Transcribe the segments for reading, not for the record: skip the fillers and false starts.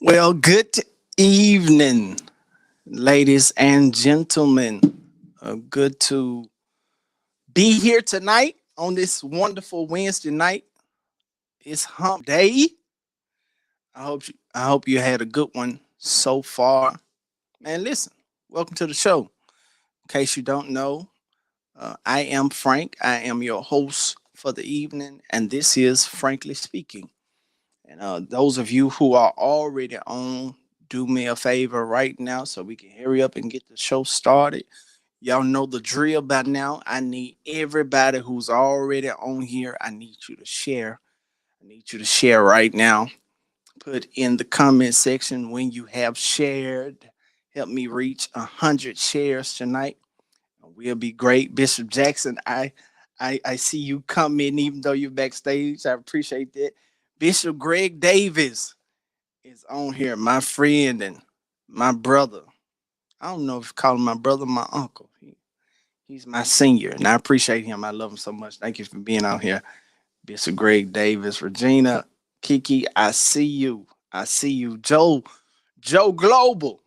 Well, good evening, ladies and gentlemen. Good to be here tonight on this wonderful Wednesday night. It's Hump Day. I hope you had a good one so far. Man, listen, welcome to the show. In case you don't know, I am Frank. I am your host for the evening, and this is Frankly Speaking. And those of you who are already on, do me a favor right now so we can hurry up and get the show started. Y'all know the drill by now. I need everybody who's already on here. I need you to share. I need you to share right now. Put in the comment section when you have shared. Help me reach 100 shares tonight. We'll be great. Bishop Jackson, I see you come in even though you're backstage. I appreciate that. Bishop Greg Davis is on here, my friend and my brother. I don't know if you call him my brother, my uncle. He's my senior, and I appreciate him. I love him so much. Thank you for being out here, Bishop Greg Davis, Regina, Kiki. I see you. I see you. Joe Global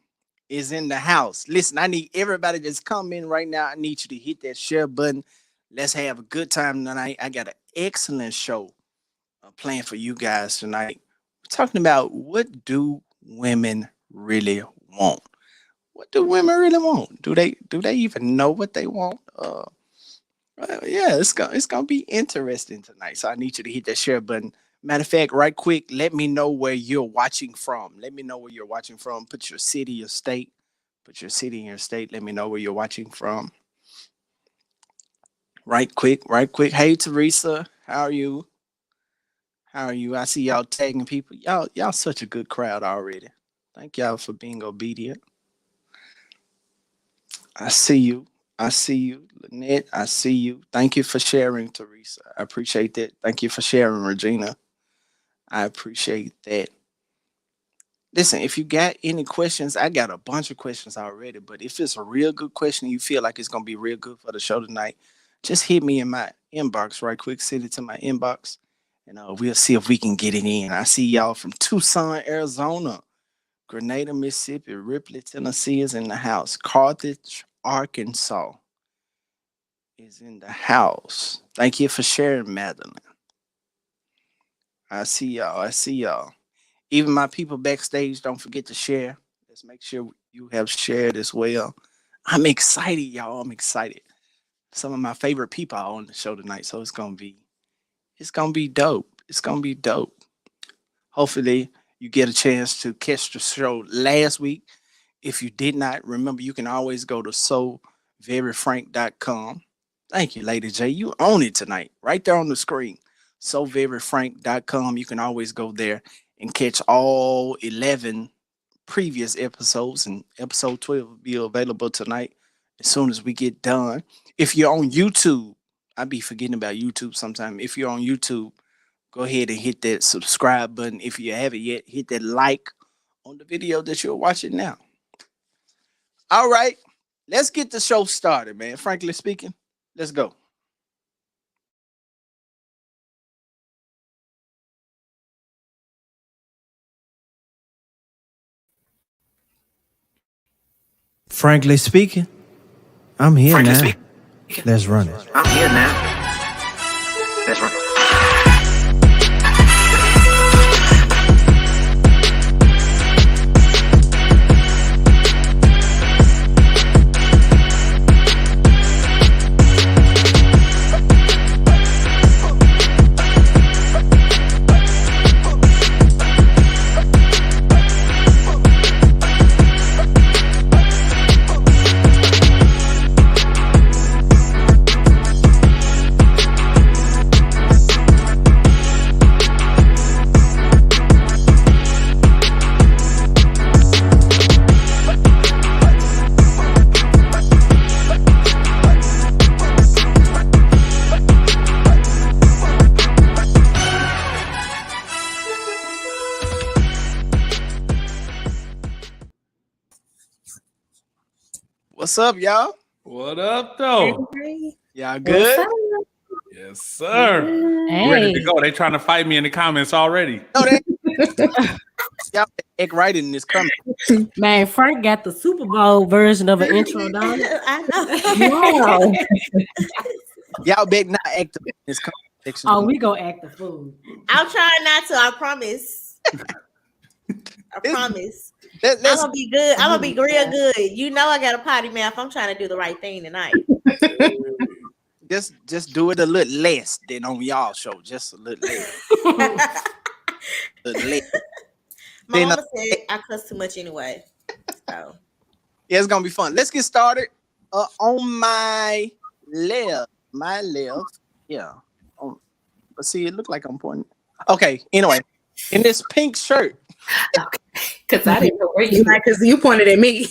is in the house. Listen, I need everybody that's coming in right now. I need you to hit that share button. Let's have a good time tonight. I got an excellent show planned for you guys tonight. We're talking about what do women really want? What do women really want? Do they even know what they want? Yeah, it's gonna be interesting tonight. So I need you to hit that share button. Matter of fact, right quick, let me know where you're watching from. Let me know where you're watching from. Put your city, your state. Put your city and your state. Let me know where you're watching from. Right quick, right quick. Hey Teresa, how are you? How are you? I see y'all tagging people. Y'all such a good crowd already. Thank y'all for being obedient. I see you. I see you, Lynette. I see you. Thank you for sharing, Teresa. I appreciate that. Thank you for sharing, Regina. I appreciate that. Listen, if you got any questions, I got a bunch of questions already. But if it's a real good question, you feel like it's gonna be real good for the show tonight, just hit me in my inbox right quick. Send it to my inbox, and we'll see if we can get it in. I see y'all from Tucson, Arizona, Grenada, Mississippi, Ripley, Tennessee is in the house. Carthage, Arkansas is in the house. Thank you for sharing, Madeline. I see y'all. I see y'all. Even my people backstage, don't forget to share. Let's make sure you have shared as well. I'm excited, y'all. I'm excited. Some of my favorite people are on the show tonight, so it's gonna be dope. It's gonna be dope. Hopefully, you get a chance to catch the show last week. If you did not, remember you can always go to soveryfrank.com. Thank you, Lady J. You own it tonight, right there on the screen. SoVeryFrank.com. You can always go there and catch all 11 previous episodes, and episode 12 will be available tonight as soon as we get done. If you're on YouTube, I be forgetting about YouTube sometimes. If you're on YouTube, go ahead and hit that subscribe button. If you haven't yet, hit that like on the video that you're watching now. All right, let's get the show started, man. Frankly speaking, let's go. Frankly speaking, I'm here Frankly now. speaking, Let's run it. I'm here now. That's right. What's up, y'all? What up, though? Y'all What's good? up? Yes, sir. Ready to Hey. go. They trying to fight me in the comments already. No, they Y'all act right in this coming. Man, Frank got the Super Bowl version of an intro, don't it? Wow. Y'all better not act up in this comment section. Oh, we gonna act the fool. I'm trying not to. I promise. I promise. I'm gonna be good. I'm gonna be real good. You know, I got a potty mouth. I'm trying to do the right thing tonight. Just do it a little less than on y'all show. Just a little less. A little less. My mama said I cuss too much anyway. So Yeah, it's gonna be fun. Let's get started. On my left. Yeah. But see, it looked like I'm pointing. Okay. Anyway, in this pink shirt. Okay. Because I didn't know where you were. because you pointed at me.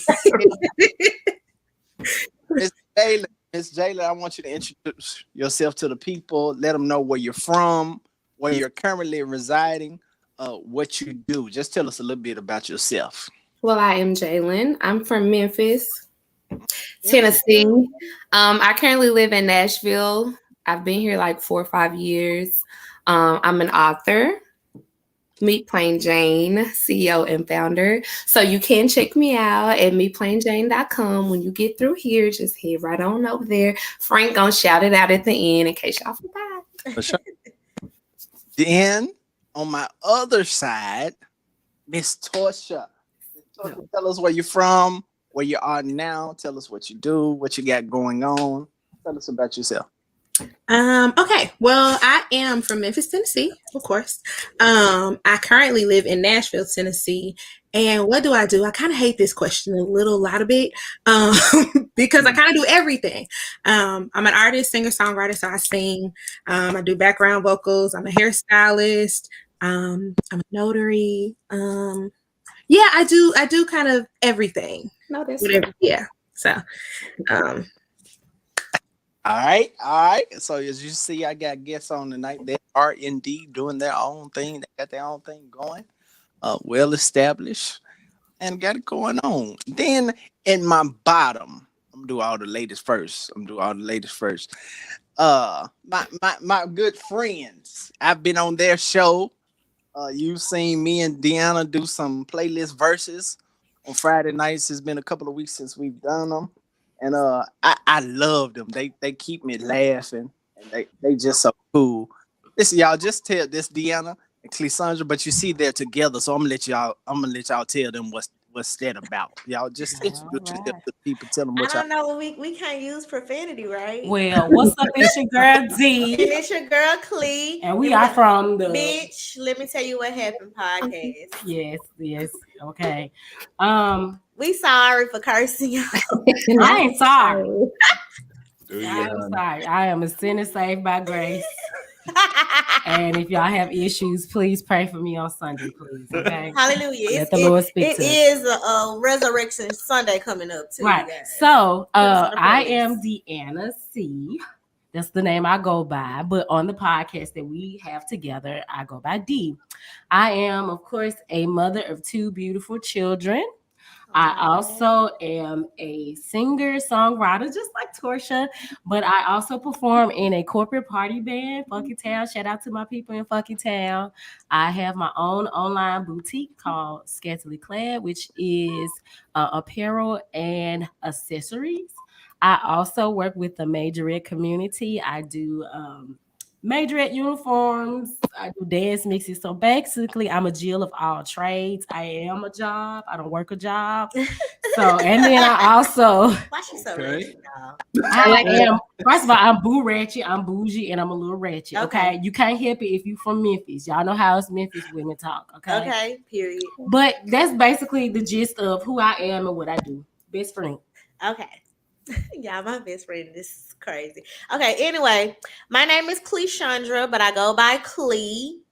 Miss Jayla, I want you to introduce yourself to the people. Let them know where you're from, where you're currently residing, what you do. Just tell us a little bit about yourself. Well, I am Jalen. I'm from Memphis, Tennessee. I currently live in Nashville. I've been here like 4 or 5 years. I'm an author. Meet Plain Jane, CEO and founder. So you can check me out at meetplainjane.com. When you get through here, just head right on over there. Frank gonna shout it out at the end in case y'all forgot. For sure. Then on my other side, Miss Torsha. Tell us where you're from, where you are now. Tell us what you do, what you got going on. Tell us about yourself. Okay. Well, I am from Memphis, Tennessee, of course. I currently live in Nashville, Tennessee. And what do? I kind of hate this question a lot of bit, because I kind of do everything. I'm an artist, singer, songwriter, so I sing. I do background vocals. I'm a hairstylist. I'm a notary. Yeah, I do kind of everything. No, that's Whatever. Yeah. So, All right. So as you see, I got guests on tonight. They are indeed doing their own thing. They got their own thing going, well established, and got it going on. Then in my bottom, I'm gonna do all the ladies first. My good friends. I've been on their show. You've seen me and Deanna do some playlist verses on Friday nights. It's been a couple of weeks since we've done them. And I love them. They keep me laughing, and they just so cool. Listen, y'all, just tell this Deanna and Clesandra, but you see they're together, so I'm gonna let y'all tell them what's that about. Y'all just introduce yourself to the people. Tell them what I y'all. don't know. We can't use profanity, right? Well, what's up? It's your girl D, And it's your girl Clee. and we are from the Bitch. Let me tell you what happened podcast. Yes. Okay. We sorry for cursing y'all. I ain't sorry. I'm sorry. I am a sinner saved by grace. And if y'all have issues, please pray for me on Sunday, please. Okay. Hallelujah. Let the Lord speak It to us. is a Resurrection Sunday coming up too. Right. Guys. So us in the I praise. am Deanna C. That's the name I go by. But on the podcast that we have together, I go by D. I am, of course, a mother of 2 beautiful children. I also am a singer, songwriter, just like Torsha, but I also perform in a corporate party band, Funky Town. Shout out to my people in Funky Town. I have my own online boutique called Scantily Clad, which is apparel and accessories. I also work with the majorette community. I do majorette uniforms. I do dance mixes. So basically, I'm a Jill of all trades. I am a job. I don't work a job. So, and then I also, Why she so rich, y'all? I am, first of all, I'm boo ratchet, I'm bougie, and I'm a little ratchet. Okay. You can't help it if you from Memphis. Y'all know how us Memphis women talk. Okay, period. But that's basically the gist of who I am and what I do. Best friend. Okay. Yeah, my best friend. This is crazy. Okay, anyway, my name is Clesandra, but I go by Clee.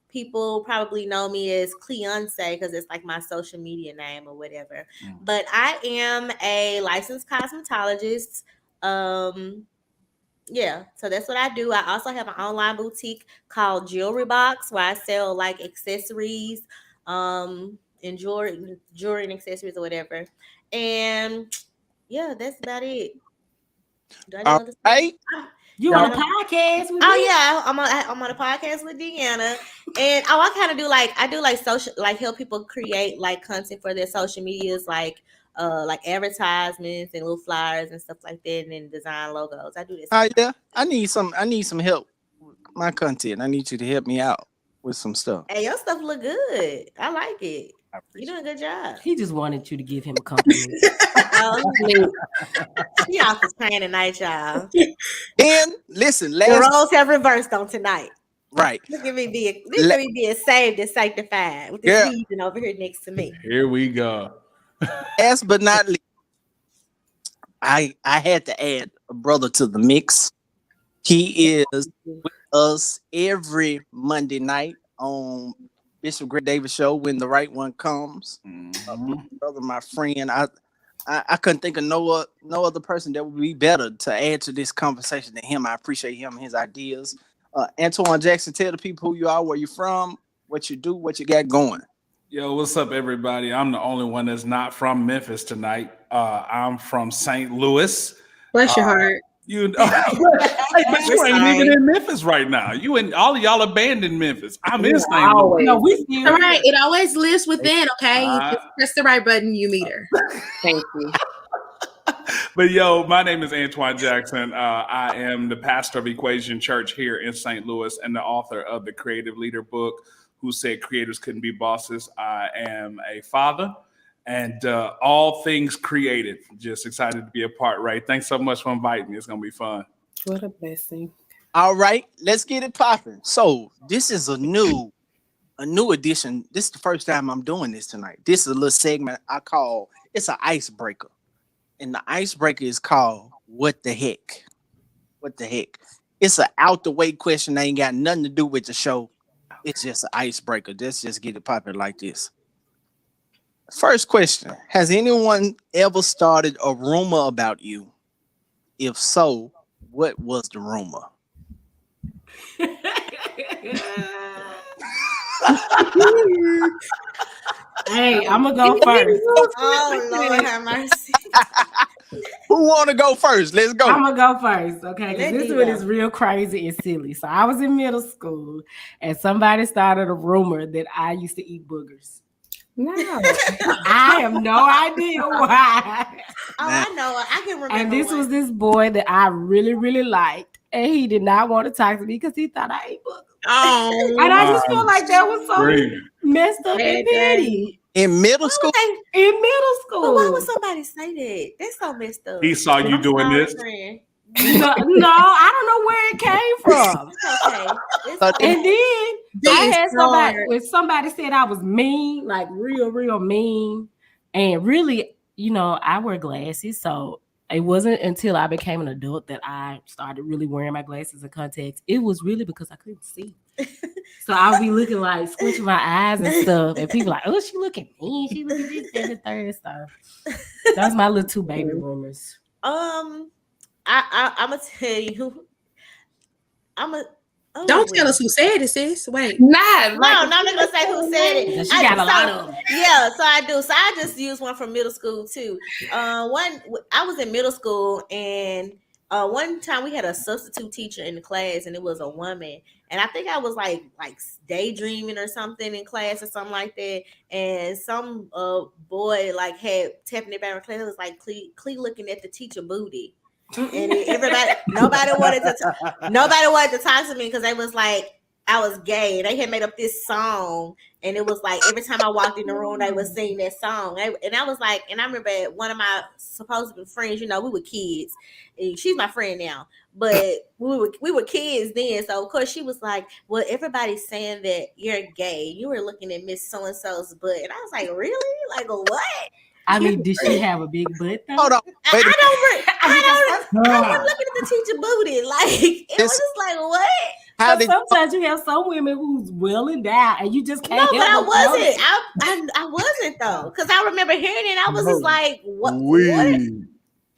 People probably know me as Cleonce because it's like my social media name or whatever. But I am a licensed cosmetologist. Yeah, so that's what I do. I also have an online boutique called Jewelry Box where I sell like accessories, and jewelry and accessories or whatever. And yeah, that's about it. Do I need All to understand? right. You on a podcast with Oh me? yeah, I'm on a podcast with Deanna, and I kind of do like social, like help people create like content for their social medias, like advertisements and little flyers and stuff like that, and then design logos. I do this. Yeah, I need some help with my content. I need you to help me out with some stuff. Hey, your stuff look good. I like it. You're doing a good job. He just wanted you to give him a compliment. She off the train tonight, y'all. And listen, The roles have reversed on tonight. Right. Look at me being saved and sanctified with this season over here next to me. Here we go. Last but not least, I had to add a brother to the mix. He is with us every Monday night on Bishop Greg Davis show when the right one comes. Brother, my friend, I couldn't think of no other person that would be better to add to this conversation than him. I appreciate him and his ideas. Antoine Jackson, tell the people who you are, where you're from, what you do, what you got going. Yo, what's up, everybody? I'm the only one that's not from Memphis tonight. I'm from St. Louis. Bless your heart. But you ain't even in Memphis right now. You and all of y'all abandoned Memphis. I'm in St. Louis. No, we still All right, it always lives within. Okay, you just press the right button, you meet her. Thank you. But yo, my name is Antoine Jackson. I am the pastor of Equation Church here in St. Louis and the author of the Creative Leader book, Who Said Creators Couldn't Be Bosses. I am a father and all things creative. Just excited to be a part, right? Thanks so much for inviting me. It's going to be fun. What a blessing. All right, let's get it popping. So this is a new edition. This is the first time I'm doing this tonight. This is a little segment I call, it's an icebreaker. And the icebreaker is called What the Heck? What the heck? It's an out the way question. That ain't got nothing to do with the show. It's just an icebreaker. Let's just get it popping like this. First question. Has anyone ever started a rumor about you? If so, what was the rumor? Hey, I'm gonna go first. Oh Lord, have mercy. Who want to go first? Let's go. I'm gonna go first, okay? Let Because this me one go. is real crazy and silly. So I was in middle school, and somebody started a rumor that I used to eat boogers. No. I have no idea why. Oh, I know. I can remember. And this one. was this boy that I really, really liked, and he did not want to talk to me because he thought I ate boogers. Oh, And I just feel like that was so Screaming. messed up and petty In middle school? in middle But why would school. somebody say that? That's so messed up. He saw you doing this. Friend. No, I don't know where it came from. It's okay. It's So okay. And then This I had is somebody hard. when somebody said I was mean, like real mean, and really, I wear glasses, so it wasn't until I became an adult that I started really wearing my glasses and contacts. It was really because I couldn't see, so I'll be looking like squinching my eyes and stuff, and people like, "Oh, she looking mean. She looking this, that, and the third stuff." That's my little two baby rumors. I'm gonna tell you. don't tell us who said it, sis. Wait. Not. No, I'm not gonna say who said it. She got a lot of them. Yeah, so I do. So I just used one from middle school too. I was in middle school, and one time we had a substitute teacher in the class, and it was a woman. And I think I was like daydreaming or something in class or something like that. And some boy like had tapping it back in class. It was like Clee looking at the teacher booty. And nobody wanted to talk to me because they was like I was gay. They had made up this song, and it was like every time I walked in the room, they would sing that song. And I was like, and I remember one of my supposed friends, we were kids. And she's my friend now, but we were kids then. So of course she was like, "Well, everybody's saying that you're gay. You were looking at Miss So and So's butt," and I was like, "Really? Like what?" I mean, did she have a big butt though? Hold on. Wait a minute. I wasn't looking at the teacher booty. Like it was just like what? How So did sometimes you have some women who's well endowed and you just can't No, but I help but wasn't. notice. I wasn't though, because I remember hearing it. I was just like, what?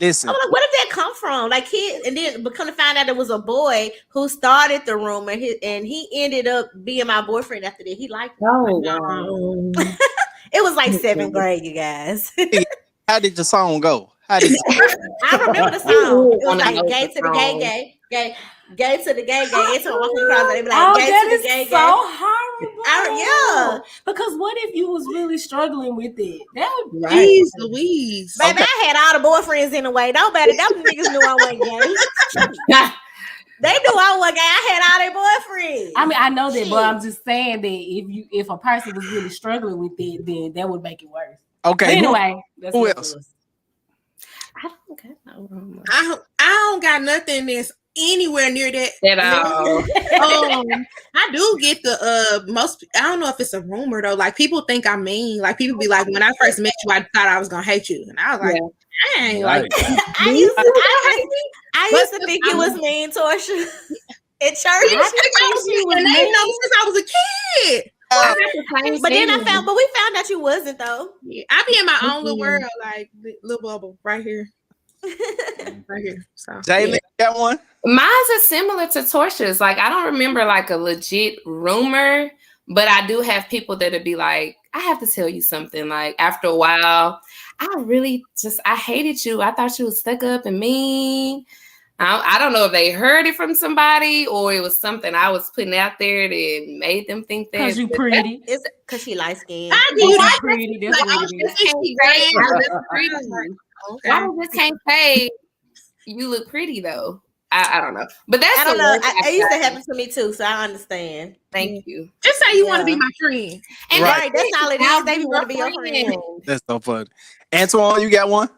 listen? I'm like, where did that come from? Like kids, and then but come to find out it was a boy who started the rumor, and he ended up being my boyfriend after that. He liked it. Oh, wow. It was like 7th grade, you guys. How did the song go? How did I remember the song. It was like gay to the gay, Gay to the gay. Anytime I walk across, they be like, Oh, gay that to the is gay. so horrible. Yeah. Because what if you was really struggling with it? That would Jeez Louise. Baby, I had all the boyfriends in the way. Nobody, them niggas knew I wasn't gay. They knew I wasn't gay. I had all their boyfriends. I mean, I know that, but I'm just saying that if a person was really struggling with it, then that would make it worse. Okay. But anyway, that's who what else? it was. I don't got no rumor. I don't got nothing that's anywhere near that At all. I do get the most. I don't know if it's a rumor though. Like people think I'm mean. Like people be like, when I first met you, I thought I was gonna hate you, and I was like, dang, like I used to think you was mean, Torsha. In church, I was mean, and they know since I was a kid. but then we found out you wasn't though. Yeah, I be in my own little world, like little bubble right here. Right here. So Jalen, got one? Mine's is similar to Torsha's. Like, I don't remember like a legit rumor, but I do have people that'll be like, I have to tell you something. Like, after a while, I hated you. I thought you was stuck up and mean. I don't know if they heard it from somebody or it was something I was putting out there that made them think that. Because you pretty. It's because she light skinned. I do. That's pretty. That's Like, what it is. Okay. Why we just can't say you look pretty though? I don't know, but that's I don't know. It used to happen to me too, so I understand. Thank you. Just say you want to be my friend. And Right, that's all it is. They want to be your friend. That's so funny. Antoine, you got one?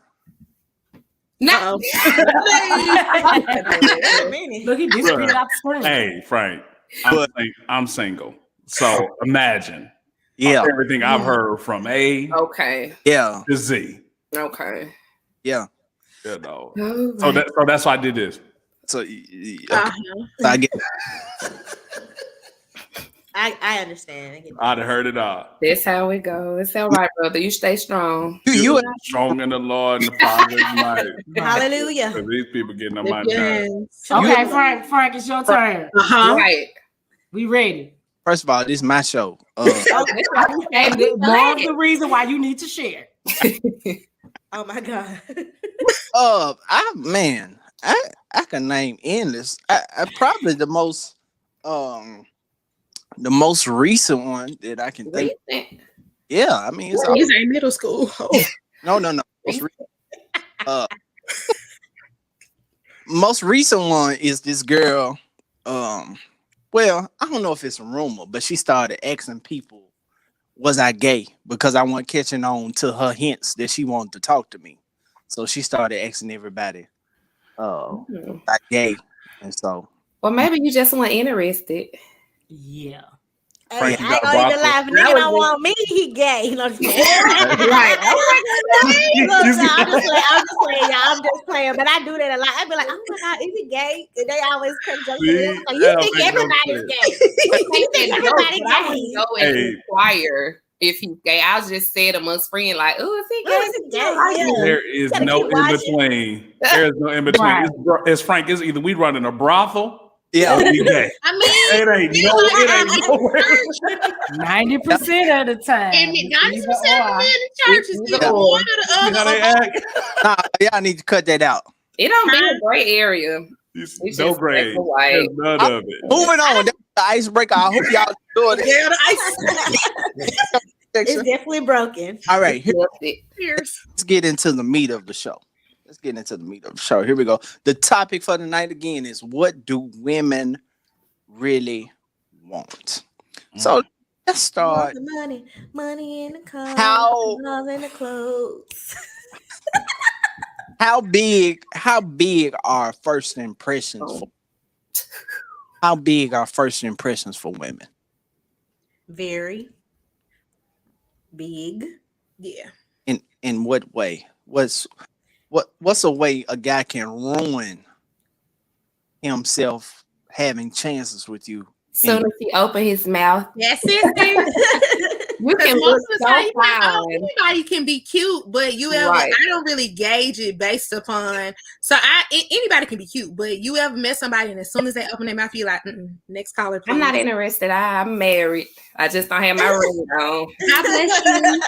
No. Look, he disappeared out the screen. Hey, Frank, I'm single. So imagine everything I've heard from A Okay. Yeah. to Z. Okay. Yeah. You know. All So right. that's why I did this. So, so I get I understand. I'd have heard it all. That's how it goes. It's all right, brother. You stay strong. you Strong in the Lord and the power of His might. Hallelujah. 'Cause these people getting on my nerves. Okay, Frank, it's your turn. Right. We ready. First of all, this is my show. More of the reason why you need to share. Oh my God. I can name endless. I probably the most recent one that I can think. Yeah, I mean it's These ain't middle school. no. Most recent one is this girl. Well, I don't know if it's a rumor, but she started asking people, was I gay? Because I wasn't catching on to her hints that she wanted to talk to me. So she started asking everybody, was I gay? And so. Well, maybe you just weren't interested. Yeah. Hey, Frank, you I ain't got gonna even a lie. If a nigga don't want me, he gay. No, just kidding. Right. Look, I'm just playing, y'all. I'm just playing, but I do that a lot. I be like, oh my God, is he gay? And they always crack jokes. See, Like, you that think don't make no everybody's sense. gay? You think everybody's But I wouldn't gay? go and inquire if he's gay. I'll just say it amongst friends, like, oh, is he gay? Oh, is he gay? Yeah. There is Gotta no keep in watching. between. There is no in between. Right. It's Frank. It's either we running a brothel Yeah. or we gay. I mean, It ain't nowhere. 90% of the time. and 90% of Either the or. men in church is Either either or. one or You the know they other. act. Nah, y'all need to cut that out. It don't be a gray area. It's It's no just grade. black or white. There's none of it. Moving on. That's the icebreaker. I hope y'all doing it. Yeah, the ice. It's definitely broken. All right, Left it. let's get into the meat of the show. Here we go. The topic for the night again is, what do women really want? So let's start. The money in the car, How- love in the clothes. How big are first impressions for women? Very big. Yeah. In what way? What's a way a guy can ruin himself having chances with you? Soon as he open his mouth, That's it. you Because can most look of the so time, you're like, oh, fine. anybody can be cute, but Right. I don't really gauge it based upon. So anybody can be cute, but you ever met somebody and as soon as they open their mouth, you're like, next caller, please. I'm not interested. I'm married. I just don't have my ring on. God bless you.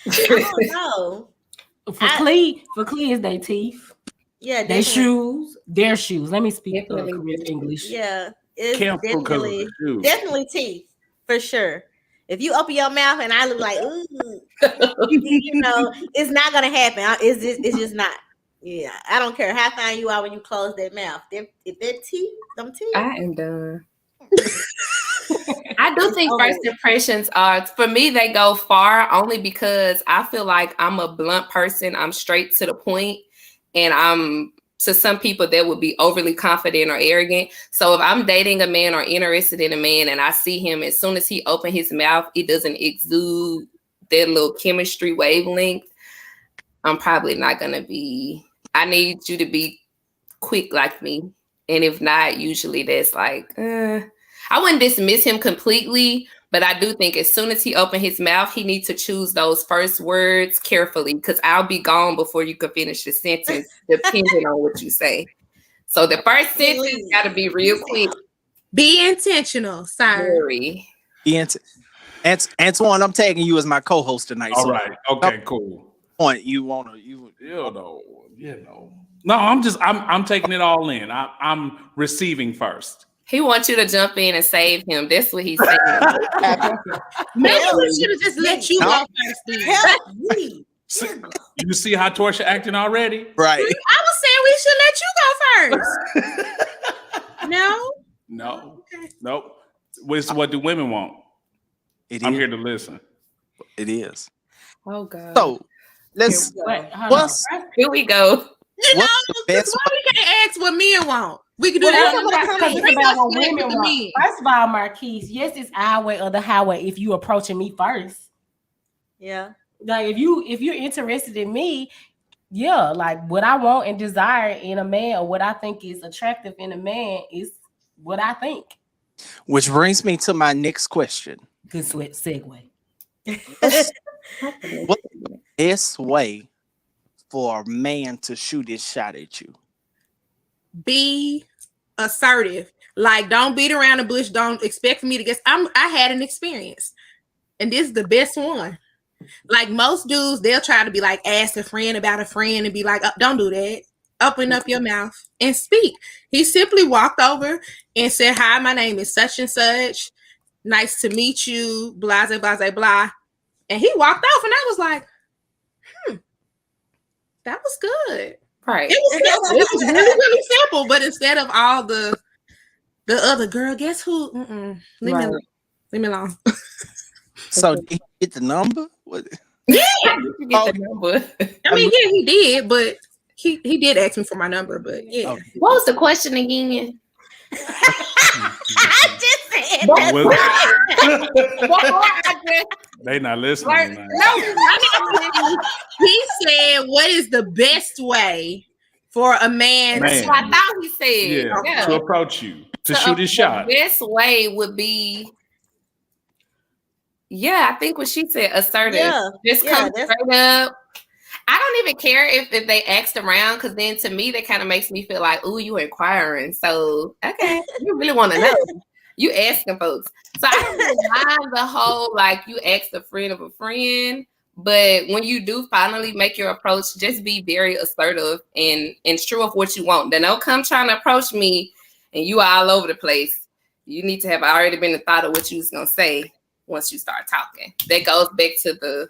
I don't know. For Clee, it's their teeth. Yeah, Their definitely. shoes. Let me speak Definitely correct their English. Yeah, it's Careful because of the shoes. definitely teeth for sure. If you open your mouth and I look like, ooh, it's not gonna happen. It's just not. Yeah, I don't care how fine you are when you close that mouth. If that teeth, them teeth. I am done. I do It's think over first with. impressions are, for me, they go far only because I feel like I'm a blunt person. I'm straight to the point, and to some people that would be overly confident or arrogant. So if I'm dating a man or interested in a man and I see him, as soon as he opens his mouth, it doesn't exude that little chemistry wavelength. I'm probably not gonna be. I need you to be quick like me, and if not, usually that's like. I wouldn't dismiss him completely, but I do think as soon as he opens his mouth, he needs to choose those first words carefully because I'll be gone before you can finish the sentence, depending on what you say. So the first sentence got to be real quick. Be intentional, sir. Very. Antoine, I'm tagging you as my co-host tonight. All so right. Okay, cool. Point No, I'm taking it all in. I'm receiving first. He wants you to jump in and save him. That's what he's saying. Maybe we should have just let you go first. Then. Help me. You see how Torsha acting already? right. I was saying we should let you go first. No. No. Nope. What do women want? I'm here to listen. It is. Oh God. So let's. Here we go. You know, What's the best why we can't ask what men want? We can do Well, that. that's about what women want. First of all, Marquise, yes, it's our way or the highway if you approaching me first. Yeah. Like if you're interested in me, yeah, like what I want and desire in a man or what I think is attractive in a man is what I think. Which brings me to my next question. Good segue. What's the best way for a man to shoot his shot at you? Be assertive. Like, don't beat around the bush. Don't expect for me to guess. I had an experience, and this is the best one. Like most dudes, they'll try to be like, ask a friend about a friend and be like, oh, don't do that. Open up your mouth and speak. He simply walked over and said, hi, my name is such and such. Nice to meet you. Blah, blah, blah, blah. And he walked off, and I was like, that was good. Right. It was really, really simple. But instead of all the other girl, guess who? Leave me alone. So did he get the number? What? Yeah. Get the number. I mean, yeah, he did, but he did ask me for my number. But yeah. Okay. What was the question again? I just said They not listening. He said, what is the best way for a man That's what I thought he said. Yeah, to approach you, to shoot his shot. The best way would be, I think what she said, assertive. Yeah, Just come straight up. I don't even care if they asked around, because then to me, that kind of makes me feel like, ooh, you inquiring. So, okay, you really want to know. You asking folks. So I don't really mind the whole, like, you ask a friend of a friend. But when you do finally make your approach, just be very assertive and sure of what you want. Then don't come trying to approach me and you are all over the place. You need to have already been the thought of what you was going to say once you start talking. That goes back to the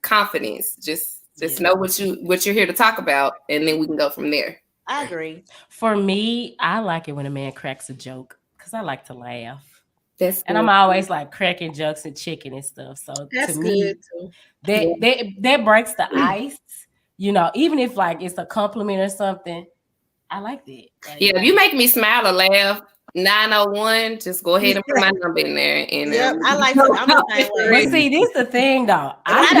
confidence. Just know what you're here to talk about, and then we can go from there. I agree. For me, I like it when a man cracks a joke because I like to laugh. And I'm always like cracking jokes and chicken and stuff. So that's to me, good too. That breaks the ice. You know, even if like it's a compliment or something, I like that. Like, if you make me smile or laugh, 901, just go ahead and put my number in there. And I like to. I'm the same way. But see, this is the thing though. I'm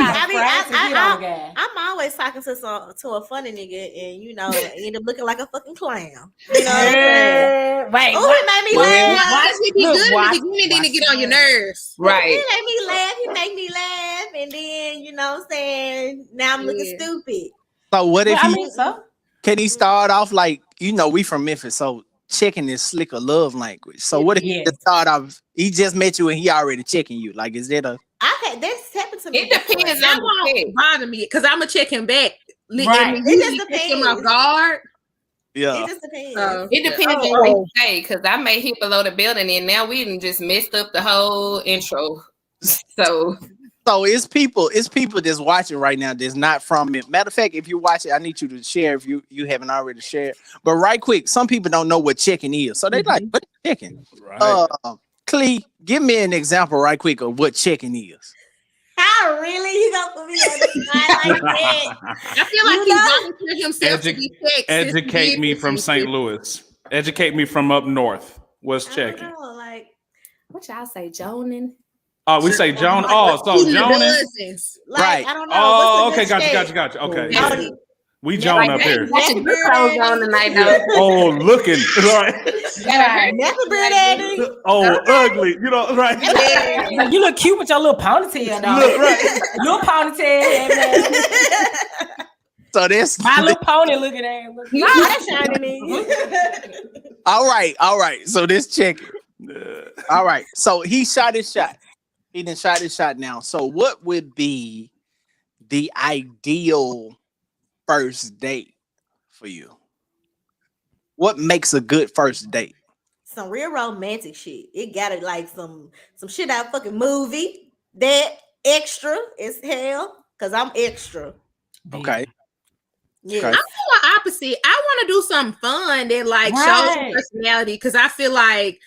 always talking to a funny nigga, and end up looking like a fucking clown. You know what I'm saying? Wait, oh, it made me laugh. Watch me be good in the beginning, then it get on your nerves. Right. He made me laugh. He make me laugh, and then you know what I'm saying. Now I'm looking stupid. So what if can he he start off like, we from Memphis, so checking is slicker love language. So what if he just start off, he just met you and he already checking you? Like, is that that's happened to me. It depends on that won't bother me because I'm gonna check him back. Right. It just depends. Him off guard. Yeah. It just depends. It depends on what you say, because I may hit below the belt, and then now we done just messed up the whole intro. So it's people that's watching right now that's not from it. Matter of fact, if you watch it, I need you to share if you haven't already shared. But right quick, some people don't know what checking is. So they like, what is checking? Right. Clee, give me an example right quick of what checking is. How really you gonna put me on the spot like that? I feel like he volunteered himself to be text. Educate me from St. Louis. Educate me from up north. What's I checking? don't know, like what y'all say, Jonan? Oh, we say Joan. Oh, so Jonan. Right. I don't know. Oh, What's okay, the gotcha. Okay. Jody. We Joan up here. Got your good clothes on tonight, though. Oh, looking. Right. Never beard daddy. Oh, ugly. You know, right. Like, you look cute with your little ponytail, dog. Look, right. Little ponytail, man. So this My Little Pony looking at him. You got shining me. all right. So this checking. All right. So he shot his shot. He done shot his shot now. So what would be the ideal first date for you? What makes a good first date? Some real romantic shit. It gotta like some shit out of fucking movie. That extra as hell. Cause I'm extra. Okay. Yeah. Okay. I'm the opposite. I want to do something fun that like shows your personality, because I feel like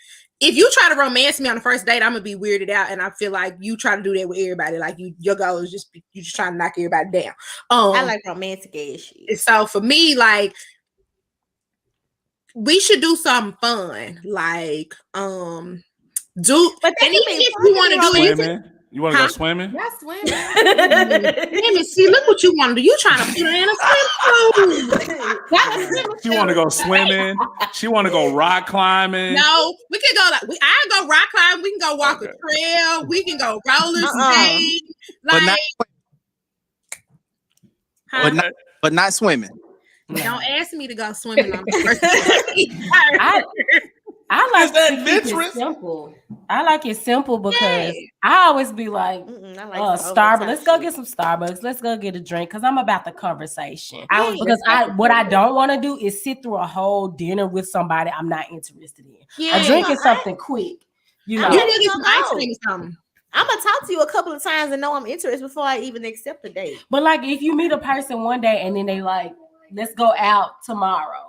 if you try to romance me on the first date, I'm gonna be weirded out, and I feel like you try to do that with everybody. Like your goal is you just trying to knock everybody down. I like romantic ass shit. So for me, like we should do something fun, like do. But and even if you want to do it. You want to go swimming? Y'all swimming. Let me see. Look what you want to do. You trying to put her in a swim She want to go swimming. She want to go rock climbing. No, we can go. I go rock climb. We can go walk a trail. We can go roller skate. Like, but not swimming. Don't ask me to go swimming on the first date. I like that to keep it simple. I like it simple because I always be like, Starbucks. Let's go get some Starbucks. Let's go get a drink because I'm about the conversation. What I don't want to do is sit through a whole dinner with somebody I'm not interested in. I'm drinking something quick. You know, you need to get some ice cream or something. I'm gonna talk to you a couple of times and know I'm interested before I even accept a date. But like, if you meet a person one day and then they like, let's go out tomorrow.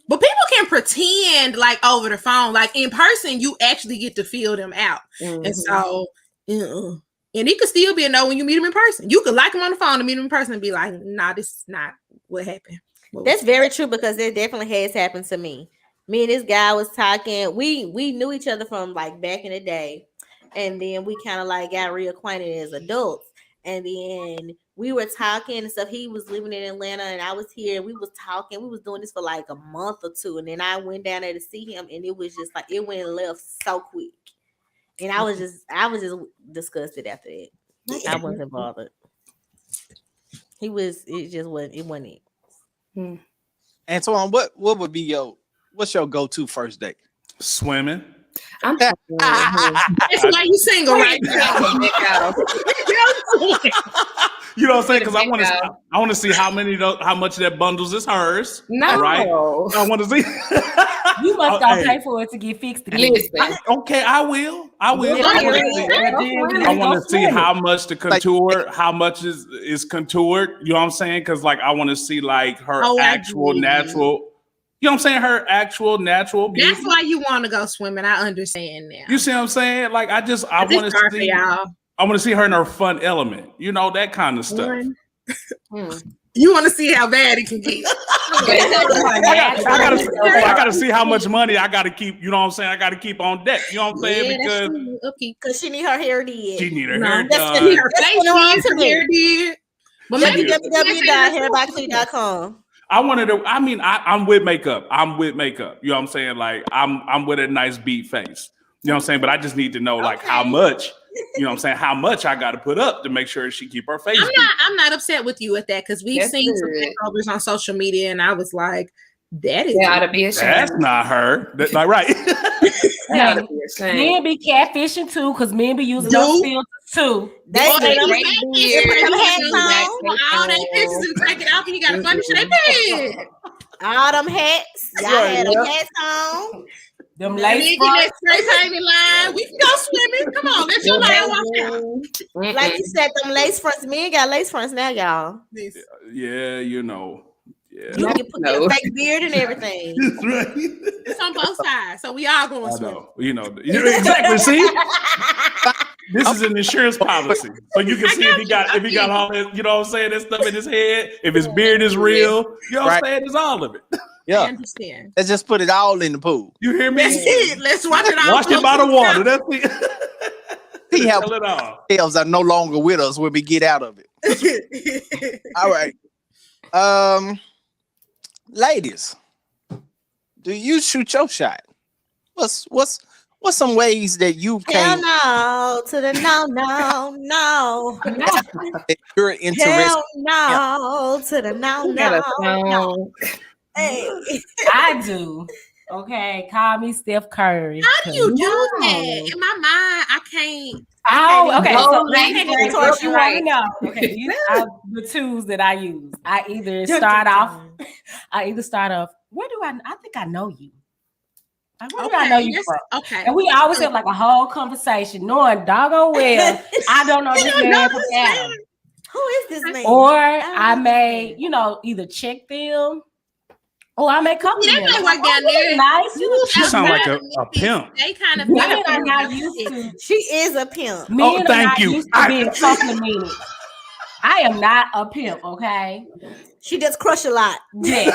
But people can pretend like over the phone, like in person, you actually get to feel them out. Mm-hmm. And so, and it could still be a no when you meet them in person. You could like them on the phone and meet them in person and be like, nah, this is not what happened. That's very true because it definitely has happened to me. Me and this guy was talking. We knew each other from like back in the day. And then we kind of like got reacquainted as adults. And then we were talking and stuff. He was living in Atlanta and I was here. We was talking. We was doing this for like a month or two. And then I went down there to see him and it was just like, it went and left so quick. And I was just disgusted after that. I wasn't bothered. It wasn't it. Antoine, what would be what's your go-to first date? Swimming. That's why you single right now. You know what I'm saying? Because I want to see how much of that bundles is hers. No, right? I want to see. You must go pay for it to get fixed again. Okay, I will. I want to see how much the contour, how much is contoured. You know what I'm saying? Because like I want to see like her actual natural. You know what I'm saying? Her actual natural beauty. That's why you want to go swimming. I understand now. You see what I'm saying? Like I want to see. I want to see her in her fun element. You know, that kind of stuff. You want to see how bad it can get. I gotta see how much money I gotta keep. You know what I'm saying? I gotta keep on deck. You know what I'm saying? Because she need her hair did. She need her hair done. She need her face her hair did. www.hairbyklee.com. I wanted to. I mean, I'm with makeup. I'm with makeup. You know what I'm saying? Like I'm with a nice beat face. You know what I'm saying? But I just need to know like how much. You know what I'm saying? How much I got to put up to make sure she keep her face. I'm not upset with you at that because we've seen some takeovers on social media, and I was like, "That is gotta be ashamed. That's not her. That's not right." Men be catfishing too because men be using those filters too. They all they pictures and take it off, and you got to furnish their bed. All them hats. Y'all had them hats on. Them Let lace me get that fronts. spray painted line. We can go swimming. Come on, let your man walk out. Like you said, them lace fronts. Men got lace fronts now, y'all. Yeah, you know. Yeah. You can put your fake beard and everything. That's right. It's on both sides, so we all going I swimming. know. You know exactly. See, this is an insurance policy, so you can see if he got all that. You know what I'm saying? That stuff in his head. If his beard is real, you know what I'm saying? It's all of it. I Yeah. understand. Let's just put it all in the pool. You hear me? That's it. Let's watch it all. Wash it by the water. That's it. See how Tell it all. elves are no longer with us when we get out of it. All right. Ladies, do you shoot your shot? What's some ways that you Hell can no to the no. that you're interested? Hell no to the no. Hey. I do. Okay, call me Steph Curry. How do you do No. that? In my mind, I can't. Oh, okay. So No, let me ladies, get what you want right. to know. Okay, these are the twos that I use. I either start off. Where do I think I know you. Like, where do I know you from? Okay. And we always have like a whole conversation, knowing doggone well I don't know this man from Adam. Who is this man? Or I may, either check them, or I may come to They them. might work down there. Nice. She sound like a pimp. They kind of Men are not used to. She is a pimp. Men are thank not you. used to being complimented. I am not a pimp, okay? She just crush a lot. Yes.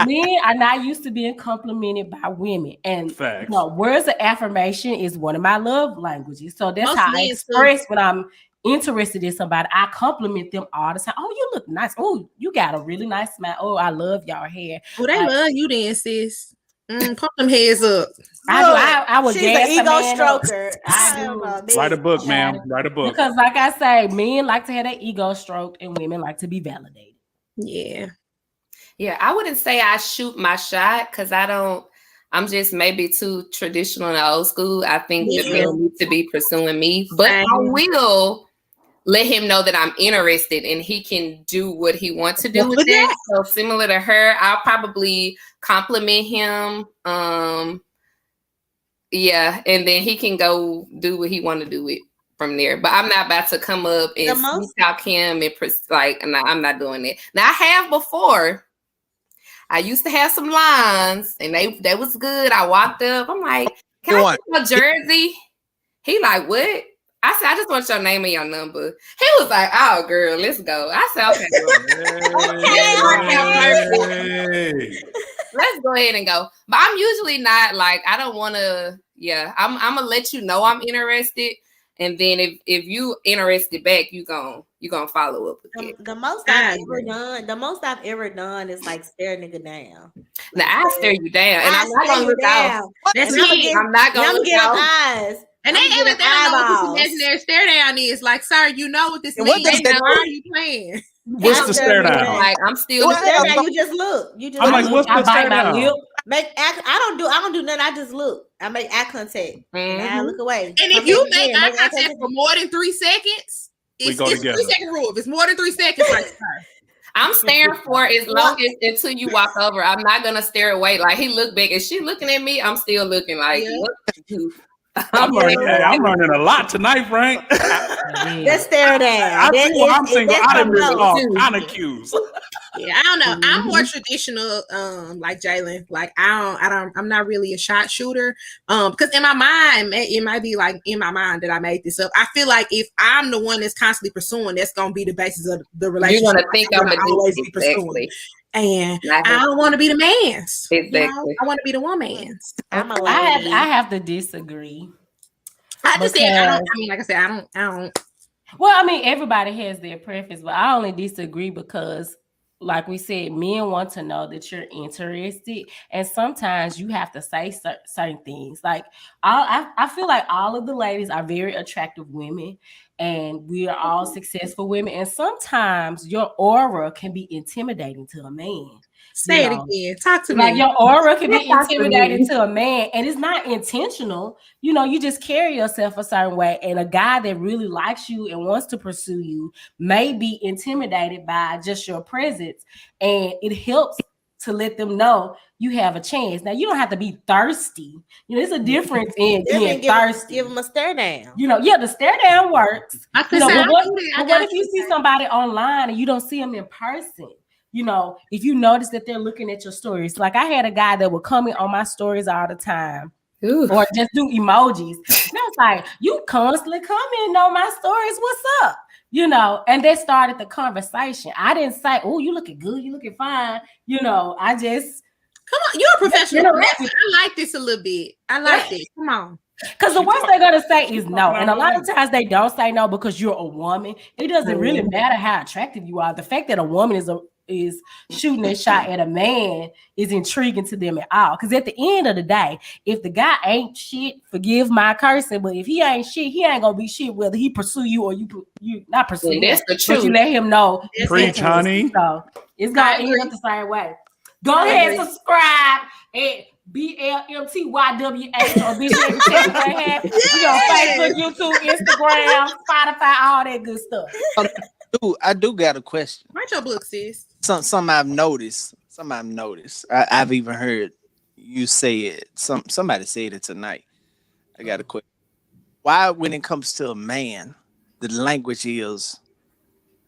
Men are not used to being complimented by women. And Facts. words of affirmation is one of my love languages. So that's Most how I men express when I'm interested in somebody. I compliment them all the time. Oh, you look nice. Oh, you got a really nice smile. Oh, I love y'all hair. Well, they love you then, sis. Pump them heads up. I would She's gas an a ego man up. stroker. I do. Write a book, ma'am. Write a book. Because like I say, men like to have their ego stroked and women like to be validated. Yeah. Yeah, I wouldn't say I shoot my shot because I'm just maybe too traditional and old school. I think that men need to be pursuing me, but I will let him know that I'm interested and he can do what he wants to do with that. So similar to her, I'll probably compliment him. Yeah, and then he can go do what he want to do with from there. But I'm not about to come up and sweet talk him and I'm not doing that. Now I have before. I used to have some lines and they was good. I walked up. I'm like, can I get your jersey? He like, what? I said, I just want your name and your number. He was like, oh, girl, let's go. I said, okay. Let's go ahead and go. But I'm usually not like, I don't want to, I'm going to let you know I'm interested. And then if you interested back, you gonna follow up with it. The most I've ever done is like stare a nigga down. Now I stare you down, and I'm not gonna look out. That's me. I'm not gonna look out. Eyes. And they don't know what this imaginary stare down is. Like, sir, you know what this means. Why are you playing? What's the stare down? Like, I'm still the stare down. You just look. I'm like, what's the stare down? I don't do nothing. I just look. I make eye contact. And I look away. And if you make eye contact for more than 3 seconds, it's 3 second rule. If it's more than 3 seconds, like, I'm staring for as long as until you walk over. I'm not gonna stare away. Like he looked back, and she looking at me. I'm still looking like. What? I'm learning a lot tonight, Frank. Let's stare down. I'm single. I didn't miss all kind of cues. Yeah, I don't know. I'm more traditional, like Jalen. Like I'm not really a shot shooter. Because in my mind, it might be like in my mind that I made this up. I feel like if I'm the one that's constantly pursuing, that's gonna be the basis of the relationship. You're gonna think I'm gonna always be pursuing. And I don't want to be the man's. Exactly. I want to be the woman's. I have to disagree. I just said I don't. Like I said, I don't. Well, I mean, everybody has their preference, but I only disagree because, like we said, men want to know that you're interested, and sometimes you have to say certain things. Like I feel like all of the ladies are very attractive women, and we are all successful women. And sometimes your aura can be intimidating to a man. Say You it know. again. Talk to Like me. your aura can be Talk to intimidating me. to a man, and it's not intentional. You know, you just carry yourself a certain way, and a guy that really likes you and wants to pursue you may be intimidated by just your presence, and it helps to let them know you have a chance. Now, you don't have to be thirsty. You know, there's a difference in being thirsty. Give them a stare down. You know, yeah, the stare down works. I You can know, say, but I what, get it. I but what got if you you. see somebody online and you don't see them in person? You know, if you notice that they're looking at your stories, like I had a guy that would comment on my stories all the time, Ooh. or just do emojis. And I was like, you constantly commenting on my stories. What's up? You know, and they started the conversation. I didn't say, oh, you looking good, you looking fine. You know, I just Come on, you're a professional. You know, I like this a little bit. I like this. Come on. because the worst they're gonna say is no. talking And a out lot loud. of times they don't say no because you're a woman. It doesn't really matter how attractive you are. The fact that a woman is shooting a shot at a man is intriguing to them at all. Because at the end of the day, if the guy ain't shit, forgive my cursing, but if he ain't shit, he ain't gonna be shit whether he pursue you or you not pursue Yeah, that's him, the but you truth. let him know. That's Preach, interest. honey. So it's I gonna agree. end up the same way. Go I ahead, agree. subscribe at BLMTYWH or Bitch Let Me Tell You What Happened. We on Facebook, YouTube, Instagram, Spotify, all that good stuff. I do got a question. Write your book, sis. Some I've noticed. I've even heard you say it. Somebody said it tonight. I got a question. Why, when it comes to a man, the language is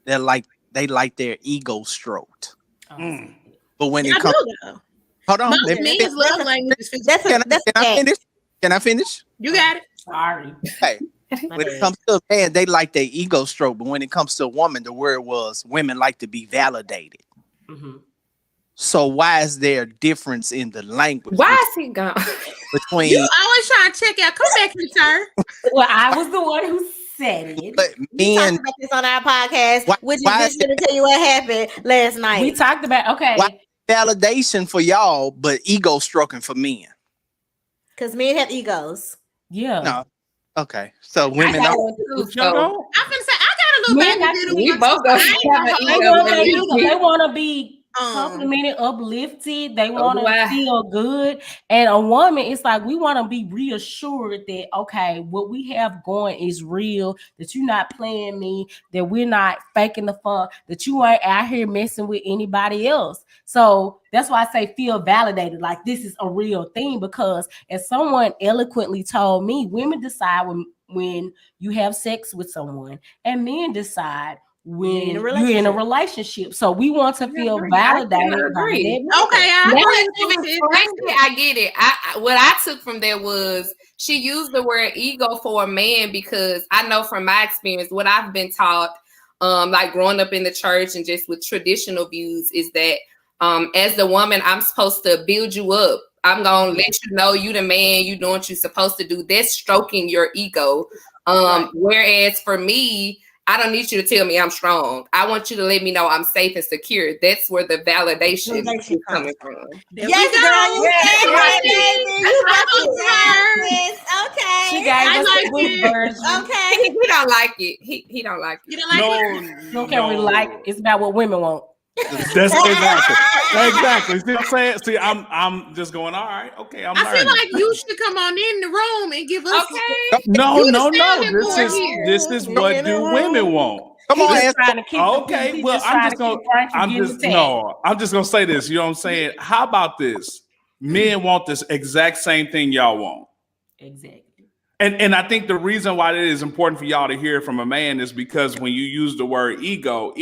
they like their ego stroked, but when Yeah, it I comes, do though. hold on, Most let me men's love language is physical. That's can I fact. finish? Can I finish? You got it. Sorry. Hey, My when it bad. comes to a man, they like their ego stroke, but when it comes to a woman, the word was women like to be validated. Mhm. So why is there a difference in the language Why is he gone? between? You always trying to check out. Come back here, sir. Well, I was the one who said it. But We talked men, about this on our podcast, which is why just going to tell you what happened last night. We talked about why validation for y'all, but ego stroking for men? Because men have egos. Yeah. No. Okay. So I women got don't. one too, Y'all so don't? I'm gonna say I got a little Men baby got bit to of be- we both gonna have an They ego. want, when they want to be Um, complimented, uplifted. They So want do I. to feel good. And a woman, it's like we want to be reassured that, okay, what we have going is real, that you're not playing me, that we're not faking the fun, that you ain't out here messing with anybody else. So that's why I say feel validated, like this is a real thing, because as someone eloquently told me, women decide when you have sex with someone, and men decide when you're in a relationship. So we want to feel agree. validated I by agree. that. okay, I Now, agree with even you, sis. frankly, I get it. What I took from there was she used the word ego for a man, because I know from my experience, what I've been taught, like growing up in the church and just with traditional views, is that as the woman, I'm supposed to build you up. I'm gonna let you know you the man, you doing what you're supposed to do. That's stroking your ego. Whereas for me, I don't need you to tell me I'm strong. I want you to let me know I'm safe and secure. That's where the validation is coming from. There Yes, we go. girl, you said Right. it, baby. You got it. Okay. She gave I us like the good it. version. Okay. He don't like it. He don't like it. You don't like it? You don't care what we like. It's about what women want. That's exactly. See what I'm saying? See, I'm just going, all right, okay, I'm I feel learning. like you should come on in the room and give us. Okay. No. You the sounding board This is what do women want. Come on, Just ask trying to keep the Okay, peace. He well, just I'm trying just to gonna, keep Frank from getting attacked. I'm just gonna say this. You know what I'm saying? How about this? Men want this exact same thing y'all want. Exactly. And I think the reason why it is important for y'all to hear from a man is because when you use the word ego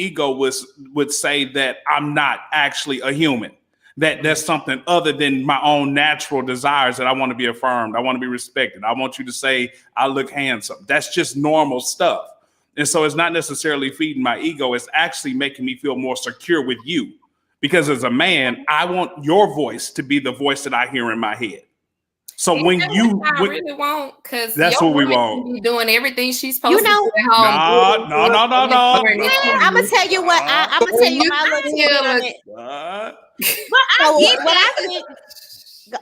would say that I'm not actually a human. That there's something other than my own natural desires, that I want to be affirmed. I want to be respected. I want you to say I look handsome. That's just normal stuff. And so it's not necessarily feeding my ego. It's actually making me feel more secure with you. Because as a man, I want your voice to be the voice that I hear in my head. So I really want, because that's what we want. Be doing everything she's supposed to do at home. No. I'm gonna tell you what. I'm gonna tell you my little tidbit on it. What I think.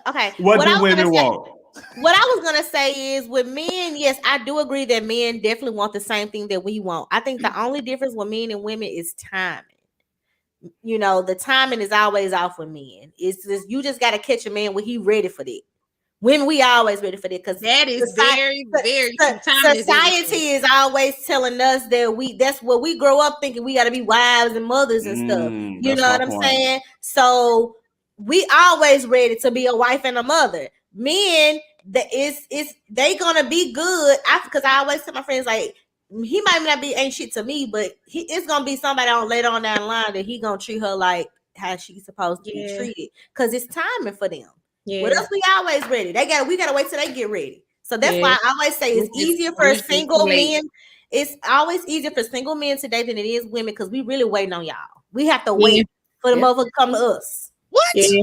Okay. What do women want? What I was gonna say is, with men, yes, I do agree that men definitely want the same thing that we want. I think the only difference with men and women is timing. you know, the timing is always off with men. It's just you just got to catch a man when he ready for that. When we always ready for that, because that is very society is always telling us that that's what we grow up thinking, we got to be wives and mothers and stuff. You know what I'm saying? So we always ready to be a wife and a mother. Men, they gonna be good. Because I always tell my friends, like, he might not be ain't shit to me, but it's gonna be somebody on later on down the line that he gonna treat her like how she's supposed to be treated, because it's timing for them. What else? We always ready. We gotta wait till they get ready. So that's why I always say it's easier for single men. It's always easier for single men today than it is women, because we really waiting on y'all. We have to wait for the motherfucker to come to us. What? Yeah.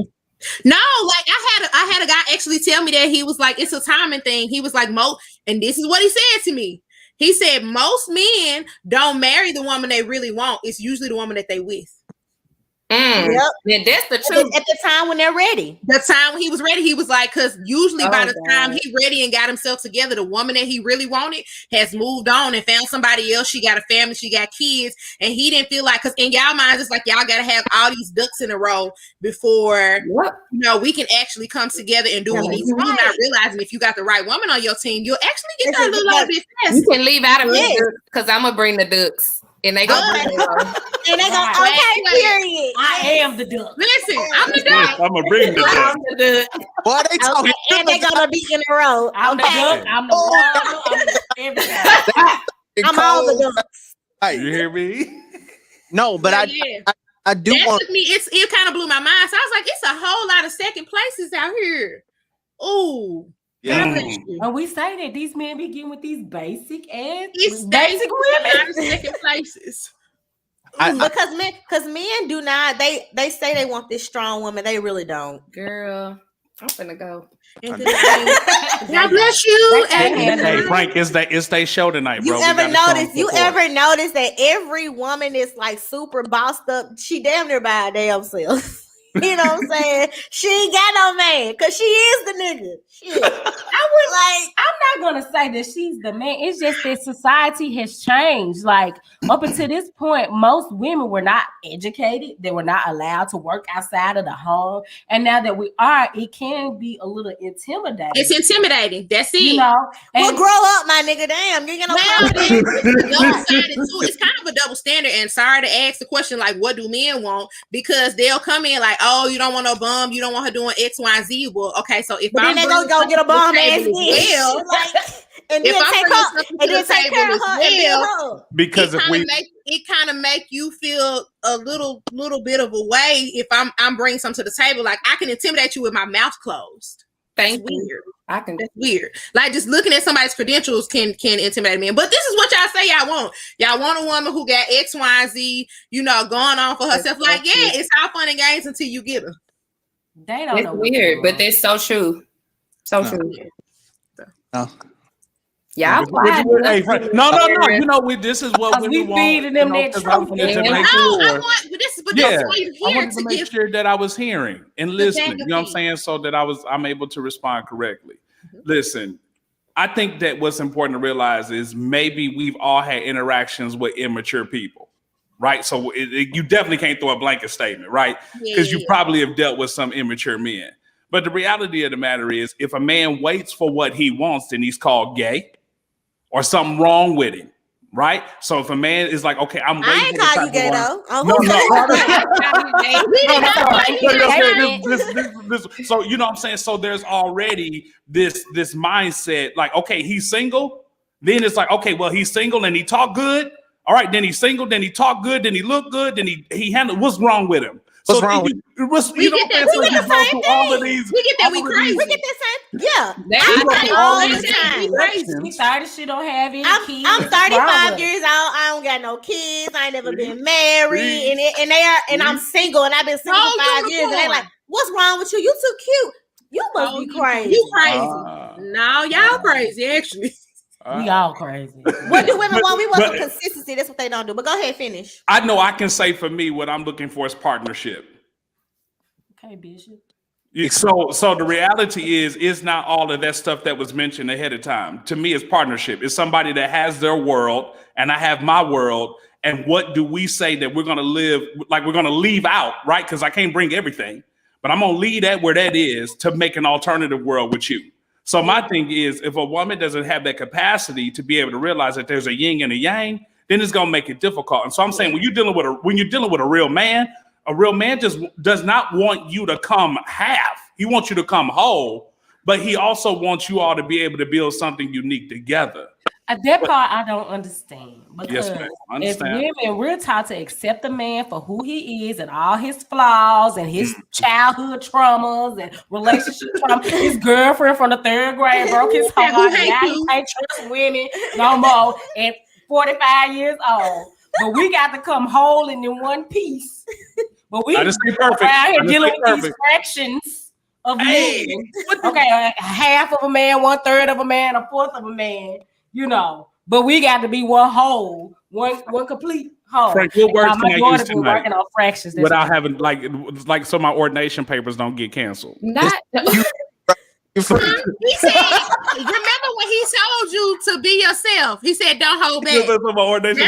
No, like I had a guy actually tell me that he was like, it's a timing thing. He was like, and this is what he said to me. He said most men don't marry the woman they really want. It's usually the woman that they with. Yep. Yeah, that's the truth. At the time when they're ready. The time when he was ready, he was like, because usually by the time he ready and got himself together, the woman that he really wanted has moved on and found somebody else. She got a family, she got kids, and he didn't feel like, because in y'all minds, it's like y'all got to have all these ducks in a row before we can actually come together and do what we need to do. Not realizing if you got the right woman on your team, you'll actually get that little bit faster. You can leave out of it because I'm gonna bring the ducks. And they go, okay, period. I am the duck. Listen, I'm the duck. I'm gonna bring the duck. I'm the duck. Boy, they talking. And they're gonna be in a row. I'm the duck. I'm the water. I'm the everything. I'm all the ducks. Hey, You hear me? no, but I do want. Took me. It kind of blew my mind. So I was like, it's a whole lot of second places out here. Ooh. Yeah. And we say that these men be getting with these basic women. Second places. Because men do not. They say they want this strong woman. They really don't. Girl, I'm finna go. God bless you. Hey, Frank, it's they show tonight, bro. You ever notice that every woman is like super bossed up? She damn near by her damn self. You know what I'm saying? She ain't got no man because she is the nigga. Shit. I'm not gonna say that she's the man. It's just that society has changed. Like up until this point, most women were not educated. They were not allowed to work outside of the home. And now that we are, it can be a little intimidating. It's intimidating. That's it. You know, well, grow up, my nigga. Damn, you ain't got no problem. It's kind of a double standard. And sorry to ask the question, like, what do men want? Because they'll come in like, oh, you don't want no bum, you don't want her doing X, Y, Z. Well, okay, so if then they go get a bum ass bitch, and then take care of her and build her. Because it kind of make you feel a little bit of a way if I'm bringing something to the table. Like I can intimidate you with my mouth closed. Thank That's you. weird. That's weird. Like just looking at somebody's credentials can intimidate me. But this is what y'all say y'all want. Y'all want a woman who got X, Y, Z, going on for herself. Like, it's all fun and games until you get her. They don't know. It's weird, but that's so true. So true. Yeah, hey, Frank. No. This is what we want. Feeding them that truth. I wanted to make sure that I was hearing and listening. You know what I'm saying? So that I'm able to respond correctly. Mm-hmm. Listen, I think that what's important to realize is maybe we've all had interactions with immature people, right? So you definitely can't throw a blanket statement, right? Because you probably have dealt with some immature men. But the reality of the matter is, if a man waits for what he wants, then he's called gay or something wrong with him, right? So if a man is like, okay, I'm waiting. I ain't call you gay though. So you know what I'm saying? So there's already this mindset, like, okay, he's single. Then it's like, okay, well, he's single and he talk good. All right, then he's single, then he talk good, then he look good, then he handle. What's wrong with him? What's wrong with we get that we crazy. We get that same. Yeah. All the time. We started shit don't have any kids. I'm 35 years old. I don't got no kids. I ain't never been married. And I'm single and I've been single for 5 years. And they like, what's wrong with you? You too cute. You must be crazy. You crazy. No, y'all crazy, actually. We all crazy. What do women want? We want some consistency. That's what they don't do. But go ahead, finish. I know I can say for me what I'm looking for is partnership. Okay, Bishop. So the reality is not all of that stuff that was mentioned ahead of time. To me, it's partnership. It's somebody that has their world and I have my world, And what do we say that we're going to live, like we're going to leave out, right? Because I can't bring everything, but I'm going to leave that where that is to make an alternative world with you. So my thing is, if a woman doesn't have that capacity to be able to realize that there's a yin and a yang, then it's going to make it difficult. And so I'm saying when you're dealing with a real man just does not want you to come half. He wants you to come whole, but he also wants you all to be able to build something unique together. That part I don't understand. Because Yes, ma'am. I understand. as women, we're taught to accept a man for who he is and all his flaws and his childhood traumas and relationship trauma. His girlfriend from the 3rd grade broke his heart. Now he can't trust women no more at 45 years old. But we got to come whole and in one piece. But we I just say perfect. around here I just dealing say with these perfect. fractions of men. Okay, half of a man, 1/3 of a man, 1/4 of a man, you know. But we got to be one whole, one complete whole. Frank, what words can I use daughter's been tonight working on fractions without having like so my ordination papers don't get canceled? Not He said, remember when he told you to be yourself? He said, don't hold back.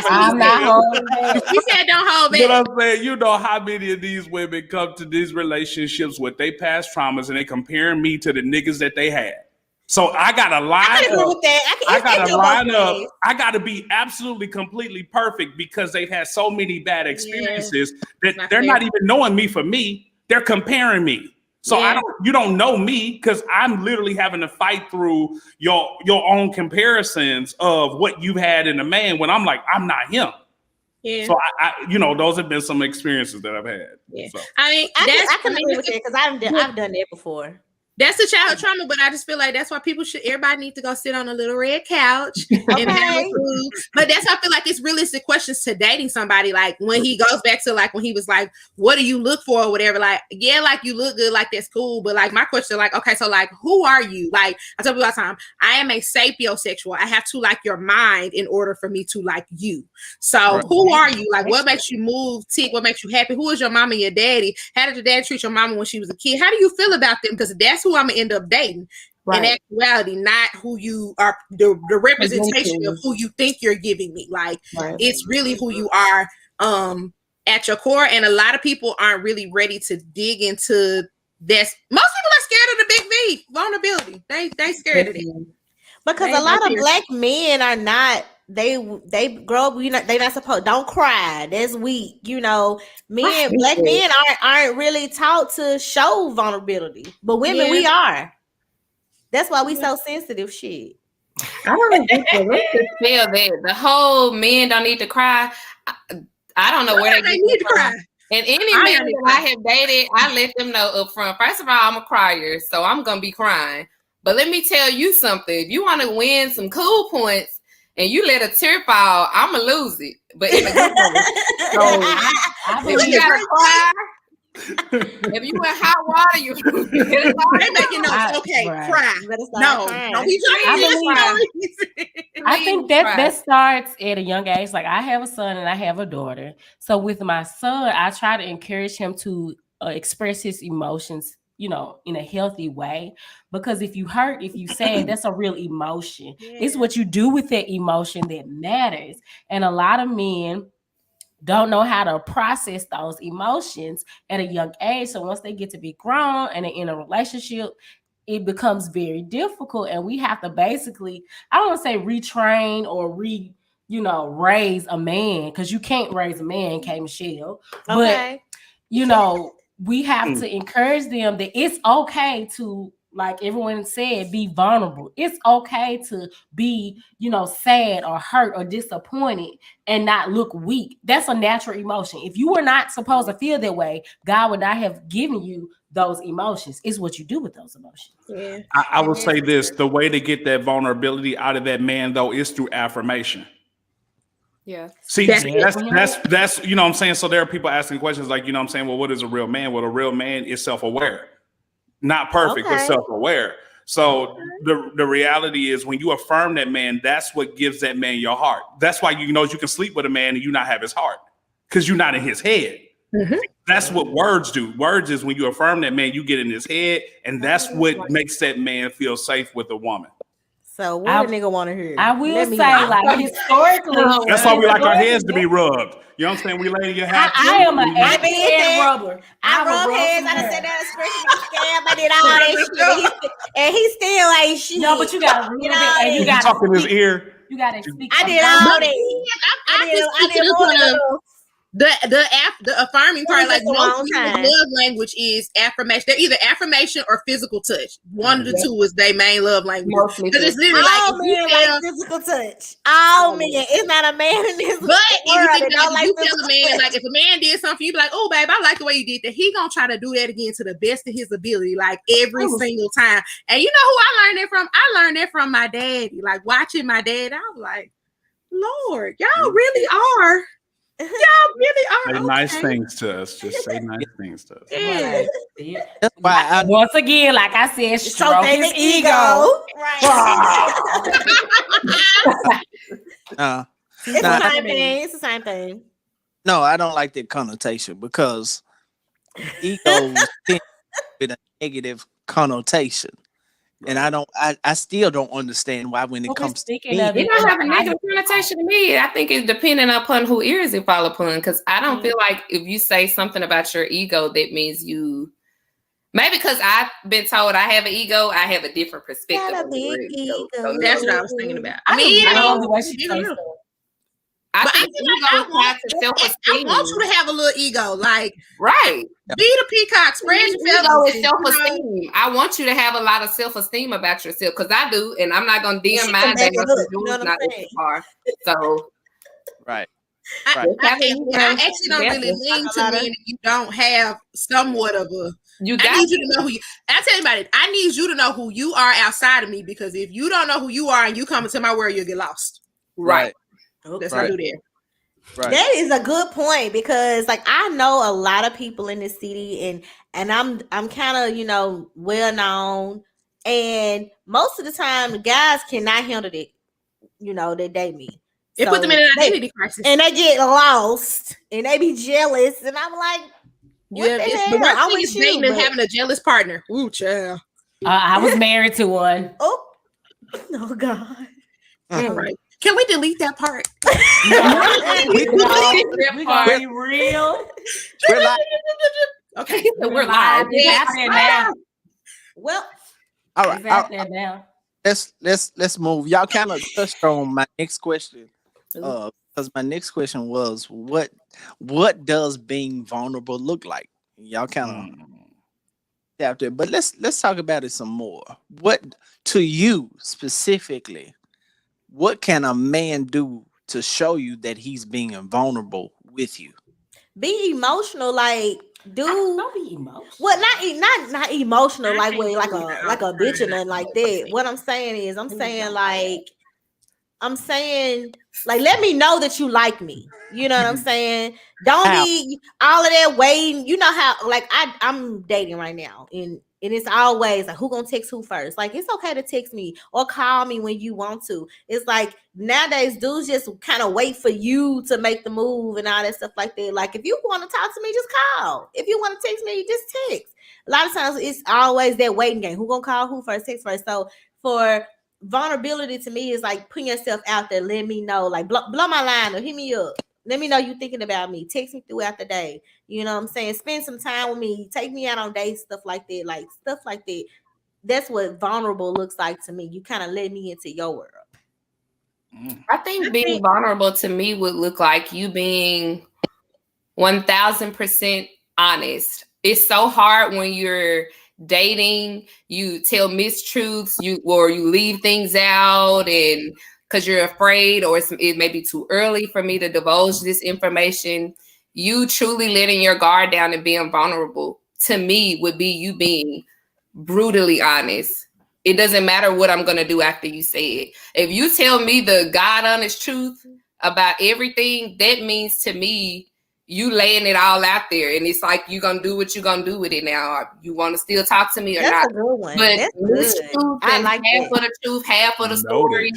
I'm not holding back. He said, don't hold back. But I'm saying, you know how many of these women come to these relationships with their past traumas and they comparing me to the niggas that they had. So I gotta line up. I gotta line up. I gotta be absolutely completely perfect because they've had so many bad experiences that they're not even knowing me for me. They're comparing me. So you don't know me because I'm literally having to fight through your own comparisons of what you've had in a man when I'm like, I'm not him. Yeah. So I those have been some experiences that I've had. Yeah. So. I mean, I can agree with it because I've done that before. That's a childhood trauma, but I just feel like that's why everybody needs to go sit on a little red couch and have food. But that's why I feel like it's realistic questions to dating somebody. Like when he goes back to like when he was like, what do you look for or whatever? Like, yeah, like you look good, like that's cool. But like my question, like, okay, so like who are you? Like I tell people all the time, I am a sapiosexual. I have to like your mind in order for me to like you. So who are you? Like what makes you move, tick, what makes you happy? Who is your mom and your daddy? How did your dad treat your mama when she was a kid? How do you feel about them? Because that's who I'm gonna end up dating. In actuality, not who you are, the representation of who you think you're giving me. Like it's really who you are at your core. And a lot of people aren't really ready to dig into this. Most people are scared of the big V vulnerability. They scared of it. Because a lot of black men are not. They grow up. They're not supposed. Don't cry. That's weak. Black men aren't really taught to show vulnerability, but women we are. That's why we so sensitive. Shit. I don't get to feel that the whole men don't need to cry. I don't know where they need to cry. And any man that I have dated, I let them know up front. First of all, I'm a crier, so I'm gonna be crying. But let me tell you something. If you want to win some cool points and you let a tear fall, I'm going to lose it. But in a good way. So if you got to cry, if you in hot water, you they making notes. Okay, cry. No, I think that starts at a young age. Like I have a son and I have a daughter. So with my son, I try to encourage him to express his emotions, in a healthy way, because if you hurt, if you sad, that's a real emotion. It's what you do with that emotion that matters. And a lot of men don't know how to process those emotions at a young age. So once they get to be grown and they're in a relationship, it becomes very difficult. And we have to basically, I don't want to say retrain or raise a man, because you can't raise a man, K. Michelle. Okay. But we have to encourage them that it's okay to, like everyone said, be vulnerable. It's okay to be, sad or hurt or disappointed and not look weak. That's a natural emotion. If you were not supposed to feel that way, God would not have given you those emotions. It's what you do with those emotions. Yeah. I will say this, the way to get that vulnerability out of that man, though, is through affirmation. Yeah. See, that's you know what I'm saying? So there are people asking questions like, well, what is a real man? Well, a real man is self-aware. Not perfect, but self-aware. So the reality is when you affirm that man, that's what gives that man your heart. That's why you can sleep with a man and you not have his heart, because you're not in his head. Mm-hmm. That's what words do. Words is when you affirm that man, you get in his head, and that's what makes that man feel safe with a woman. So what a nigga want to hear? I will Let me say, know. like historically, That's why we like our heads to be rubbed. You know what I'm saying? We lay in your hat. I am an I mean, head rubber. I will rub rub heads. some I done hair. said that scratching my scab. I did all that shit. And he still ain't shit. No, but you got to rub it, and you You got talk in his to ear. You got to speak. I did all But that. I can speak to the point of the affirming part. Like most people's love language is affirmation. They're either affirmation or physical touch. One of the two is their main love language. Because it's literally all like men like physical touch. All men. It's not a man in this But if you world think that don't about it, like you tell a physical man, touch. like if a man did something, you be like, oh babe, I like the way you did that. He gonna try to do that again to the best of his ability, like every single time. And you know who I learned that from? I learned that from my daddy. Like watching my dad, I was like, Lord, y'all really are. Y'all really are. Say nice things to us. Just say nice things to us. Yeah. That's why Once again, like I said, stroke they his the ego. Right. It's Nah, the same thing. It's the same thing. no, I don't like that connotation because ego tends with a negative connotation. And I still don't understand why when it comes to me, It don't have a negative connotation to me. I think it's depending upon who ears it fall upon. Because I don't feel like if you say something about your ego, that means you. Maybe because I've been told I have an ego, I have a different perspective. Got a big ego. So that's what I was thinking about. I mean, you know, I but think I feel like I want you to have a little ego, like right. Be the peacock, spread your Ego feathers. is self-esteem. I want you to have a lot of self-esteem about yourself because I do, and I'm not gonna DM mine. They must not up to par. So right. I actually don't really lean to men if you don't have somewhat of a. I need you to know who you. I tell you about it. I need you to know who you are outside of me because if you don't know who you are and you come into my world, you'll get lost. Right. Let's not do that. Right. That is a good point because like I know a lot of people in this city and I'm kind of well known and most of the time the guys cannot handle it that date me. It put them in an identity crisis and they get lost and they be jealous and I'm like what the hell? The worst I'm thing with is you, dating and having a jealous partner. Ooh, child. I was married to one. Oh God. All right. Can we delete that part? We be real. We're live. Okay, we're live. Well, all right. Let's move. Y'all kind of touched on my next question. Because my next question was what does being vulnerable look like? Y'all kind of tapped it, but let's talk about it some more. What to you specifically? What can a man do to show you that he's being vulnerable with you? Be emotional, like don't be emotional. Well, not emotional, like with like a bitch or nothing like that. What I'm saying is, I'm saying like let me know that you like me. You know what I'm saying? Don't be all of that waiting. You know how like I'm dating right now and it's always like who gonna text who first. Like it's okay to text me or call me when you want to. It's like nowadays dudes just kind of wait for you to make the move and all that stuff like that. Like if you want to talk to me, just call. If you want to text me, just text. A lot of times it's always that waiting game. Who gonna call who first, text first. So for vulnerability to me is like putting yourself out there. Let me know, like blow my line or hit me up. Let me know you thinking about me. Text me throughout the day. You know what I'm saying? Spend some time with me. Take me out on dates, stuff like that. Like stuff like that. That's what vulnerable looks like to me. You kind of let me into your world. I think being vulnerable to me would look like you being 1000% honest. It's so hard when you're dating, you tell mistruths, you leave things out and because you're afraid or it may be too early for me to divulge this information. You truly letting your guard down and being vulnerable to me would be you being brutally honest. It doesn't matter what I'm going to do after you say it. If you tell me the God honest truth about everything, that means to me, you laying it all out there. And it's like, you're going to do what you're going to do with it now. You want to still talk to me or That's not? A good one. But That's good. I like half of the truth, half of the story.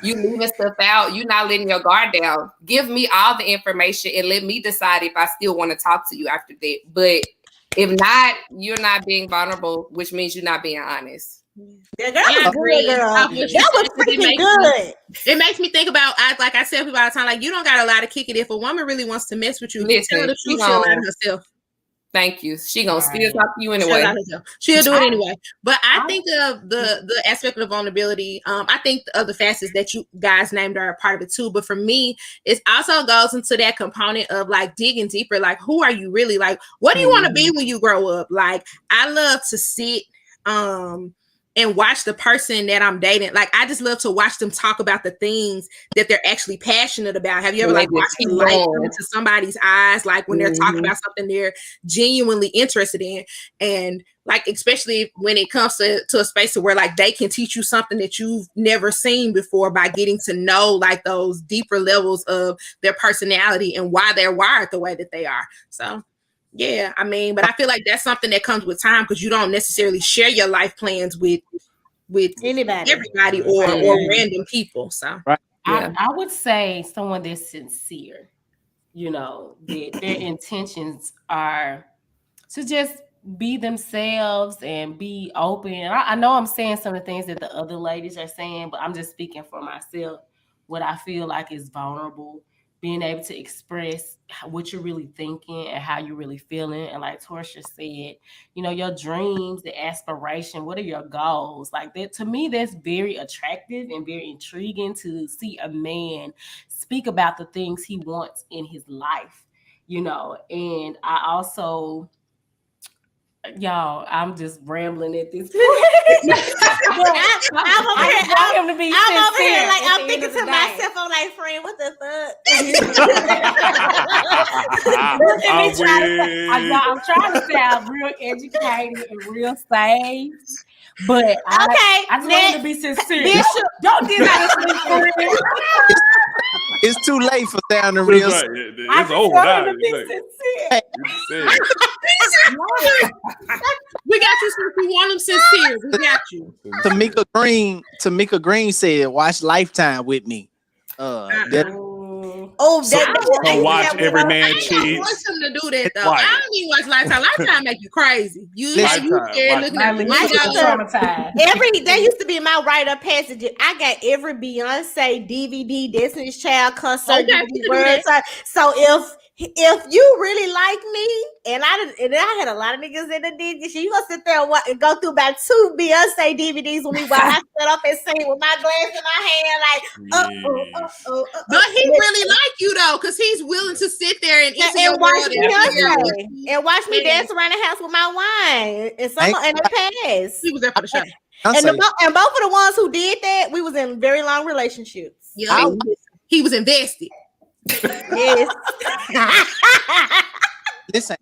You leaving stuff out. You're not letting your guard down. Give me all the information and let me decide if I still want to talk to you after that. But if not, you're not being vulnerable, which means you're not being honest. The girl I was agree. good, girl. I wish That was it makes freaking me- good. It makes me think about, like I tell people all the time, like, you don't got a lot to kick it. If a woman really wants to mess with you, Listen, tell her the she truth, she'll lie gon- to herself. Thank you. She gonna still Right. talk to you She'll anyway. lie to herself. She'll do it anyway. But I think of the aspect of vulnerability. I think the other facets that you guys named are a part of it too. But for me, it also goes into that component of like digging deeper. Like, who are you really? Like, what do you want to be when you grow up? Like, I love to sit and watch the person that I'm dating. Like, I just love to watch them talk about the things that they're actually passionate about. Have you ever And they like just watched the keep light going. come into somebody's eyes, like when they're talking Mhm. about something they're genuinely interested in? And like, especially when it comes to a space where like they can teach you something that you've never seen before by getting to know like those deeper levels of their personality and why they're wired the way that they are. So yeah, I mean, but I feel like that's something that comes with time because you don't necessarily share your life plans with Anybody. everybody or random people. So Yeah. I would say someone that's sincere, you know, that their intentions are to just be themselves and be open. And I know I'm saying some of the things that the other ladies are saying, but I'm just speaking for myself. What I feel like is vulnerable, being able to express what you're really thinking and how you're really feeling. And like Torsha said, you know, your dreams, the aspiration, what are your goals? Like that, to me, that's very attractive and very intriguing to see a man speak about the things he wants in his life, you know. And I also, y'all, I'm just rambling at this point. I'm over here. want him to be I'm over here sincere like at I'm the thinking end of to the day. myself. I'm like, friend, what the fuck? I'm trying to sound real educated and real sage, but I just want him to be sincere. Bishop. Don't do that. It's too late for sounding real. It's I old just now. want him to be sincere. we got you since we want them sincere. We got you. Tamika Green said, "Watch Lifetime with me." Oh, So- So watch every man I don't cheat. want them to do that though. Right. I don't even watch Lifetime. Lifetime make you crazy. You Listen, scared looking at the I used to- window. traumatized. That used to be my write up passage. I got every Beyonce DVD, Destiny's Child concert. Okay, DVD you can do world tour. So if you really like me, and I had a lot of niggas in the did shit, you gonna sit there and go through about 2 Beyonce DVDs with me while I sit up and sing with my glass in my hand, like, But he really like you though, because he's willing to sit there and enter your and watch world and figure out what Beyonce you- and watch me Yeah. dance around the house with my wine and it passed. He was there for the show. And both of the ones who did that, we was in very long relationships. Yeah, he was invested. Yes. Listen,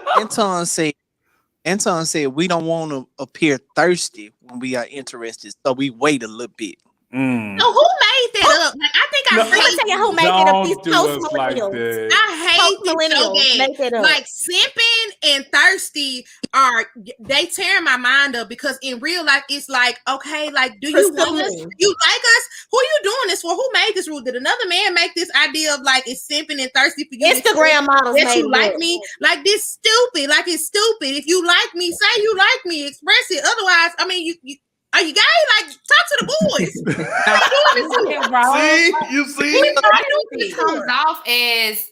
Anton said we don't want to appear thirsty when we are interested, so we wait a little bit. So who made that up? Like, I think I Let me hate tell you who made it up. These Don't do post us like millennials. that. I hate it so Post-millennials make it bad. up. Like simping and thirsty they tear my mind up because in real life it's like, okay, like do you want us? Pursuing. You like us? Who you doing this for? Who made this rule? Did another man make this idea of like it's simping and thirsty for you? Instagram models That made you it like up. me? Like this stupid. Like it's stupid. If you like me, say you like me. Express it. Otherwise, I mean, you are you gay? Like talk to the boys. See, you see? It comes off as,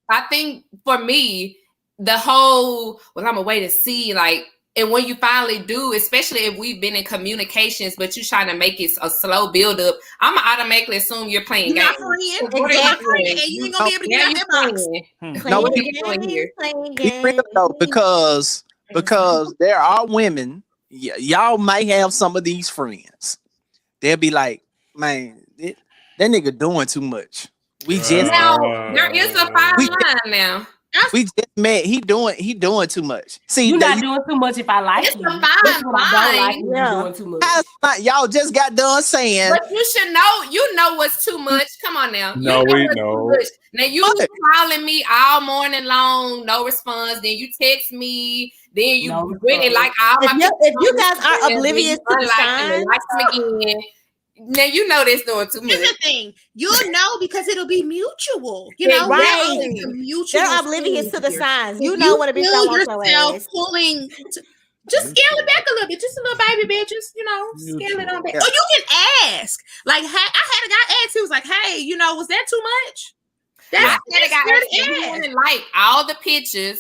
I think for me, the whole, well, I'm a way to see, like, and when you finally do, especially if we've been in communications, but you're trying to make it a slow build up, I'm gonna automatically assume you're playing You're games. not friend. What are you Exactly. doing? And you ain't gonna be able to Now get out you that box. playing. No, What we- are you doing here? Be real though, because there are women. Y'all might have some of these friends. They'll be like, man, that nigga doing too much. We just Now there is a fine We- line now. we just met. He doing too much. See, You're that not doing too much if I like It's you. a fine That's what I don't like. line. When Yeah. you're doing too much. you guys, y'all just got done saying. But you should know, you know what's too much. Come on now. No, you know we what's know. too much. Now you What? calling me all morning long, no response. Then you text me. Then you No really response. like all my If you guys pictures, are and oblivious then to you the unlike them and like them again. Now you know that's doing too much. Here's the thing. You'll know because it'll be mutual. You Yeah, know, right. It's a mutual they're oblivious thing to the here. signs. If You know what a bitch feel don't want your yourself ass. pulling Just scale it back a little bit, just a little baby bit, just scale it on back. Yeah. Or you can ask. Like, I had a guy ask. He was like, "Hey, was that too much?" I had a guy good ask me, he wanted like all the pictures,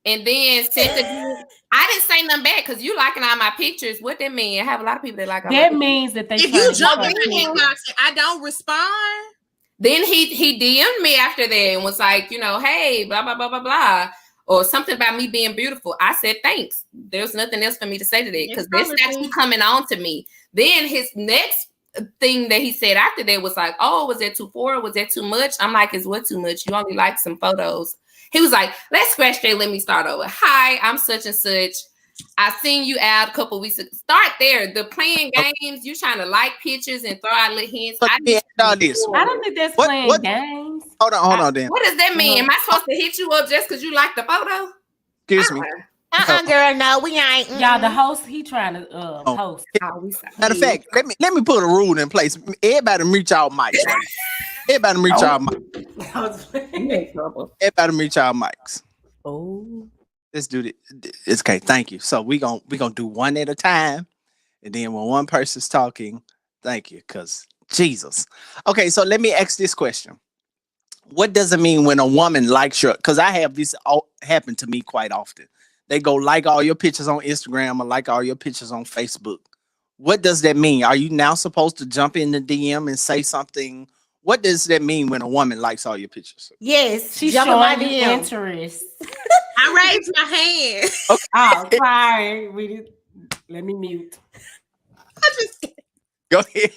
and then sent the. I didn't say nothing back because you liking all my pictures. What that mean? I have a lot of people that like. That means that they. If you jump in the inbox and I don't respond, then he DM'd me after that and was like, hey, blah blah blah blah blah, or something about me being beautiful. I said thanks. There's nothing else for me to say to that because that's actually coming on to me. Then his next thing that he said after that was like, oh, was that too far? Was that too much? I'm like, it's what too much? You only like some photos. He was like, let's scratch that. Let me start over. Hi, I'm such and such. I seen you out a couple weeks ago. Start there. The playing games, you trying to like pictures and throw out little hints. I don't think that's playing games. Hold on, then. What does that mean? Am I supposed to hit you up just because you like the photo? Excuse me. Girl, no, we ain't. Y'all, the host, he trying to host. Matter of fact, let me put a rule in place. Everybody mute y'all mics. Right? Everybody mute y'all mics. Everybody mute y'all mics. Oh. Let's do it. It's okay. Thank you. So we gonna do one at a time, and then when one person's talking, thank you, cause Jesus. Okay, so let me ask this question: what does it mean when a woman likes your? Cause I have this happen to me quite often. They go like all your pictures on Instagram or like all your pictures on Facebook. What does that mean? Are you now supposed to jump in the DM and say something? What does that mean when a woman likes all your pictures? Yes, she's showing my interest. I raised my hand. Okay. Oh, sorry. Let me mute. Go ahead.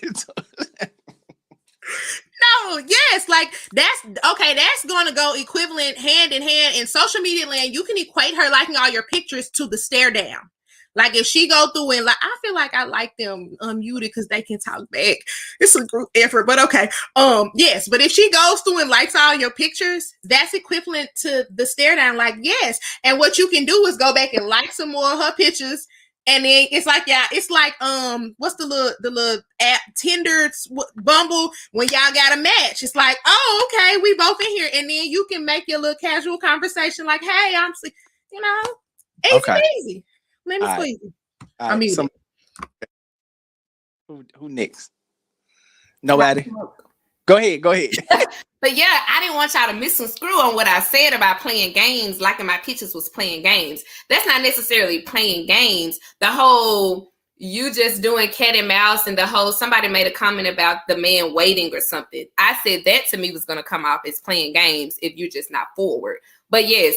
No, yes, like that's okay. That's going to go equivalent hand in hand in social media land. You can equate her liking all your pictures to the stare down. Like if she go through and like, I feel like I like them unmuted because they can talk back. It's a group effort, but okay. Yes, but if she goes through and likes all your pictures, that's equivalent to the stare down. Like yes, and what you can do is go back and like some more of her pictures. And then it's like, it's like, what's the little app, Tinder, Bumble, when y'all got a match. It's like, oh, okay, we both in here. And then you can make your little casual conversation like, hey, I'm, easy. Let me squeeze you. I mean, who next? Nobody? Go ahead. But yeah, I didn't want y'all to miss some screw on what I said about playing games. Liking my pictures was playing games. That's not necessarily playing games. The whole you just doing cat and mouse and the whole somebody made a comment about the man waiting or something. I said that to me was going to come off as playing games if you're just not forward. But yes,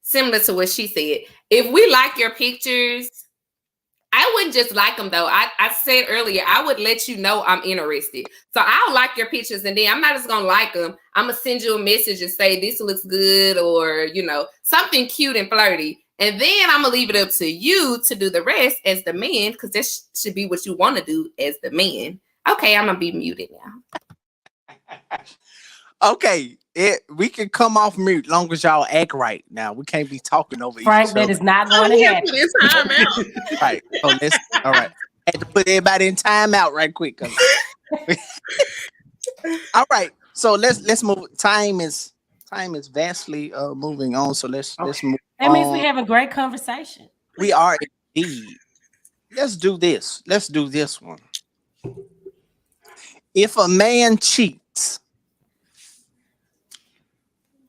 similar to what she said, if we like your pictures, I wouldn't just like them though. I said earlier, I would let you know I'm interested. So I'll like your pictures and then I'm not just going to like them. I'm going to send you a message and say, this looks good or, something cute and flirty. And then I'm going to leave it up to you to do the rest as the man because that should be what you want to do as the man. Okay, I'm going to be muted now. Okay, we can come off mute long as y'all act right. Now we can't be talking over Frank, each other. that is not going to happen. Right. So all right. I had to put everybody in timeout right quick. All right. So let's move. Time is vastly moving on. So let's move. That means we're having great conversation. We are indeed. Let's do this. Let's do this one. If a man cheats,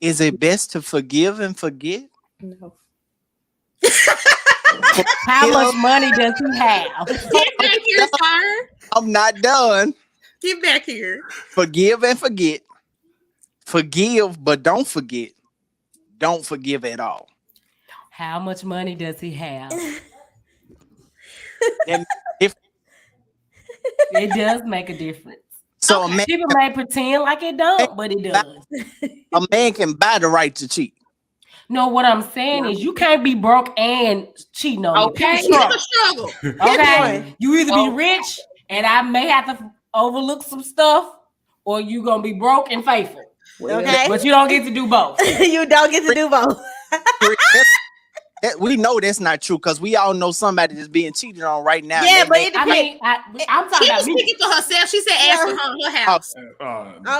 is it best to forgive and forget? No. How much money does he have? Get back here, sir. I'm not done. Get back here. Forgive and forget. Forgive, but don't forget. Don't forgive at all. How much money does he have? If it does make a difference. So a man, people may pretend like it don't, but it does. A man can buy the right to cheat. No, what I'm saying is you can't be broke and cheating on you. Okay, it's a struggle. Okay, you either be rich and I may have to overlook some stuff, or you gonna be broke and faithful. Okay, but you don't get to do both. You don't get to do both. We know that's not true because we all know somebody that's being cheated on right now. Yeah, but I mean, I'm talking She about was me. speaking for herself. She said, "Ask for her house."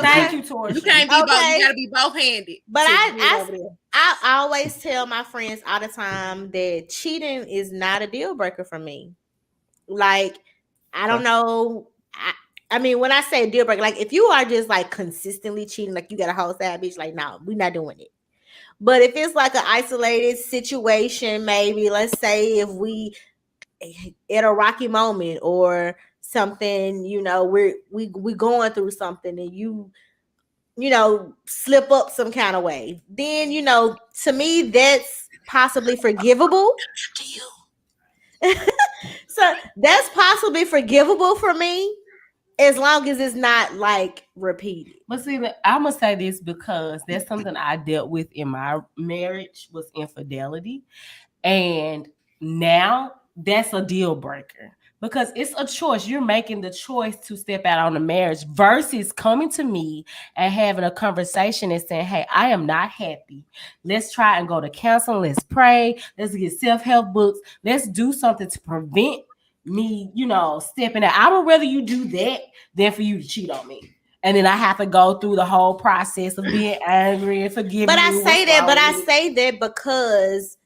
Thank you, Tori. You can't be both. Okay. You got to be both handed. But I always tell my friends all the time that cheating is not a deal breaker for me. Like, I don't know. I mean, when I say deal breaker, like if you are just like consistently cheating, like you got a whole sad bitch, like no, we're not doing it. But if it's like an isolated situation, maybe let's say if we at a rocky moment or something, you know, we going through something and you slip up some kind of way, then to me that's possibly forgivable. So that's possibly forgivable for me as long as it's not like repeated. But see, I'm gonna say this because that's something I dealt with in my marriage was infidelity, and now that's a deal breaker because it's a choice. You're making the choice to step out on the marriage versus coming to me and having a conversation and saying, "Hey, I am not happy. Let's try and go to counseling. Let's pray. Let's get self-help books. Let's do something to prevent me, stepping out. I would rather you do that than for you to cheat on me. And then I have to go through the whole process of being angry and forgiving. But I say that because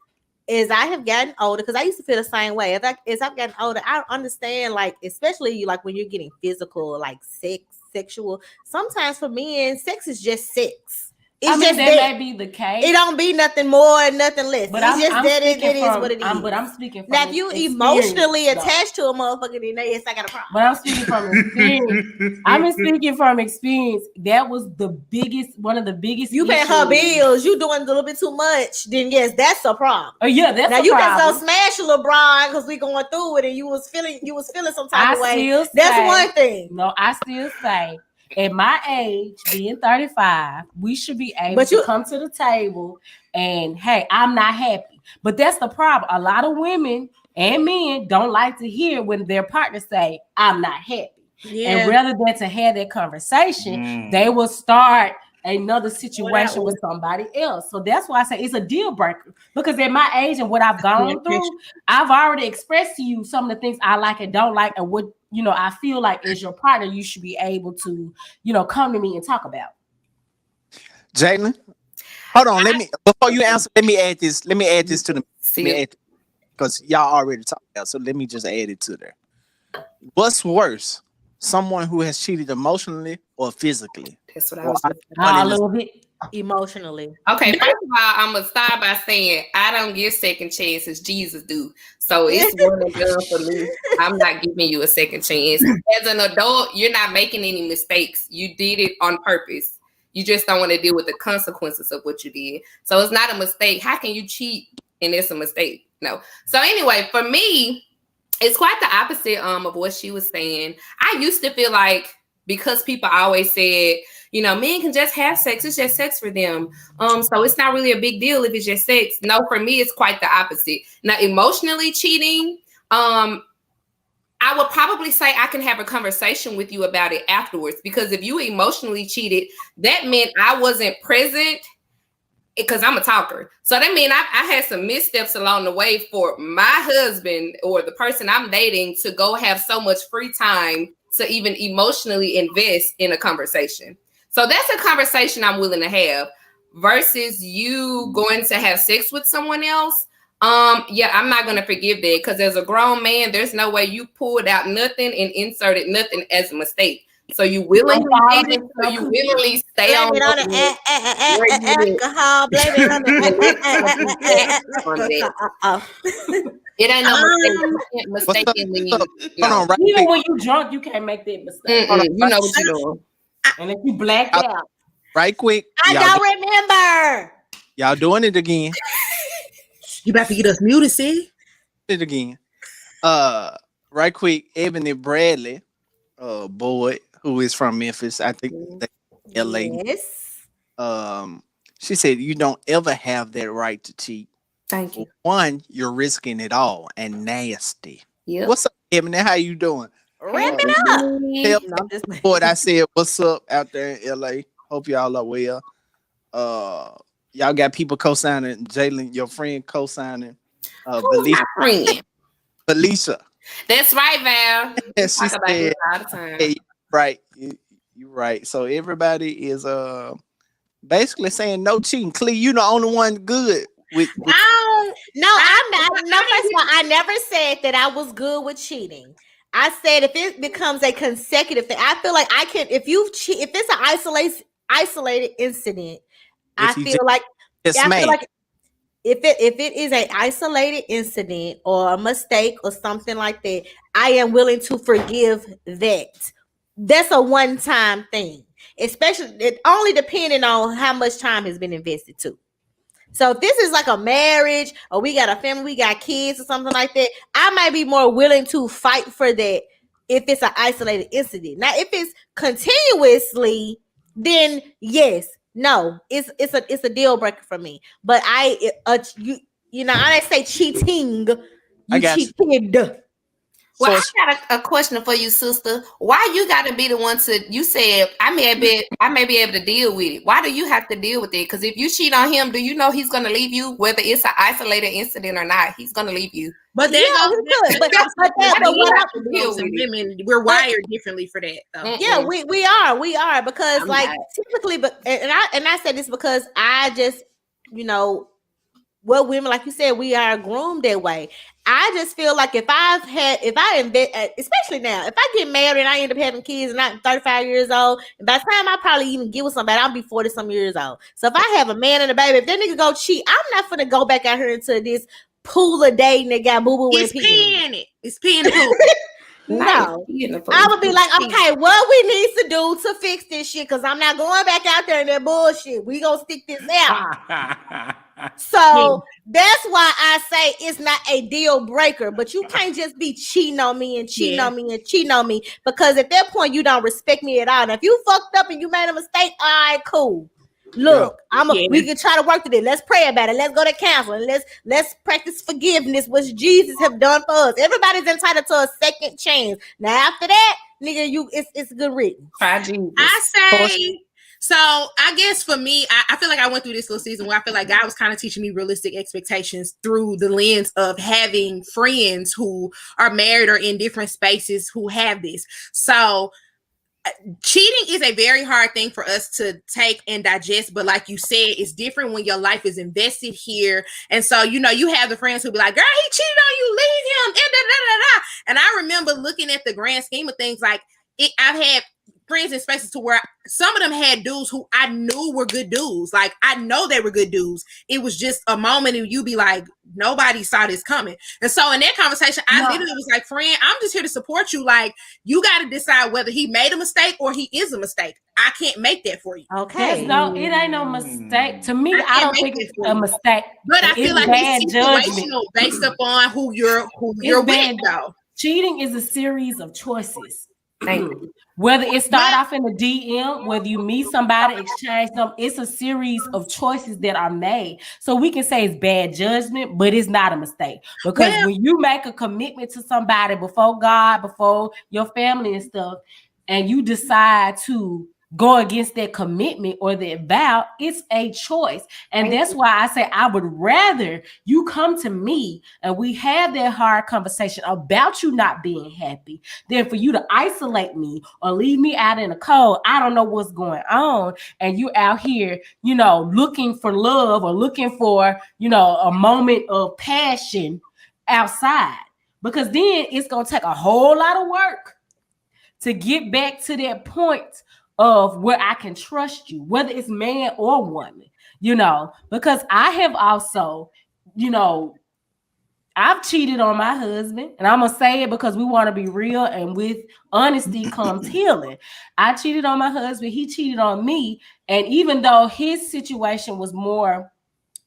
as I have gotten older, because I used to feel the same way. As I've gotten older, I understand, like, especially like when you're getting physical, like sexual. Sometimes for men, sex is just sex. It's that may be the case. It don't be nothing more, nothing less. But it's just that it is what it is. But I'm speaking from now, if you emotionally attached to a motherfucker, then yes, I got a problem. But I'm speaking from experience. I'm speaking from experience. That was one of the biggest. You paying her bills. You doing a little bit too much. Then yes, that's a problem. Oh yeah, that's now a you problem. can so smash LeBron because we going through it, and you was feeling some type of way. That's one thing. No, I still say. At my age, being 35, we should be able to come to the table and, hey, I'm not happy. But that's the problem. A lot of women and men don't like to hear when their partners say, I'm not happy. Yeah. And rather than to have that conversation, they will start another situation with somebody else. So that's why I say it's a deal breaker. Because at my age and what I've gone through, I've already expressed to you some of the things I like and don't like, and what I feel like as your partner, you should be able to, come to me and talk about. Jalen, hold on. Before you answer, let me add this to the because y'all already talked about. So let me just add it to there. What's worse, someone who has cheated emotionally or physically? That's what I was. A little bit emotionally. Okay, first of all, I'm gonna start by saying I don't give second chances. Jesus do. So it's one and done for me. I'm not giving you a second chance. As an adult, you're not making any mistakes. You did it on purpose. You just don't want to deal with the consequences of what you did. So it's not a mistake. How can you cheat and it's a mistake? No. So anyway, for me, it's quite the opposite of what she was saying. I used to feel like because people always said, men can just have sex. It's just sex for them. So it's not really a big deal if it's just sex. No, for me, it's quite the opposite. Now, emotionally cheating, I would probably say I can have a conversation with you about it afterwards, because if you emotionally cheated, that meant I wasn't present because I'm a talker. So that means I had some missteps along the way for my husband or the person I'm dating to go have so much free time to even emotionally invest in a conversation. So that's a conversation I'm willing to have versus you going to have sex with someone else. I'm not going to forgive that, because as a grown man, there's no way you pulled out nothing and inserted nothing as a mistake. So you willingly did it, so you willingly stay on the alcohol, blame it on the It ain't no mistakenly. Even when you drunk, you can't make that mistake. You know what you're doing. And if you blacked out. Right quick. I don't remember. Y'all doing it again. You about to get us muted, see? It again. Right quick, Ebony Bradley, boy who is from Memphis, I think LA. Yes. She said you don't ever have that right to cheat. Thank you. One, you're risking it all and nasty. Yep. What's up, Ebony? How you doing? Wrap it up. Tell what I said, what's up out there in LA? Hope y'all are well. Y'all got people co-signing, Jalen, your friend co-signing Who's Belisa. my friend? Belisa. That's right, Val. And We she talk about this said, all the time. "Hey, right, you're right." So everybody is basically saying no cheating. Clee, you the only one good with No, I'm not. No, first of all, I never said that I was good with cheating. I said if it becomes a consecutive thing, I feel like I can. If you cheat, if it's an isolated incident, I if you feel like just I feel man. like if it is an isolated incident or a mistake or something like that, I am willing to forgive that. That's a one-time thing, especially it only depending on how much time has been invested too. So if this is like a marriage or we got a family, we got kids or something like that, I might be more willing to fight for that if it's an isolated incident. Now, if it's continuously, then yes, no, it's a deal breaker for me. But you know, I didn't say cheating. I You got you. cheated. Well, So I got a question for you, sister. Why you gotta be the one to? You said I may be able to deal with it. Why do you have to deal with it? Because if you cheat on him, do you know he's gonna leave you? Whether it's an isolated incident or not, he's gonna leave you. But Yeah, there he could. But you what have to deal with it. women, we're wired differently for that, though. Yeah, we are because I'm like not. typically, but and I said this because I just you know what women like you said we are groomed that way. I just feel like if I invest, especially now, if I get married and I end up having kids and I'm 35 years old, and by the time I probably even get with somebody, I'll be 40 some years old. So if I have a man and a baby, if that nigga go cheat, I'm not gonna go back out here into this pool of dating that got boo boo and It's pee. peeing it. It's peeing the pool. No, I would be like, okay, what we need to do to fix this shit? Because I'm not going back out there in that bullshit. We gonna stick this out. So that's why I say it's not a deal breaker. But you can't just be cheating on me and cheating on me and cheating on me because at that point you don't respect me at all. And if you fucked up and you made a mistake, all right, cool. Look, we can try to work with it. Let's pray about it. Let's go to counseling. Let's practice forgiveness, which Jesus have done for us. Everybody's entitled to a second chance. Now after that, nigga, it's good written. I say so. I guess for me, I feel like I went through this little season where I feel like God was kind of teaching me realistic expectations through the lens of having friends who are married or in different spaces who have this. So cheating is a very hard thing for us to take and digest, but like you said, it's different when your life is invested here. And so, you know, you have the friends who be like, girl, he cheated on you, leave him, and da, da, da, da. And I remember looking at the grand scheme of things, like I've had friends in spaces to where some of them had dudes who I knew were good dudes. Like, I know they were good dudes. It was just a moment and you be like, nobody saw this coming. And so in that conversation, I literally was like, friend, I'm just here to support you. Like, you got to decide whether he made a mistake or he is a mistake. I can't make that for you. Okay. No, it ain't no mistake. To me, I don't think it's a mistake. But I feel like it's situational judgment based upon who you're with, though. Cheating is a series of choices. Whether it start off in a DM, whether you meet somebody, exchange them, it's a series of choices that are made. So we can say it's bad judgment, but it's not a mistake. Because when you make a commitment to somebody before God, before your family and stuff, and you decide to go against that commitment or that vow, it's a choice. And that's why I say I would rather you come to me and we have that hard conversation about you not being happy than for you to isolate me or leave me out in the cold. I don't know what's going on. And you out here, you know, looking for love or looking for, you know, a moment of passion outside. Because then it's going to take a whole lot of work to get back to that point of where I can trust you, whether it's man or woman, you know, because I have also, you know, I've cheated on my husband, and I'm gonna say it because we want to be real, and with honesty comes healing. I cheated on my husband, he cheated on me, and even though his situation was more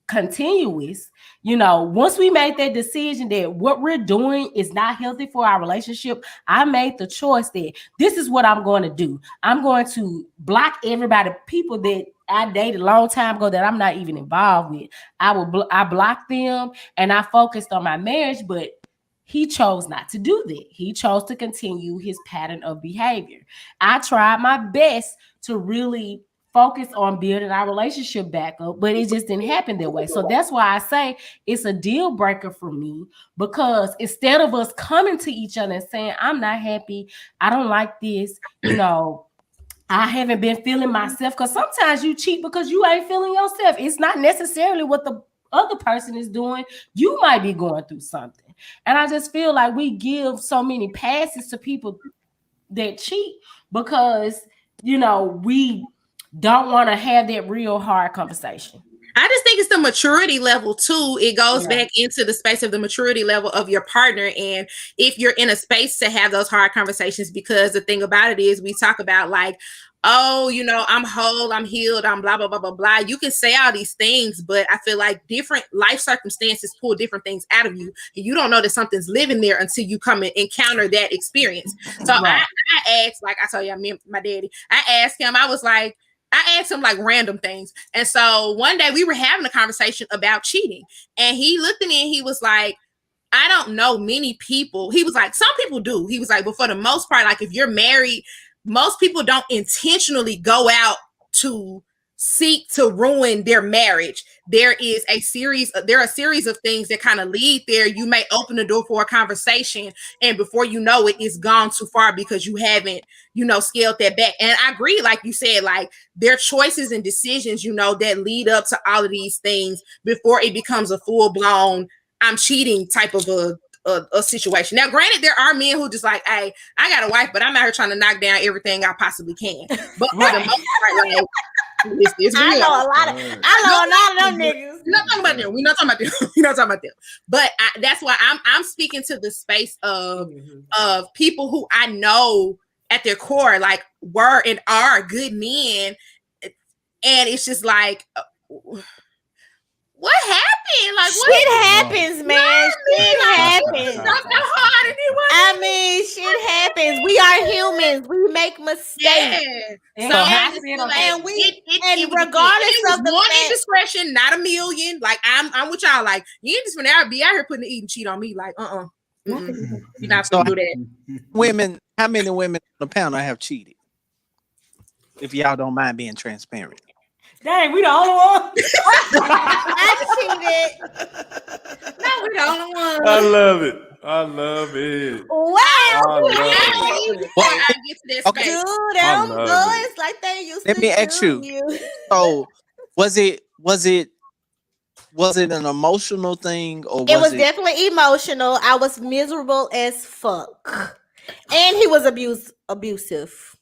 continuous, you know, once we made that decision that what we're doing is not healthy for our relationship, I made the choice that this is what I'm going to do. I'm going to block everybody, people that I dated a long time ago that I'm not even involved with. I blocked them and I focused on my marriage, but he chose not to do that. He chose to continue his pattern of behavior. I tried my best to really focused on building our relationship back up, but it just didn't happen that way. So that's why I say it's a deal breaker for me, because instead of us coming to each other and saying, I'm not happy, I don't like this, I haven't been feeling myself, because sometimes you cheat because you ain't feeling yourself. It's not necessarily what the other person is doing. You might be going through something. And I just feel like we give so many passes to people that cheat because, we don't want to have that real hard conversation. I just think it's the maturity level too. It goes back into the space of the maturity level of your partner. And if you're in a space to have those hard conversations, because the thing about it is we talk about like, oh, I'm whole, I'm healed, I'm blah, blah, blah, blah, blah. You can say all these things, but I feel like different life circumstances pull different things out of you. And you don't know that something's living there until you come and encounter that experience. So I asked, like I told you, my daddy, I asked him like random things. And so one day we were having a conversation about cheating, and he looked at me and he was like, I don't know many people. He was like, some people do. He was like, but for the most part, like if you're married, most people don't intentionally go out to seek to ruin their marriage. There are a series of things that kind of lead there. You may open the door for a conversation, and before you know it, it's gone too far because you haven't, scaled that back. And I agree, like you said, like there are choices and decisions, that lead up to all of these things before it becomes a full-blown I'm cheating type of a situation. Now, granted, there are men who just like, hey, I got a wife, but I'm out here trying to knock down everything I possibly can. But for the most part, like, it's real. I know a lot of them niggas. We're not talking about them. We're not talking about them. But that's why I'm speaking to the space of people who I know at their core, like were and are good men, and it's just like. What happened? Like shit happens, man. Shit happens. Shit happens. We are humans. We make mistakes. Yeah. And regardless of the one indiscretion, not a million. Like I'm with y'all. Like you ain't just gonna be out here putting the eat and cheat on me. Like you're not gonna do that. Women, how many women on the panel have cheated? If y'all don't mind being transparent. Dang, we the only one. I cheated. No, we the only one. I love it. Wow. Okay. Dude, them boys like they used to. Let me ask you. So, was it an emotional thing, or it was definitely emotional? I was miserable as fuck, and he was abusive.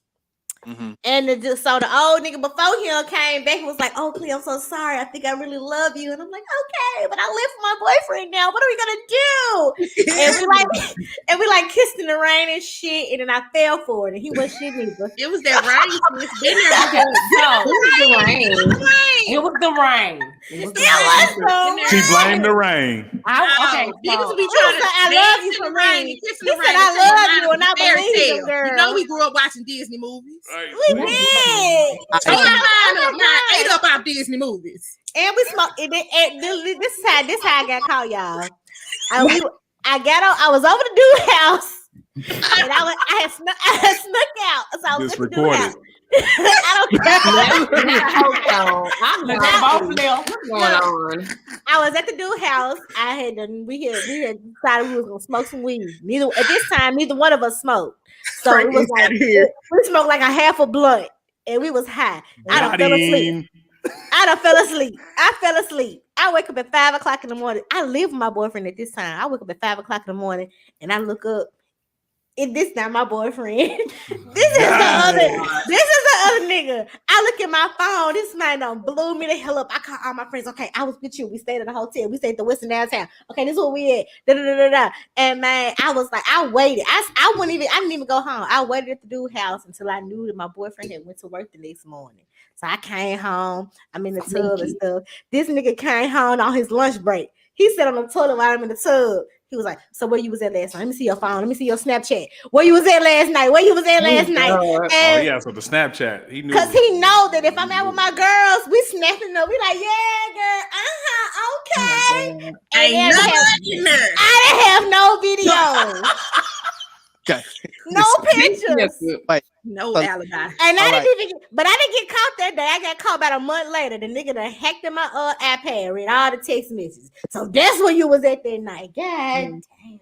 Mm-hmm. And so the old nigga before him came back and was like, "Oh, Clea, I'm so sorry. I think I really love you." And I'm like, "Okay, but I live with my boyfriend now. What are we gonna do?" and we kissed in the rain and shit. And then I fell for it, and he was shit either. It was that rain. It's been there. It was the rain. She blamed the rain. Niggas be trying to I love you for rain. He said, "I love you," and I believe him, girl. We grew up watching Disney movies. We did. I ate up our Disney movies, and we smoked. And this is how I got caught, y'all. I was over the dude's house, and I had snuck out. So I was at the dude's house. I was at the dude's house. We had decided we was gonna smoke some weed. At this time, neither one of us smoked. So it was like we smoked like a half a blunt, and we was high. I done fell asleep. I wake up at 5 o'clock in the morning. I live with my boyfriend at this time. I wake up at 5 o'clock in the morning, and I look up. This not my boyfriend. This is the other nigga. I look at my phone. This man done blew me the hell up. I call all my friends. Okay, I was with you. We stayed at a hotel. We stayed at the Western downtown. Okay, this is where we at. And man, I was like, I waited. I didn't even go home. I waited at the dude's house until I knew that my boyfriend had went to work the next morning. So I came home. I'm in the tub and stuff. This nigga came home on his lunch break. He sat on the toilet while I'm in the tub. He was like, "So where you was at last night? Let me see your phone. Let me see your Snapchat. Where you was at last night? Where you was at last night?" And so the Snapchat. He knew. Because he know that if I'm out with my girls, we snapping up. We like, "Yeah, girl. Okay." Ain't nothing there. I didn't have no videos. Okay. No pictures. No So- alibi. And I All right. didn't even but I didn't get caught that day. I got caught about a month later. The nigga that hacked in my iPad, read all the text messages. So that's where you was at that night. God damn.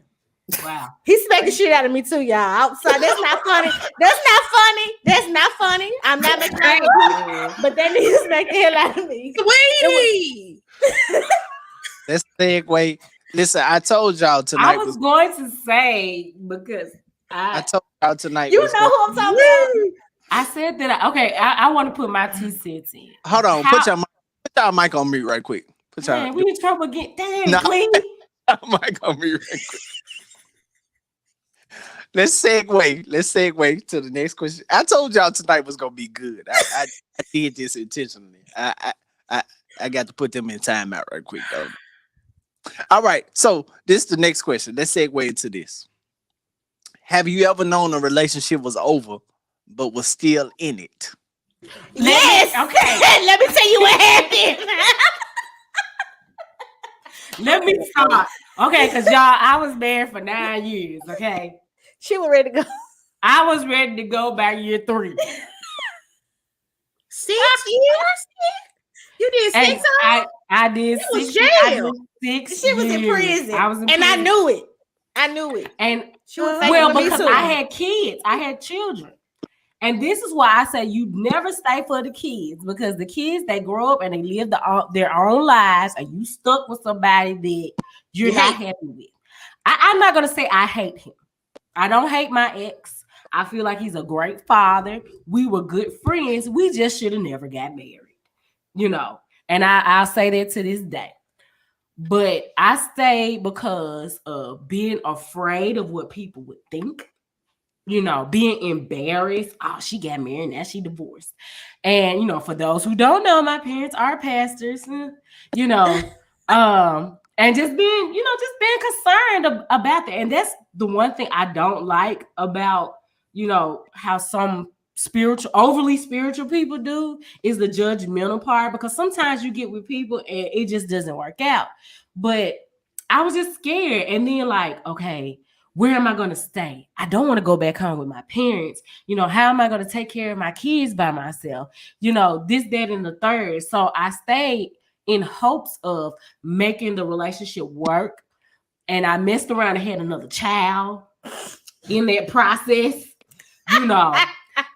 Wow. He smacked the shit out of me too, y'all. Outside. That's not funny. That's not funny. That's not funny. I'm not making fun of you. But that nigga smacked the hell out of me. Sweetie. Let's segue. Listen, I told y'all tonight. I was going to say because I told y'all tonight. You was know gonna- who I'm talking about? I said that. I want to put my 2 cents in. Hold on. Put y'all mic on mute right quick. Put y'all Man, we in trouble again. Damn, No. clean. mic on mute right quick. Let's segue to the next question. I told y'all tonight was gonna be good. I did this intentionally. I got to put them in timeout right quick though. All right, so this is the next question. Let's segue into this. Have you ever known a relationship was over but was still in it? Yes. Okay. Let me tell you what happened. Let me start. Okay, because y'all, I was married for 9 years. Okay. She was ready to go. I was ready to go by year 3. 6 years? You did 6 And of I did It was 6 years. I jail. did 6 She was in years. prison. I was in and prison. I knew it. I knew it. And She was faking well, with me because too. I had kids, I had children. And this is why I say you never stay for the kids, because the kids, they grow up and they live their own lives, and you stuck with somebody that you're not happy with. I'm not going to say I hate him. I don't hate my ex. I feel like he's a great father. We were good friends. We just should have never got married, you know. And I'll say that to this day. But I stayed because of being afraid of what people would think, you know, being embarrassed. Oh, she got married, now she divorced. And, you know, for those who don't know, my parents are pastors, you know, and just being, you know, just being concerned about that. And that's the one thing I don't like about, you know, how some overly spiritual people do is the judgmental part, because sometimes you get with people and it just doesn't work out. But I was just scared. And then like, okay, where am I going to stay? I don't want to go back home with my parents. You know, how am I going to take care of my kids by myself? You know, this, that, and the third. So I stayed in hopes of making the relationship work. And I messed around and had another child in that process, you know.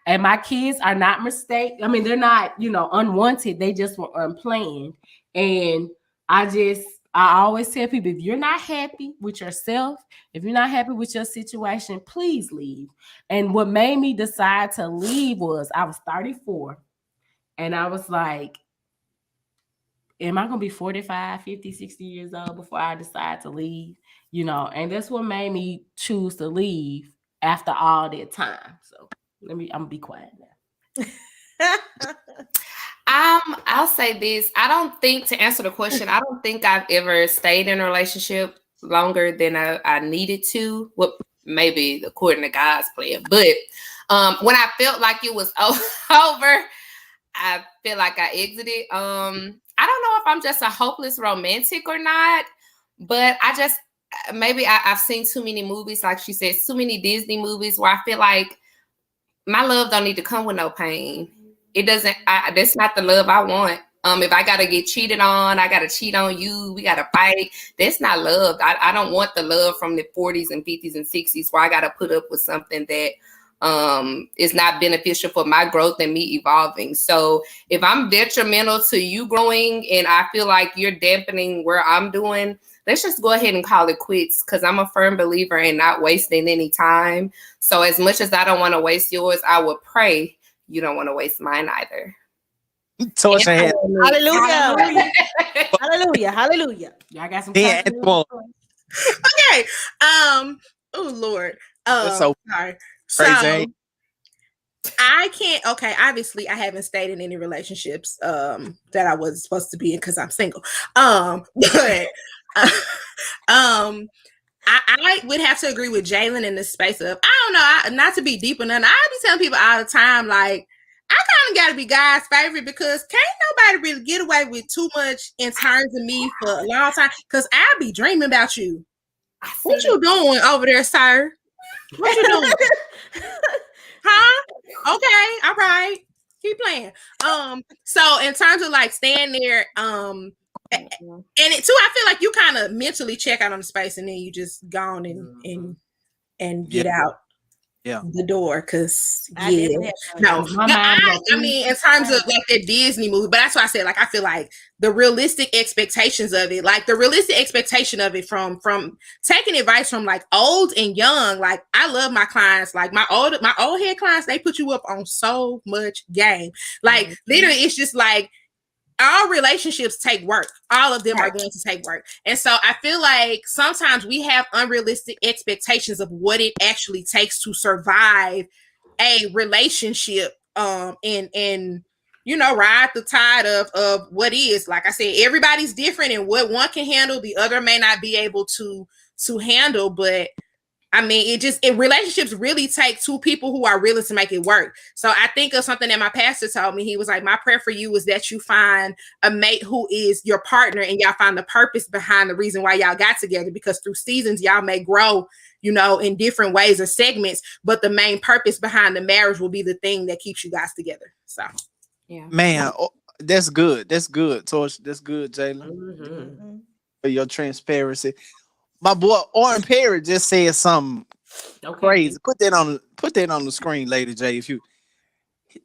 And my kids are not I mean, they're not, you know, unwanted. They just were unplanned. And I always tell people, if you're not happy with yourself, if you're not happy with your situation, please leave. And what made me decide to leave was I was 34. And I was like, am I going to be 45, 50, 60 years old before I decide to leave? You know, and that's what made me choose to leave after all that time. So I'm going to be quiet now. I'll say this. I don't think, to answer the question, I don't think I've ever stayed in a relationship longer than I needed to. Well, maybe according to God's plan. But when I felt like it was over, I feel like I exited. I don't know if I'm just a hopeless romantic or not, but I just, maybe I've seen too many movies, like she said, too many Disney movies where I feel like my love don't need to come with no pain. It doesn't, that's not the love I want. If I got to get cheated on, I got to cheat on you, we got to fight. That's not love. I don't want the love from the 40s and 50s and 60s where I got to put up with something that is not beneficial for my growth and me evolving. So if I'm detrimental to you growing and I feel like you're dampening where I'm doing, let's just go ahead and call it quits, because I'm a firm believer in not wasting any time. So as much as I don't want to waste yours, I would pray you don't want to waste mine either. Towards your head. Hallelujah. Hallelujah. Hallelujah. Y'all got some Yeah, questions? Okay. Oh Lord. That's so Sorry. crazy. So I can't. Okay, obviously, I haven't stayed in any relationships that I was supposed to be in because I'm single. But I would have to agree with Jalen in the space of, I don't know, not to be deep or nothing. I be telling people all the time, like, I kind of got to be God's favorite, because can't nobody really get away with too much in terms of me for a long time, because I'll be dreaming about you. What you doing over there, sir? What you doing? Huh? Okay, all right. Keep playing. So in terms of like staying there, and it too, I feel like you kind of mentally check out on the space and then you just gone and get out the door because I mean in terms of like the Disney movie, but that's why I said like I feel like the realistic expectations of it, like the realistic expectation of it from taking advice from like old and young. Like I love my clients, like my old head clients, they put you up on so much game. Like literally it's just like all relationships take work. All of them are going to take work. And so I feel like sometimes we have unrealistic expectations of what it actually takes to survive a relationship and you know, ride the tide of what is. Like I said, everybody's different and what one can handle, the other may not be able to handle. But I mean, relationships really take two people who are willing to make it work. So I think of something that my pastor told me. He was like, my prayer for you is that you find a mate who is your partner and y'all find the purpose behind the reason why y'all got together, because through seasons, y'all may grow, you know, in different ways or segments, but the main purpose behind the marriage will be the thing that keeps you guys together. So, yeah, man, that's good. That's good, Torch. That's good, Jalen. For your transparency. My boy Oren Perry just said something crazy. Put that on the screen later, Jay.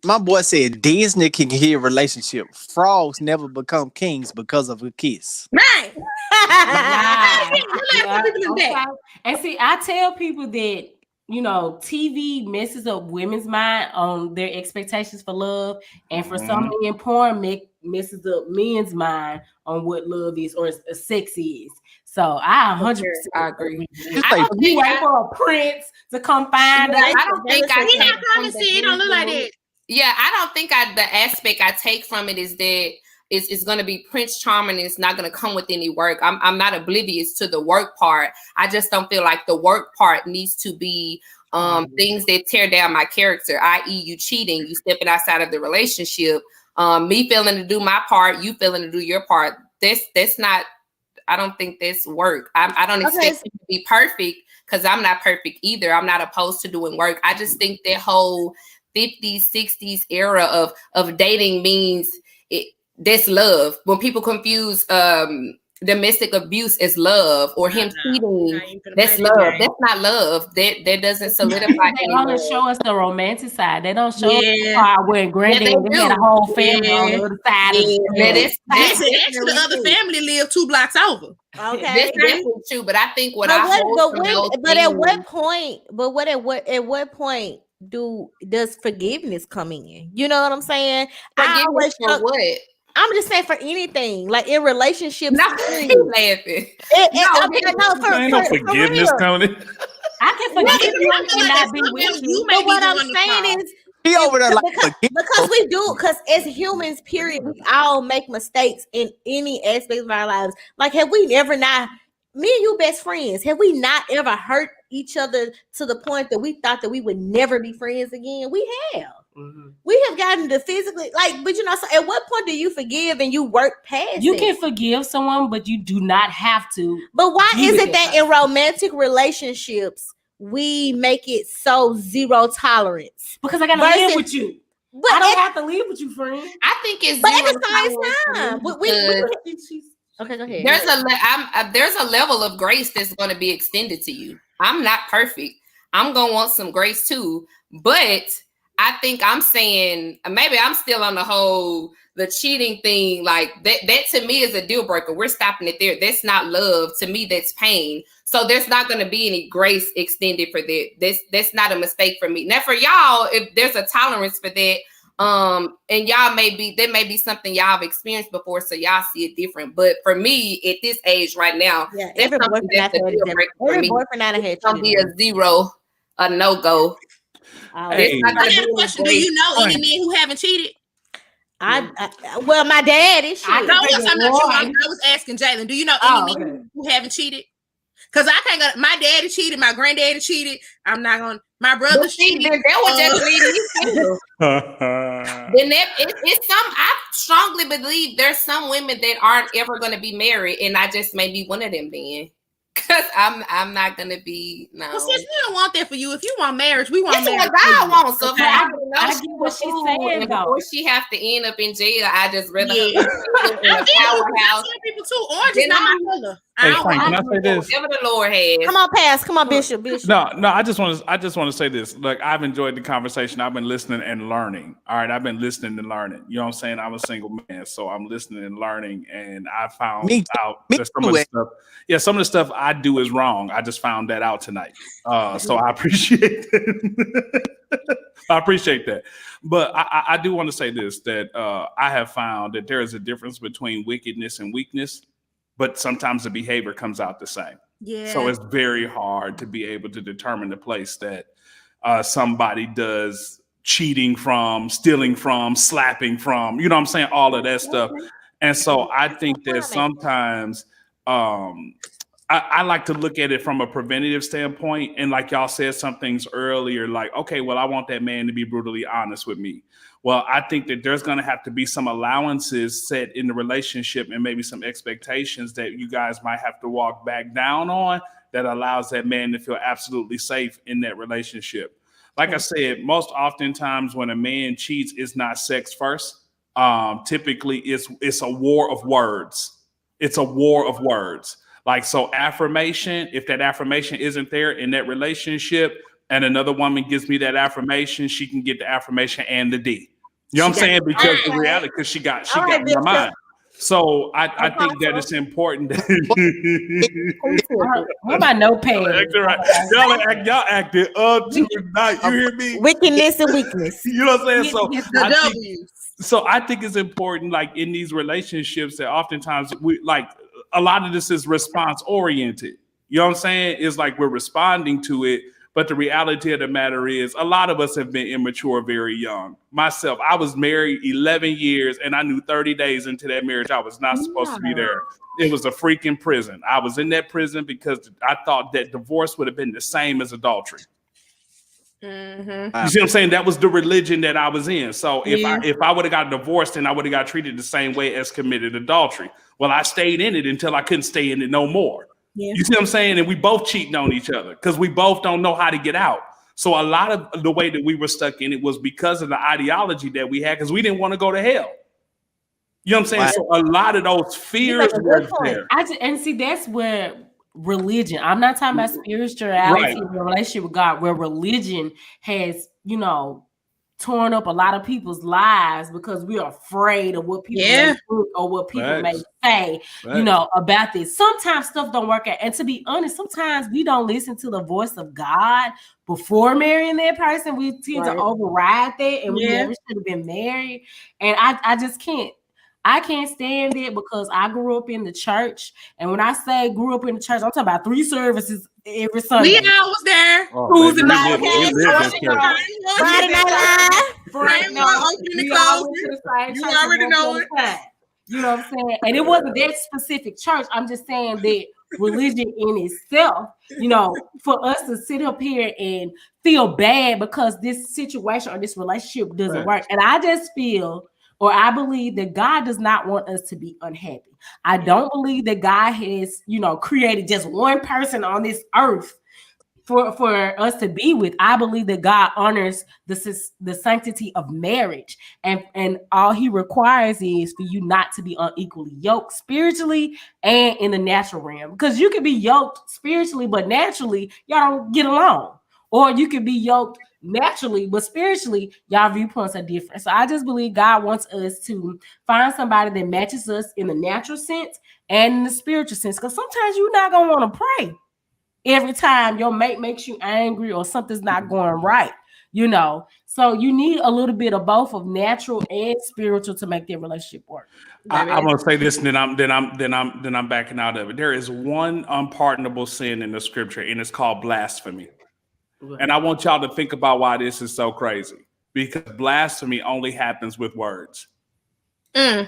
My boy said Disney can hear relationship. Frogs never become kings because of a kiss. Right. And see, I tell people that, you know, TV messes up women's mind on their expectations for love, and for some men, porn messes up men's mind on what love is or sex is. So I 100% agree. I don't think for a prince to come find us. I don't think I promise you, it don't look like that. Yeah, I don't think the aspect I take from it is that it's going to be Prince Charming and it's not going to come with any work. I'm not oblivious to the work part. I just don't feel like the work part needs to be things that tear down my character, i.e. you cheating, you stepping outside of the relationship, me failing to do my part, you failing to do your part. That's not, I don't think that's work. I don't expect it to be perfect because I'm not perfect either. I'm not opposed to doing work. I just think that whole 50s, 60s era of dating means that's love. When people confuse domestic abuse as love or him cheating, that's love. That's not love. That doesn't solidify. They only show us the romantic side. They don't show us the part where Granddaddy had a whole family on the other side. That's the other family live 2 blocks over. Okay, that's definitely true. But I think at what point does forgiveness coming in? You know what I'm saying? Forgiveness for what? I'm just saying for anything, like in relationships. Not laughing. No forgiveness coming in. I can forgive you and not be with you. But what I'm saying is, he over there like because we do, because as humans, period, we all make mistakes in any aspect of our lives. Like, have we ever not? Me and you best friends. Have we not ever hurt each other to the point that we thought that we would never be friends again? We have. We have gotten to physically, like, but you know, so at what point do you forgive and you work past You it? can forgive someone, but you do not have to. But why is it that in romantic relationships we make it so zero tolerance? Because I gotta live with you. But I don't have to live with you, friend. I think it's but at the same time, okay, go ahead. There's a level of grace that's going to be extended to you. I'm not perfect. I'm going to want some grace too. But I think I'm saying, maybe I'm still on the cheating thing. Like that to me is a deal breaker. We're stopping it there. That's not love. To me, that's pain. So there's not going to be any grace extended for that. That's not a mistake for me. Now for y'all, if there's a tolerance for that, and y'all there may be something y'all have experienced before, so y'all see it different. But for me, at this age right now, every boyfriend I had it's gonna be a zero, a no-go. Hey. I have a question. Do you know any men who haven't cheated? Well, my dad is. I was asking Jalen. Do you know any men who haven't cheated? Because I can't go. My daddy cheated. My granddaddy cheated. I'm not going. My brother cheated. That was just leading Then it's some. I strongly believe there's some women that aren't ever going to be married, and I just may be one of them. Then Cause I'm not gonna be no. Well, since we don't want that for you, if you want marriage, we want That's marriage. what God wants. So Okay, I I get what she's saying, though. before she have to end up in jail, I just rather Yeah. her in a I'm powerhouse. some people too. Orange is not my color. Hey, Frank, can I say this? Whatever the Lord has. Come on, pass. Come on, Bishop. No, I just want to say this. Look, I've enjoyed the conversation. I've been listening and learning. All right, I've been listening and learning. You know what I'm saying? I'm a single man, so I'm listening and learning, and I found out that some of the stuff. Yeah, some of the stuff I do is wrong. I just found that out tonight. So I appreciate it. I appreciate that. But I do want to say this, that I have found that there is a difference between wickedness and weakness, but sometimes the behavior comes out the same. Yeah. So it's very hard to be able to determine the place that somebody does cheating from, stealing from, slapping from, you know what I'm saying? All of that stuff. And so I think that sometimes I like to look at it from a preventative standpoint. And like y'all said some things earlier, like, okay, well, I want that man to be brutally honest with me. Well, I think that there's going to have to be some allowances set in the relationship and maybe some expectations that you guys might have to walk back down on that allows that man to feel absolutely safe in that relationship. Like I said, most oftentimes when a man cheats, it's not sex first. Typically, it's a war of words. It's a war of words. Like, so affirmation, if that affirmation isn't there in that relationship and another woman gives me that affirmation, she can get the affirmation and the D. You know what I'm saying? Because the reality, because she got in her mind. So I think that it's important. What about no pay? Y'all acted up tonight. You hear me? Wickedness and weakness. You know what I'm saying? The So I think it's important, like in these relationships, that oftentimes we like a lot of this is response oriented. You know what I'm saying? It's like we're responding to it. But the reality of the matter is a lot of us have been immature very young. Myself, I was married 11 years and I knew 30 days into that marriage, I was not supposed to be there. It was a freaking prison. I was in that prison because I thought that divorce would have been the same as adultery. Mm-hmm. You see what I'm saying? That was the religion that I was in. So if I would have got divorced, then I would have got treated the same way as committed adultery. Well, I stayed in it until I couldn't stay in it no more. Yeah. You see what I'm saying? And we both cheating on each other because we both don't know how to get out. So a lot of the way that we were stuck in it was because of the ideology that we had, because we didn't want to go to hell. You know what I'm saying? Wow. So a lot of those fears were there. And see, that's where religion, I'm not talking about spirituality, right, relationship with God, where religion has, torn up a lot of people's lives because we're afraid of what people may think or what people may say, about this. Sometimes stuff don't work out. And to be honest, sometimes we don't listen to the voice of God before marrying that person. We tend to override that, and we never should have been married. And I just can't. I can't stand it because I grew up in the church. And when I say grew up in the church, I'm talking about 3 services every Sunday. We all was there. Tuesday night. Friday Night Live. Friday night, you already know it. You know what I'm saying? And it wasn't that specific church. I'm just saying that religion in itself, for us to sit up here and feel bad because this situation or this relationship doesn't work. And I just feel, or I believe that God does not want us to be unhappy. I don't believe that God has, created just one person on this earth for us to be with. I believe that God honors the sanctity of marriage, and all He requires is for you not to be unequally yoked spiritually and in the natural realm. Because you can be yoked spiritually, but naturally y'all don't get along, or you can be yoked naturally, but spiritually, y'all viewpoints are different. So I just believe God wants us to find somebody that matches us in the natural sense and in the spiritual sense. Because sometimes you're not gonna want to pray every time your mate makes you angry or something's not going right, So you need a little bit of both of natural and spiritual to make that relationship work. I'm gonna say this, and then I'm backing out of it. There is one unpardonable sin in the scripture, and it's called blasphemy. And I want y'all to think about why this is so crazy, because blasphemy only happens with words. Come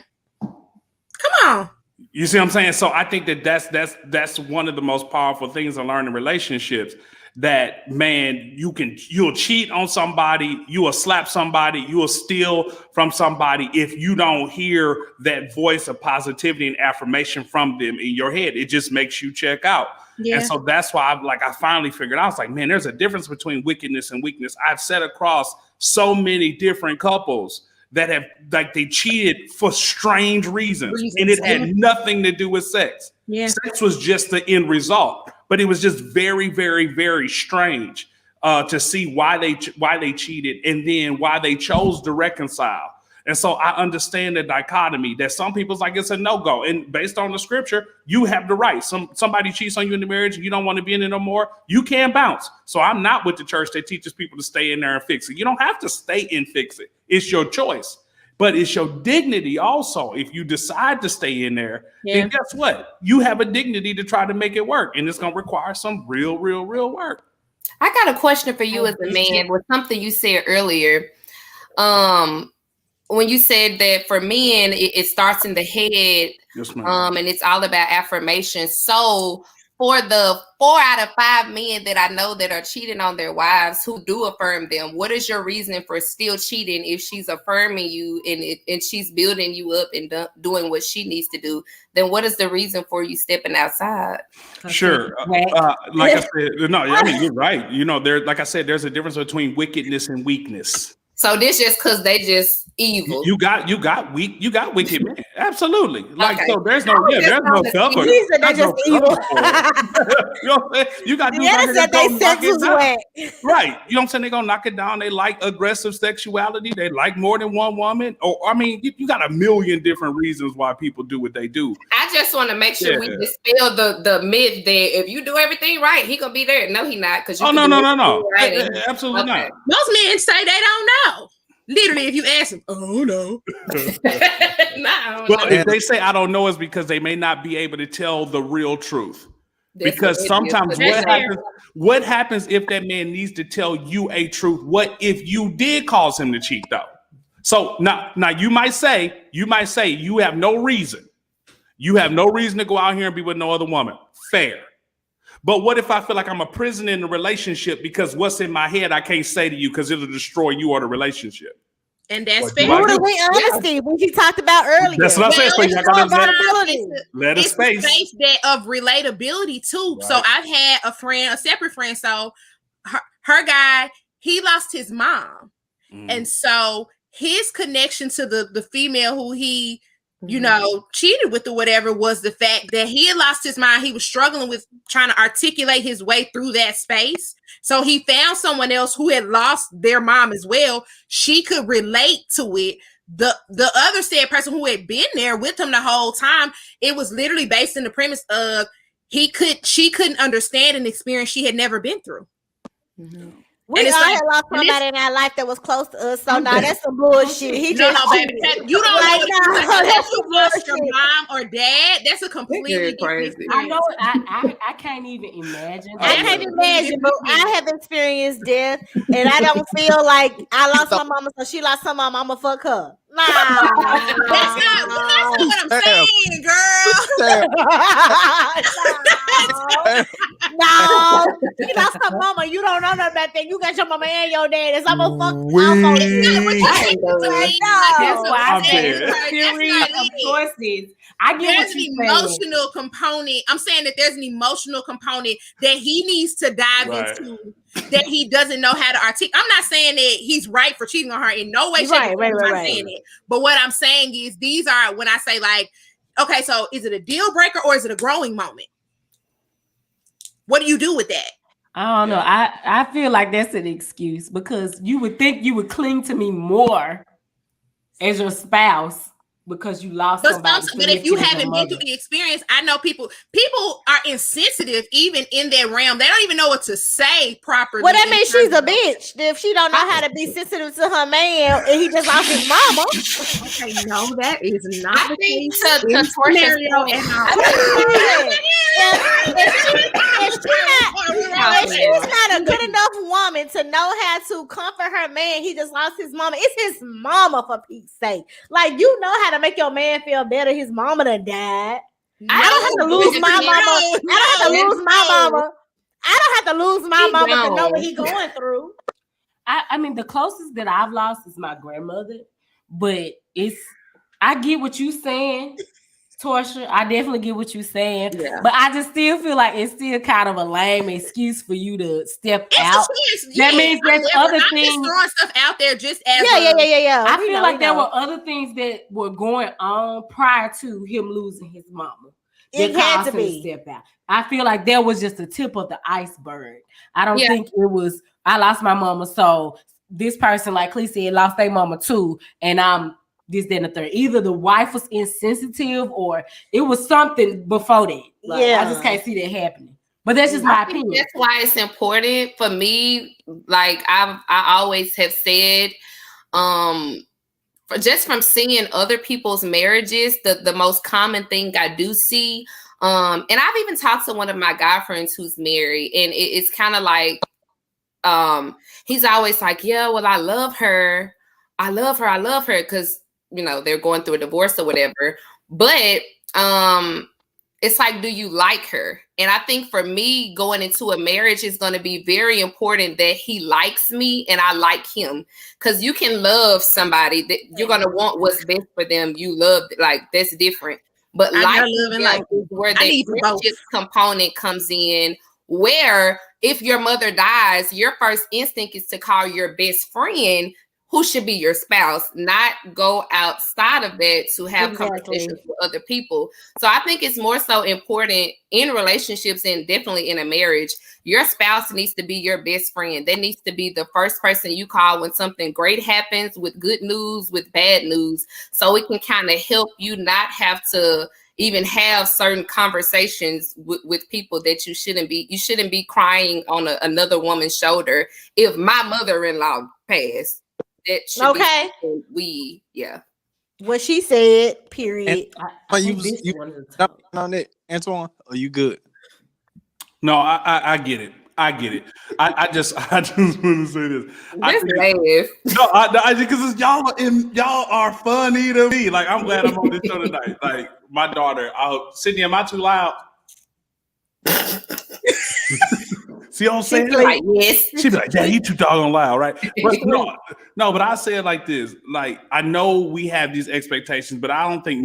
on. You see what I'm saying? So I think that's one of the most powerful things in learning relationships, that, man, you'll cheat on somebody, you will slap somebody, you will steal from somebody if you don't hear that voice of positivity and affirmation from them in your head. It just makes you check out. Yeah. And so that's why I finally figured out, I was like, man, there's a difference between wickedness and weakness. I've sat across so many different couples that have, like, they cheated for strange reasons. And it had nothing to do with sex. Yeah. Sex was just the end result, but it was just very, very, very strange to see why they cheated and then why they chose to reconcile. And so I understand the dichotomy that some people's like, it's a no-go. And based on the scripture, you have the right. Somebody cheats on you in the marriage and you don't want to be in it no more, you can bounce. So I'm not with the church that teaches people to stay in there and fix it. You don't have to stay and fix it. It's your choice. But it's your dignity also. If you decide to stay in there, then guess what? You have a dignity to try to make it work. And it's going to require some real work. I got a question for you as a man with something you said earlier. When you said that for men, it starts in the head, yes, ma'am. And it's all about affirmation. So for the 4 out of 5 men that I know that are cheating on their wives who do affirm them, what is your reason for still cheating if she's affirming you and she's building you up and doing what she needs to do? Then what is the reason for you stepping outside? Sure. Like I said, no, I mean, you're right. You know, like I said, there's a difference between wickedness and weakness. So this just because they just evil. You got wicked men. Absolutely. Like, okay. So there's no cover. They're just evil. You know what I'm saying? You got dudes that they sex is wet. Right. You know what I'm saying? They're gonna knock it down. They like aggressive sexuality. They like more than one woman. Or I mean, you got a million different reasons why people do what they do. I just want to make sure we dispel the myth that if you do everything right, he gonna be there. No, he not. Because no. Right. Absolutely not. Most men say they don't know. Literally, if you ask them, oh no. Well, if they say I don't know, it's because they may not be able to tell the real truth. Because sometimes what happens if that man needs to tell you a truth? What if you did cause him to cheat though? So now you might say you have no reason. You have no reason to go out here and be with no other woman. Fair. But what if I feel like I'm a prisoner in the relationship because what's in my head I can't say to you because it'll destroy you or the relationship? And that's fair. Brutally honesty, which you talked about earlier. That's what I'm saying. So let us space that of relatability too. Right. So I've had a separate friend. So her guy, he lost his mom, and so his connection to the female who he, you know, cheated with or whatever was the fact that he had lost his mind. He was struggling with trying to articulate his way through that space. So he found someone else who had lost their mom as well. She could relate to it. The other said person who had been there with him the whole time, it was literally based in the premise of she couldn't understand an experience she had never been through. Mm-hmm. We all had lost somebody in our life that was close to us, so now that's some bullshit. He just baby, you don't know if you lost your mom or dad. That's a completely different. I know. I can't even imagine. I can't imagine, but I have experienced death, and I don't feel like I lost my mama, so she lost her mom. I'ma fuck her. Nah, that's not what I'm saying, girl. No, she lost her mama. You don't know nothing about that. You got your mama and your dad. So I'm gonna fuck you. That's why I said theory of choices. I get there's an emotional component. I'm saying that there's an emotional component that he needs to dive into that he doesn't know how to articulate. I'm not saying that he's right for cheating on her in no way, shape, or form. I'm saying it. But what I'm saying is these are when I say like, okay, so is it a deal breaker or is it a growing moment? What do you do with that? I don't know. I feel like that's an excuse because you would think you would cling to me more as your spouse because you lost somebody. But if you haven't been through the experience, I know people are insensitive even in that realm. They don't even know what to say properly. Well, that means she's a bitch. If she don't know how to be sensitive to her man and he just lost his mama. Okay, no, that is not the case. If she's not a good enough woman to know how to comfort her man, he just lost his mama. It's his mama, for Pete's sake. Like, you know how to make your man feel better. His mama done died. I don't have to lose my mama. I don't have to lose my mama. I don't have to lose my mama to know what he's going through. I mean, the closest that I've lost is my grandmother, but I get what you're saying Torsha, I definitely get what you're saying, Yeah. but I just still feel like it's still kind of a lame excuse for you to step It's out. a choice. That means there's other I'm things. just throwing stuff out there just as Yeah. I feel like there were other things that were going on prior to him losing his mama. It had to be. Step out. I feel like there was just the tip of the iceberg. I don't think it was. I lost my mama, so this person, like Clee said, lost their mama too, and I'm this, then, the third. Either the wife was insensitive, or it was something before that. Like, I just can't see that happening. But that's just my opinion. That's why it's important for me. Like I always have said, just from seeing other people's marriages, the most common thing I do see, and I've even talked to one of my guy friends who's married, and it's kind of like, he's always like, yeah, well, I love her, because they're going through a divorce or whatever. But it's like, do you like her? And I think for me, going into a marriage is going to be very important that he likes me and I like him. Because you can love somebody that you're going to want what's best for them. You love, like, that's different. But like where the friendship component comes in, where if your mother dies, your first instinct is to call your best friend, who should be your spouse, not go outside of that to have conversations with other people. So I think it's more so important in relationships, and definitely in a marriage. Your spouse needs to be your best friend. They needs to be the first person you call when something great happens, with good news, with bad news. So it can kind of help you not have to even have certain conversations with people that you shouldn't be crying on another woman's shoulder. If my mother-in-law passed, that should be what she said, period. On it, Antoine, are you good? No, I get it. I just want to say this. Because y'all are funny to me. Like, I'm glad I'm on this show tonight. Like, my daughter, Sydney, am I too loud? See what I'm saying? Like, yes. She'd be like, yeah, you too doggone loud, right? But but I say it like this. Like, I know we have these expectations, but I don't think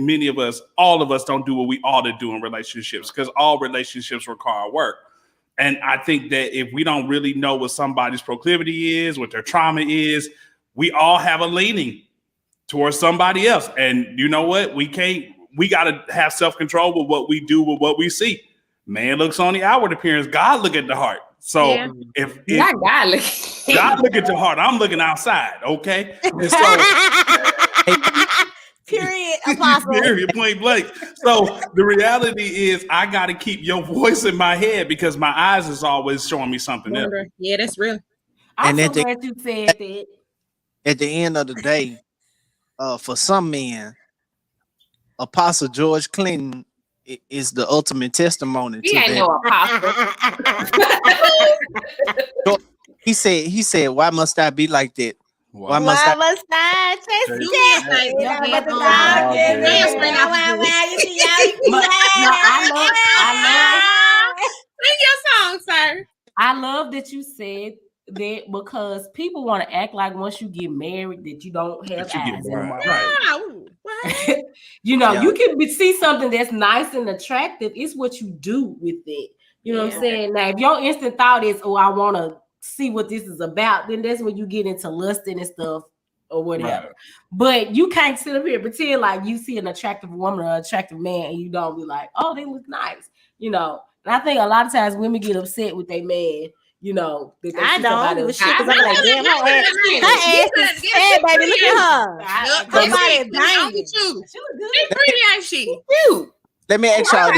all of us don't do what we ought to do in relationships, because all relationships require work. And I think that if we don't really know what somebody's proclivity is, what their trauma is, we all have a leaning towards somebody else. And you know what? We got to have self-control with what we do, with what we see. Man looks on the outward appearance. God look at the heart. So if God look at your heart, I'm looking outside, okay? And so, period, apostle. Period, point blank. So the reality is, I got to keep your voice in my head, because my eyes is always showing me something else. Yeah, that's real. I'm so glad you said that. At the end of the day, for some men, Apostle George Clinton is the ultimate testimony to that. No apostle. He said, why must I be like that? Wow. Why must I taste it? Sing your song, sir. I love that you said that, because people want to act like once you get married that you don't have eyes anymore. Right. You can see something that's nice and attractive. It's what you do with it. You know what I'm saying? Now, if your instant thought is, oh, I want to see what this is about, then that's when you get into lusting and stuff or whatever. Right. But you can't sit up here and pretend like you see an attractive woman or an attractive man and you don't be like, oh, they look nice. And I think a lot of times women get upset with their man. That they I don't. But shit, because I'm like, damn, her ass is sad, baby. Look at her. Her body is banging. She pretty, ain't she? Cute. Let me ask y'all.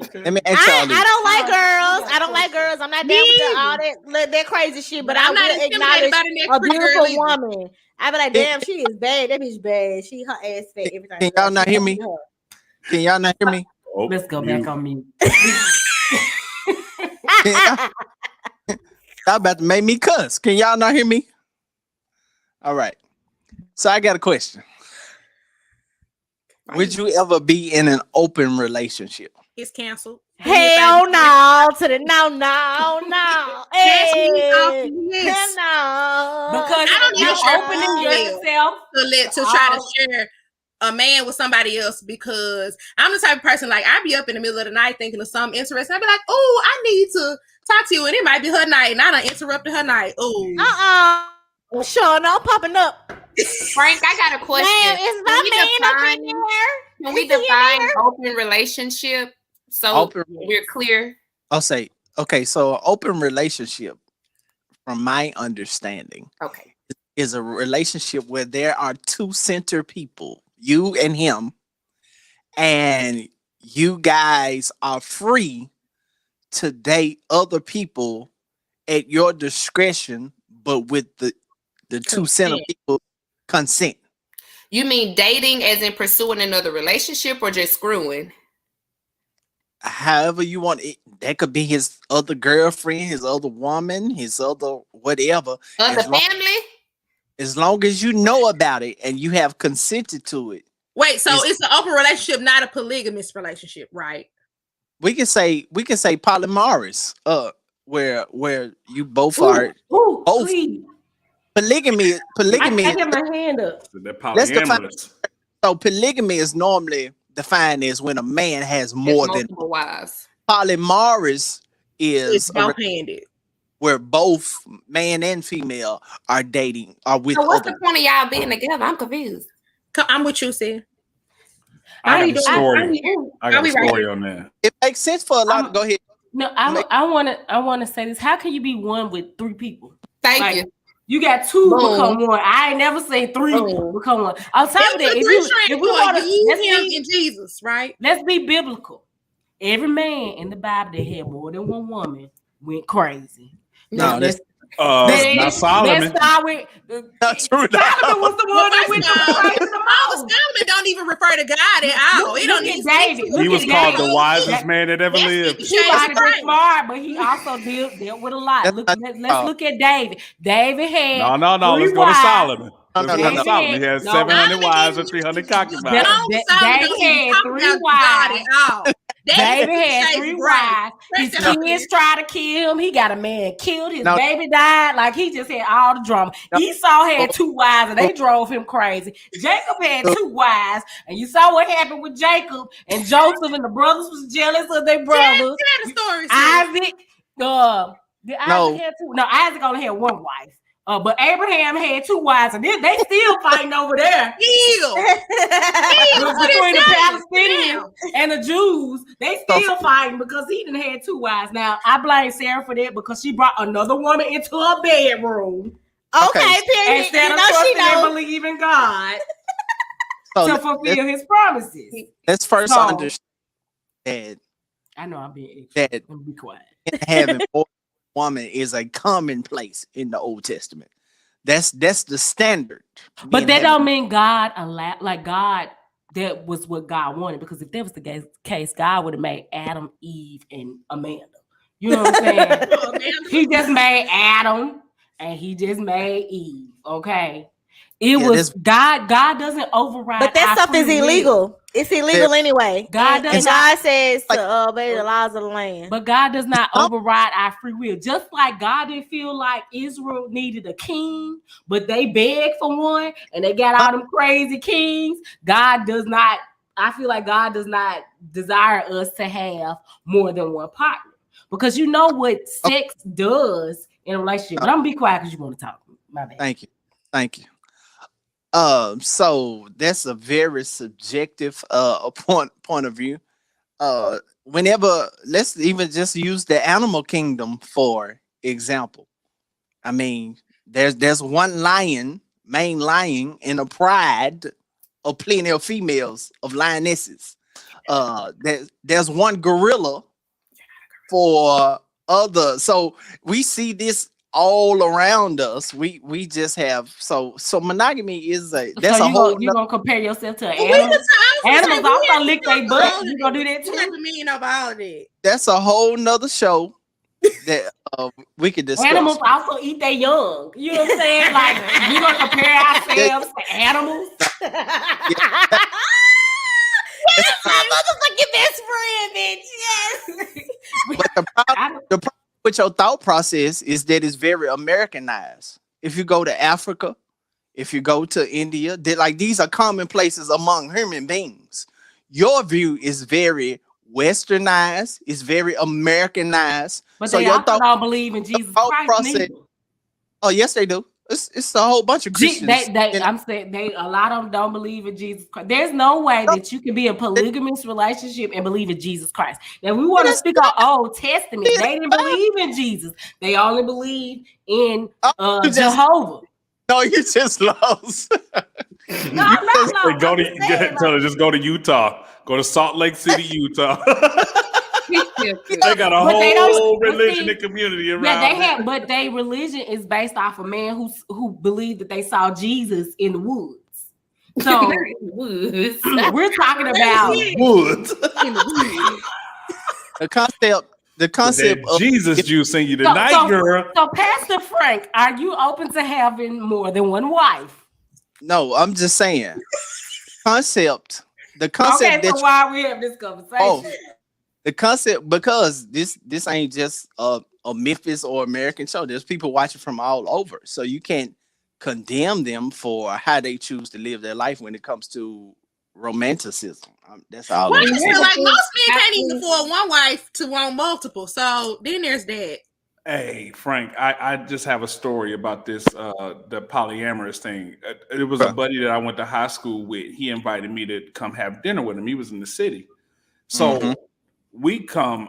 Okay. Let me ask y'all. I don't like girls. I don't like girls. I'm not down with all that crazy shit. But I will acknowledge a beautiful woman. I be like, damn, she is bad. That bitch bad. Her ass fat. Everything. Can y'all not hear me? Can y'all not hear me? Let's go back on mute. Y'all about to make me cuss. Can y'all not hear me? All right. So I got a question. Would you ever be in an open relationship? It's canceled. Hell no. To the no. Hey, no. Because you're opening yourself to try to share a man with somebody else because I'm the type of person like I be up in the middle of the night thinking of something interesting. I'd be like, oh, I need to talk to you, and it might be her night, and I done interrupted her night. Oh, Sean, I'm popping up. Frank, I got a question. Man, is my man up in there? Can we define open relationship so we're clear? I'll say, okay, so an open relationship, from my understanding, Okay. is a relationship where there are two center people, you and him, and you guys are free to date other people at your discretion, but with the two center people consent. You mean dating as in pursuing another relationship or just screwing? However you want it. That could be his other girlfriend, his other woman, his other whatever. Other family? As long as you know about it and you have consented to it. Wait, so it's an open relationship, not a polygamous relationship, right? We can say polyamorous, where you both are both. Please. Polygamy. I got my hand up. Let's define. So polygamy is normally defined as when a man has more than multiple wives. Polyamorous is both-handed, where both man and female are dating or with. So what's the point of y'all being together? I'm confused. I'm with you, Sid. I got a story on that. It makes sense for a lot. Go ahead. No, I want to say this. How can you be one with three people? Thank you. You got two become one. I ain't never seen three become one. On top of that, if we want to, in Jesus, right? Let's be biblical. Every man in the Bible that had more than one woman went crazy. No, that's not Solomon. Let's start with not true. Solomon was the one that went crazy the most. Solomon don't even refer to God at all. He don't even David. He was called the wisest man that ever lived. He might have been smart, but he also dealt with a lot. Let's look at David. David had no. Let's go to Solomon. No. Solomon. He had 700 wives and 300 concubines. David had 3 wives. David had 3 wives. His kids tried to kill him. He got a man killed. His baby died. Like, he just had all the drama. Esau had 2 wives, and they drove him crazy. Jacob had 2 wives, and you saw what happened with Jacob and Joseph, and the brothers was jealous of their brothers. Isaac, Isaac had 2. No, Isaac only had 1 wife. But Abraham had 2 wives, and they still fighting over there. Between the Palestinians and the Jews, they still fighting because he done had 2 wives. Now, I blame Sarah for that because she brought another woman into her bedroom. Okay, period. Instead of trusting and believing God to fulfill his promises. Let's first understand. I know I'm being ignorant. Let me be quiet. Having more woman is a commonplace in the Old Testament. That's the standard. But that don't mean God allowed, like God, that was what God wanted. Because if that was the case, God would have made Adam, Eve, and Amanda. You know what I'm saying? He just made Adam and he just made Eve. Okay. It was God. God doesn't override. But that stuff is illegal. It's illegal anyway. God says to obey the laws of the land. But God does not override our free will. Just like God didn't feel like Israel needed a king, but they begged for one, and they got all them crazy kings. God does not. I feel like God does not desire us to have more than one partner, because you know what sex does in a relationship. But I'm gonna be quiet because you want to talk. My bad. Thank you. So that's a very subjective point of view. Whenever, let's even just use the animal kingdom for example. I mean, there's one main lion, in a pride of plenty of females, of lionesses. There's one gorilla for other. So we see this all around us. We just have so monogamy is that's a whole. You gonna compare yourself to animals? Animals also lick their butt. You gonna do that too? That's a whole nother show that we could discuss. Animals also eat their young. You know what I'm saying? Like, we gonna compare ourselves to animals? Yes, my motherfucking best friend, bitch. Yes. But the problem with your thought process is that it's very Americanized. If you go to Africa, if you go to India, like these are commonplaces among human beings. Your view is very westernized, it's very Americanized. But So they your also thought, don't believe in Jesus thought Christ process. neither. Oh yes, they do. It's a whole bunch of Christians. I'm saying a lot of them don't believe in Jesus Christ. There's no way that you can be in a polygamous relationship and believe in Jesus Christ. Now we want to speak on Old Testament. They didn't believe in Jesus. They only believe in Jehovah. No, you just lost. No, I'm not lost. Just go to Utah. Go to Salt Lake City, Utah. They got a whole religion and community around. Yeah, but their religion is based off a man who believed that they saw Jesus in the woods. So we're talking about woods. The concept of Jesus juice in you tonight, girl. So, Pastor Frank, are you open to having more than one wife? No, I'm just saying. The concept. Okay, so why we have this conversation? Oh, the concept, because this ain't just a Memphis or American show. There's people watching from all over, so you can't condemn them for how they choose to live their life when it comes to romanticism. That's all. Well, like most men can't even afford one wife to want multiple. So then there's that. Hey, Frank, I just have a story about this, the polyamorous thing. It was a buddy that I went to high school with. He invited me to come have dinner with him. He was in the city. So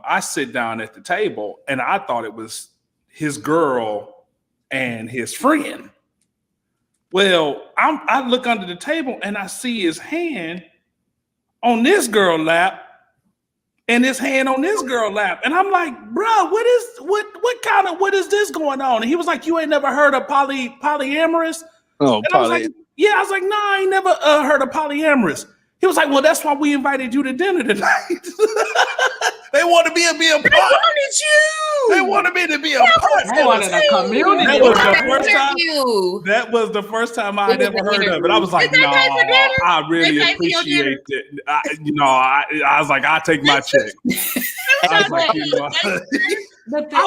I sit down at the table, and I thought it was his girl and his friend. Well, I look under the table, and I see his hand on this girl lap and his hand on this girl lap. And I'm like, bro, what is this going on? And he was like, you ain't never heard of polyamorous? Oh, I was like, yeah. I was like, no, I ain't never heard of polyamorous. He was like, well, that's why we invited you to dinner tonight. They want to be a part. They wanted you. They wanted me to be a part. They wanted a community. That was the first time I had ever heard of it. I was like, no, I really appreciate it. I was like, I'll take my check. I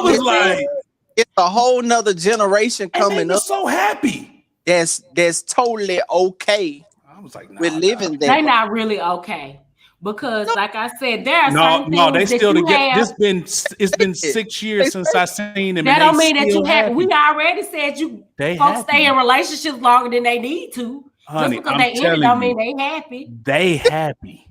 was like, it's a whole nother generation coming up. So happy. That's totally okay. I was like, we're living there. They're not really okay. Because, like I said, there are certain things they still that together. It's been 6 years since I seen them. That don't mean that you have. We already said folks stay in relationships longer than they need to. Honey, just because they ended don't mean they happy. They happy.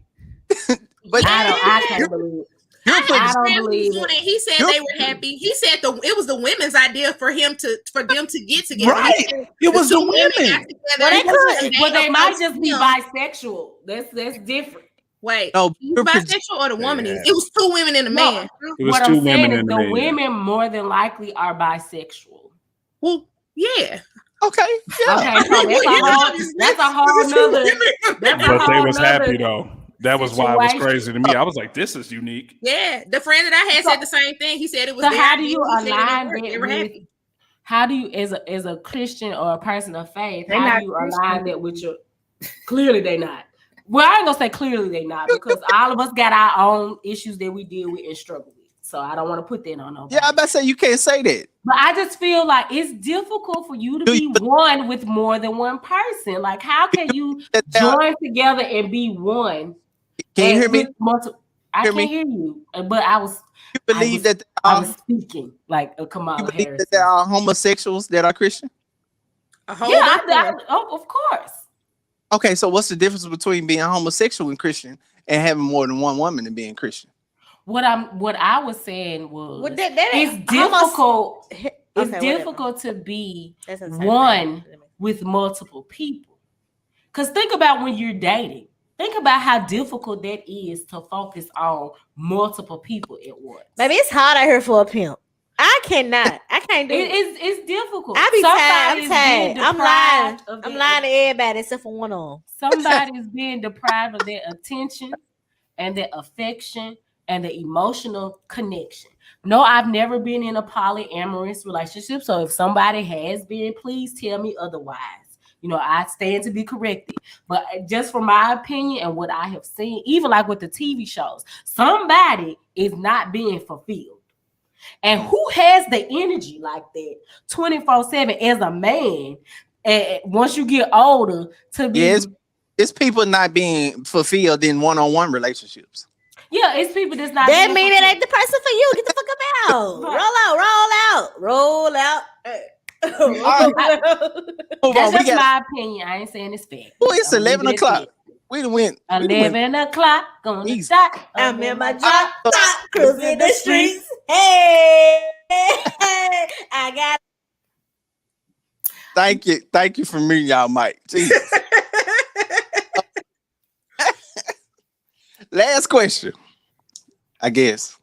But I can't believe it. I don't believe it. He said they were happy. He said it was the women's idea for them to get together. Right. It was the women. Well, they might just be bisexual. That's different. Wait, no, bisexual or the woman is? It was two women and a man. What I'm saying is the women more than likely are bisexual. Well, yeah. Okay. Yeah. Okay, so that's a whole nother. But they was happy though. That was why it was crazy to me. I was like, this is unique. Yeah, the friend that I had said the same thing. He said it was. So how do you align that with? How do you, as a Christian or a person of faith, how do you align that with your? Clearly, they not. Well, I ain't gonna say clearly they not, because all of us got our own issues that we deal with and struggle with. So I don't want to put that on nobody. Yeah, I about to say you can't say that. But I just feel like it's difficult for you to be one with more than one person. Like, how can you join together and be one? Can you hear me? I can't hear you. But I was. You believe that I was speaking like a Kamala Harris. You believe that there are homosexuals that are Christian? Yeah, of course. Okay, so what's the difference between being homosexual and Christian and having more than one woman and being Christian? What I was saying was it's difficult. It's difficult to be one with multiple people. Because think about when you're dating. Think about how difficult that is to focus on multiple people at once. Maybe it's hard out here for a pimp. I can't do it. It's difficult. I be tired. I'm lying. I'm lying to everybody except for one of them. Somebody's being deprived of their attention and their affection and the emotional connection. No, I've never been in a polyamorous relationship. So if somebody has been, please tell me otherwise. I stand to be corrected. But just from my opinion and what I have seen, even like with the TV shows, somebody is not being fulfilled. And who has the energy like that 24/7 as a man And once you get older, to be it's people not being fulfilled in one-on-one relationships. Yeah, it's people that's not. That mean it ain't the person for you. Get the fuck up out. Roll out. That's just my opinion. I ain't saying it's fact. Oh, it's 11 o'clock. We went 11 o'clock. Gonna start. I'm in my drop top, cruising the streets. Hey, I got. Thank you for meeting y'all, Mike. Jesus. Last question, I guess.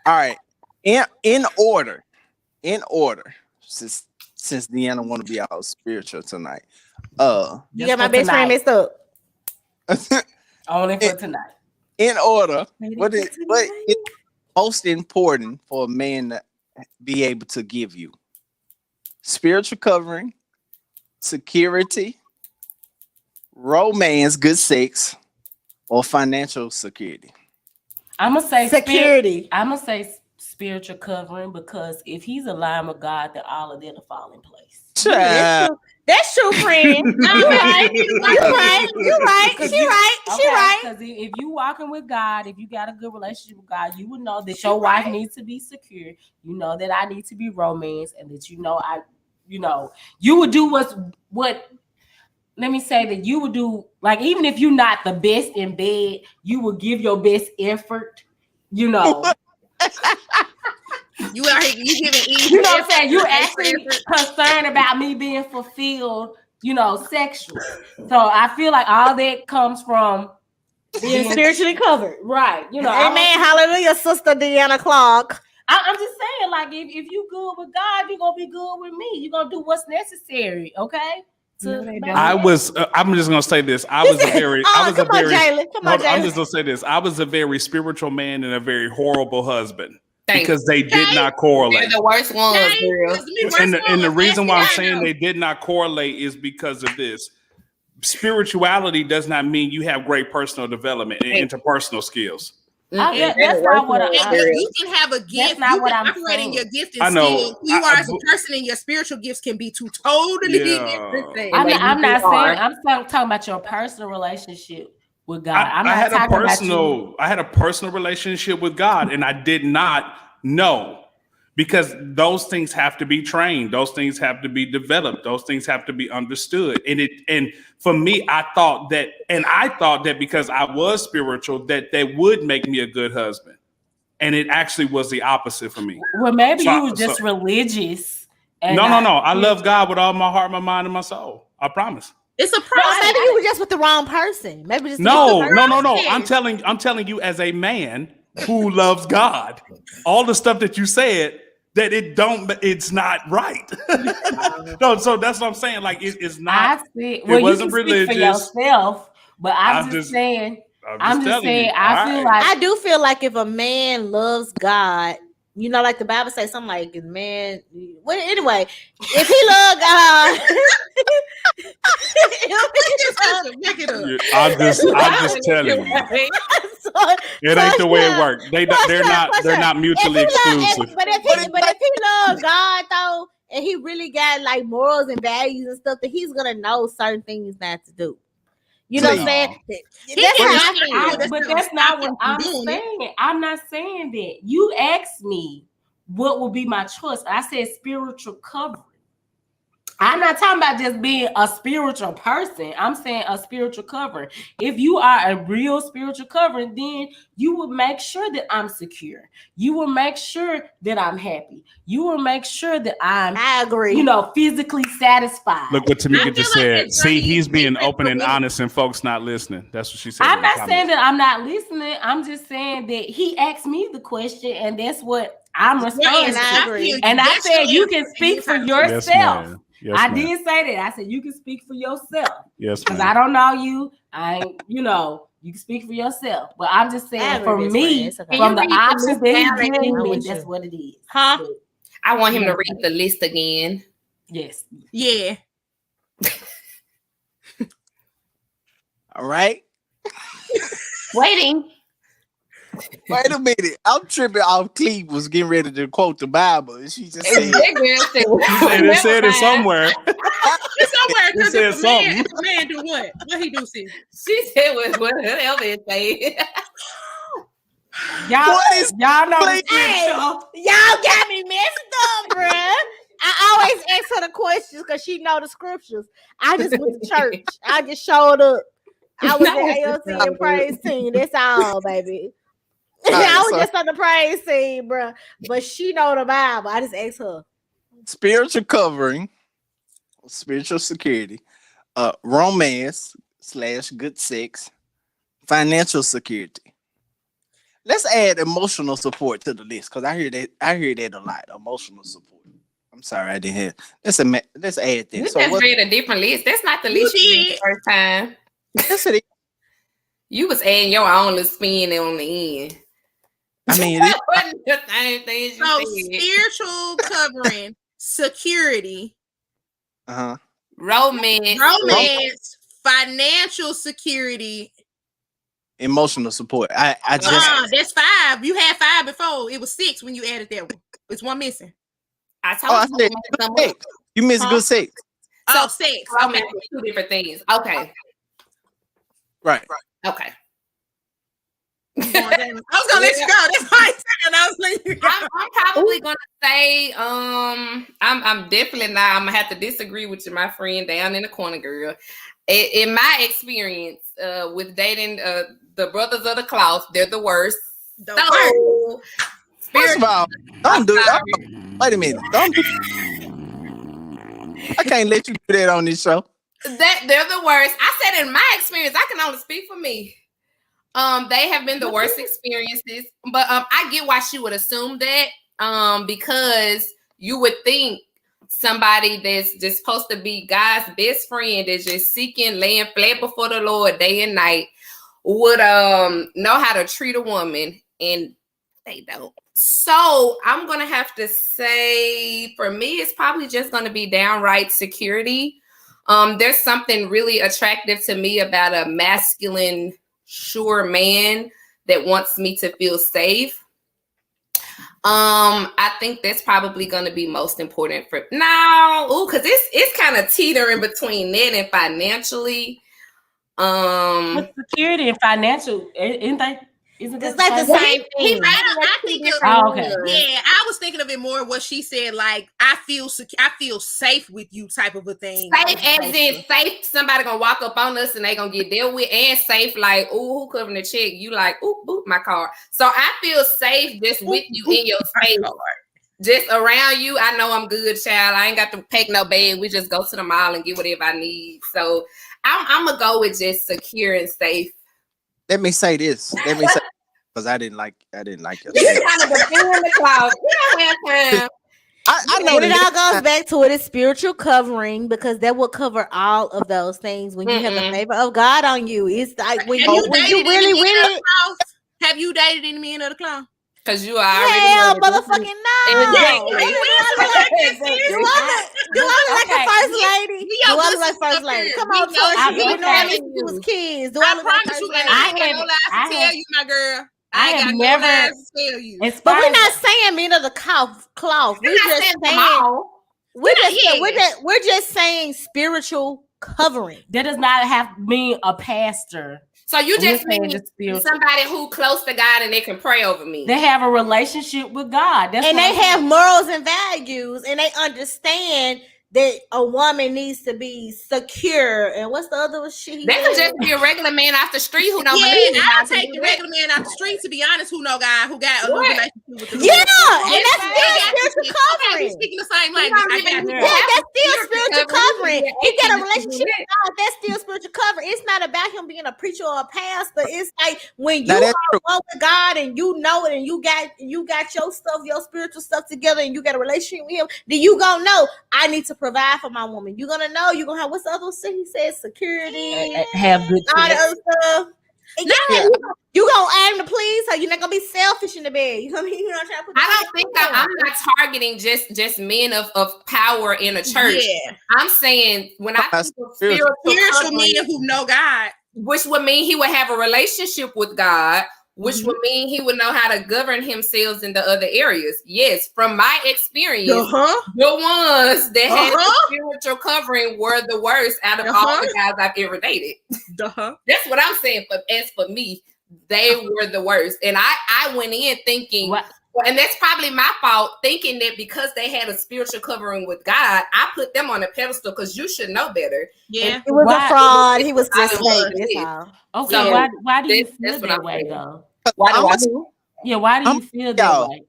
All right, in order, since Deanna want to be all spiritual tonight. You got my best friend messed up. Only for tonight. In order, what is most important for a man to be able to give you? Spiritual covering, security, romance, good sex, or financial security? I'm gonna say security. I'm gonna say spiritual covering, because if he's aligned with God, then all of that will fall in place. That's true, friend. You're right. She right. Because if you walking with God, if you got a good relationship with God, you would know that your wife needs to be secure. You know that I need to be romance, and that you would do what. Let me say that you would do, like, even if you're not the best in bed, you will give your best effort. You know. You giving easy. You know what I'm saying? You actually concerned about me being fulfilled, sexually. So I feel like all that comes from being spiritually covered. Right. Amen. Hallelujah, Sister Deanna Clark. I'm just saying, like, if you good with God, you're gonna be good with me. You're gonna do what's necessary, okay? I'm just gonna say this. I'm just gonna say this. I was a very spiritual man and a very horrible husband. Because they did not correlate. They're the worst ones, girl. And the reason why I'm saying they did not correlate is because of this. Spirituality does not mean you have great personal development and interpersonal skills. That's not what you can have a gift. Not you what can I'm operate saying. in your gift, I and know. still who you are as a person, and your spiritual gifts can be two totally different things. I'm not saying. I'm talking about your personal relationship with God. I had a personal relationship with God, and I did not know, because those things have to be trained, those things have to be developed, those things have to be understood. And for me, I thought that because I was spiritual, that they would make me a good husband, and it actually was the opposite for me. Well, maybe you were just religious. No. I love God with all my heart, my mind, and my soul. I promise. It's a process. Maybe you were just with the wrong person. Maybe just no. I'm telling you, as a man who loves God, all the stuff that you said, that it's not right. No, so that's what I'm saying. Like, it's not. It wasn't religious. For yourself, but I'm just saying. I do feel like if a man loves God, like the Bible says something like, man. Well, anyway, if he loves God, I'm just telling you. It ain't the way it works. They're not mutually exclusive. But if he loves God though, and he really got like morals and values and stuff, that he's gonna know certain things not to do. You know what I'm saying? But that's not what I'm saying. I'm not saying that. You asked me what would be my choice. I said spiritual covering. I'm not talking about just being a spiritual person. I'm saying a spiritual covering. If you are a real spiritual covering, then you will make sure that I'm secure. You will make sure that I'm happy. You will make sure that I agree. Physically satisfied. Look what Tamika just said. See, he's being open and honest, and folks not listening. That's what she said. I'm not saying that I'm not listening. I'm just saying that he asked me the question, and that's what I'm responding to. And I said you can speak for yourself. Yes, I did say that. I said you can speak for yourself. Yes, because I don't know you. You can speak for yourself. But I'm just saying, for me, from the options that he's giving me, that's what it is. Huh? I want him to read the list again. Yes. Yeah. All right. Waiting. Wait a minute. I'm tripping off. Cleve was getting ready to quote the Bible, and she just said, That girl said, It said it somewhere. It's somewhere It said because if a something. man do what? What he do, sis? She said whatever it say. Y'all know the Please. scripture. Y'all got me messed up, bruh. I always ask her the questions because she know the scriptures. I just went to church. I just showed up. I was at AOT and praise team. That's all, baby. I was just on the praise team, bruh. But she know the Bible. I just asked her. spiritual covering, spiritual security, romance / good sex, financial security. Let's add emotional support to the list because I hear that a lot. Emotional support. I'm sorry, I didn't hear. Let's add that. You So just what? read a different list. That's not the list you did the first time. That's it. You was adding your own little spin on the end. I mean, It wasn't the same thing as So you said. spiritual covering, security, Romance, financial security. emotional support. I just That's 5. You had 5 before. It was 6 when you added that one. It's one missing. I I told said you. good sex. You missed good sex. Oh, 6. Romance is 2 different things. Okay. Right. Okay. I was gonna let you go. That's why I said I was letting you go. I'm probably gonna say I'm definitely not. I'm gonna have to disagree with you, my friend down in the corner, girl. In my experience with dating the brothers of the cloth, they're the worst. So, First of all, don't do it. Wait a minute. Don't do I can't let you do that on this show. that they're the worst. I said in my experience, I can only speak for me. They have been the worst experiences, but I get why she would assume that because you would think somebody that's just supposed to be God's best friend is just seeking, laying flat before the Lord day and night would know how to treat a woman, and they don't. So I'm gonna have to say for me, it's probably just gonna be downright security. There's something really attractive to me about a masculine, sure man that wants me to feel safe. I think that's probably going to be most important for now. Because it's kind of teetering between that and financially. But security and financial, isn't they? Isn't It's that like the same thing. I think it's okay. Yeah, I was thinking of it more what she said, like I feel safe with you type of a thing. Safe as in safe, somebody gonna walk up on us and they gonna get dealt with, and safe like, ooh, who covering the check? You like, ooh, boop, my car. So I feel safe just with you in your space. Just around you, I know I'm good, child. I ain't got to pack no bag. We just go to the mall and get whatever I need. So I'm gonna go with just secure and safe. Let me say this. Because I didn't like it. You kind of defend the cloud. You don't have time. I know But it all goes back to it is spiritual covering because that will cover all of those things when you have the favor of God on you. It's like when you really with it. Have you dated any men of the clown? Because you are already Hell, motherfucking no. Exactly. Do I look like a first lady? Do I look like first lady? Come on, Toshi. You know I mean you was kids. Do I look like first lady? I ain't no lies to tell you, my girl. I ain't got never no lies to tell you. But we're not saying men of the cloth. We're just saying we're just saying spiritual covering. That does not have to mean a pastor. So you just mean somebody who close to God and they can pray over me. They have a relationship with God. And they have morals and values, and they understand that a woman needs to be secure. And what's the other shit? They could just be a regular man off the street who don't believe. I'll take the regular man off the street, to be honest, who know God, who got a new relationship with the Lord. And that's still spiritual covering. Speaking the same language. That's still spiritual covering. He got a relationship with God. That's still spiritual covering. It's not about him being a preacher or a pastor. It's like when you are one with God and you know it, and you got your stuff, your spiritual stuff together, and you got a relationship with him, then you gonna know I need to provide for my woman. You're gonna know. You're gonna have what's the other thing he said? Security. Have good all the other stuff. You gonna aim to please her. You're not gonna be selfish in the bed. You know what I mean? You're not trying to put I don't think I'm not targeting just men of power in a church. Yeah. I'm saying when I think of spiritual men who know God, which would mean he would have a relationship with God, which would mean he would know how to govern himself in the other areas. Yes, from my experience, the ones that had the spiritual covering were the worst out of all the guys I've ever dated. That's what I'm saying. But as for me, they were the worst. And I went in thinking, and that's probably my fault, thinking that because they had a spiritual covering with God, I put them on a pedestal because you should know better. Yeah, it was a fraud. He was just fake. Okay, so why do you feel that way though? Why do why do you feel that way?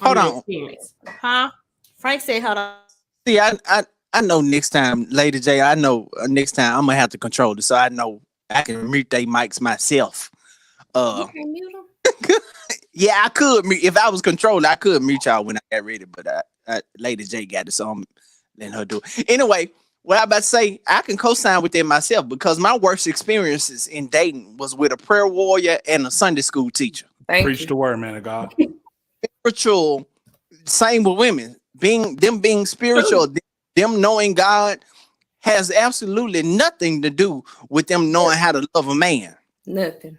Hold on. Experience? Frank said, hold on. See, I know next time, Lady J, I know next time I'm gonna have to control it, so I know I can mute they mics myself. You can mute them? Yeah, I could mute if I was controlled. I could mute y'all when I got ready, but Lady J got it, so I'm letting her do it. Anyway, what I about to say, I can co-sign with them myself because my worst experiences in dating was with a prayer warrior and a Sunday school teacher. Preach the word, man of God. Spiritual, same with women. Being spiritual, them knowing God has absolutely nothing to do with them knowing how to love a man. Nothing.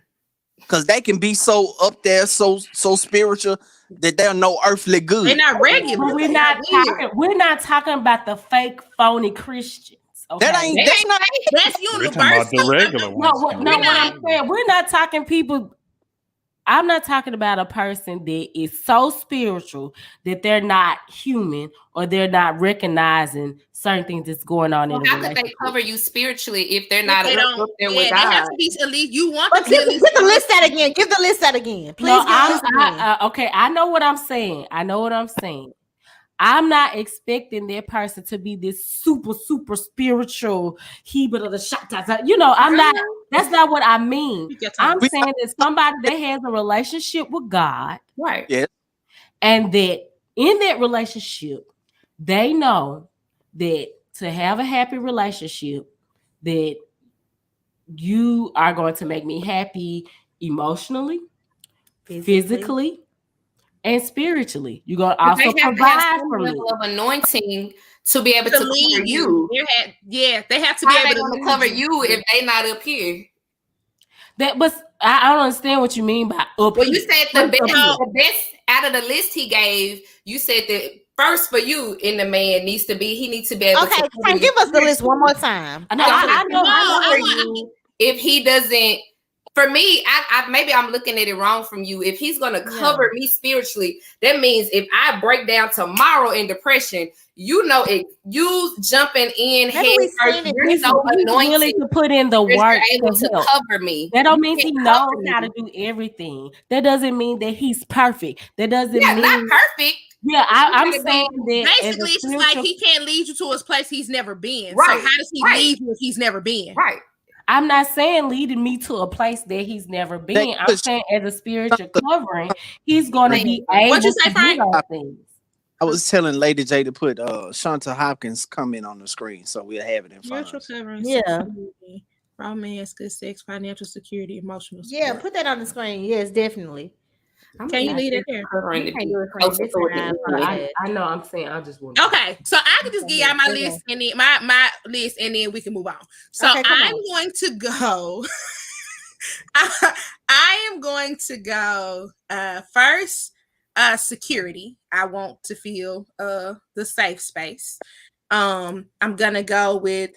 Because they can be so up there, so spiritual that they're no earthly good. They're not regular. But we're not talking about the fake, phony Christians. Okay? That's universal. We're talking about the regular ones. What I'm saying, we're not talking people. I'm not talking about a person that is so spiritual that they're not human or they're not recognizing certain things that's going on in the relationship. How could they cover you spiritually if they're not up there with God? They have to be at least you want. But give the list that again. Give the list that again, please. No, okay, I know what I'm saying. I'm not expecting that person to be this super spiritual Hebrew of the shot. I'm not. That's not what I mean. I'm saying that somebody that has a relationship with God, right? Yeah, and that in that relationship, they know that to have a happy relationship, that you are going to make me happy emotionally, physically and spiritually. You're going to also provide for me. Level of anointing to be able to cover you. They have to be able to cover you if they not up here. But I don't understand what you mean by up here. You said the best out of the list he gave. You said that first for you in the man needs to be able to. Okay, give us the list one more time. I know. If he doesn't. For me, I maybe I'm looking at it wrong from you. If he's going to cover me spiritually, that means if I break down tomorrow in depression, you jumping in head first. You're so anointed willing to put in the work to cover me. That don't mean he knows how to do everything. That doesn't mean that he's perfect. That doesn't mean not perfect. Yeah, I'm saying that basically it's just like he can't lead you to his place he's never been. Right. So how does he lead you if he's never been? Right. I'm not saying leading me to a place that he's never been. I'm saying as a spiritual covering, he's going to be able to do those things. I was telling Lady J to put Shanta Hopkins' comment on the screen so we'll have it in front of us. Yeah. Romance, good sex, financial security, emotional support. Yeah, put that on the screen. Yes, definitely. Can you leave it there? I know. I'm saying. I just want. Okay, so I can just give y'all my list and then my list, and then we can move on. So I'm going to go. I am going to go first. Security. I want to feel the safe space. I'm gonna go with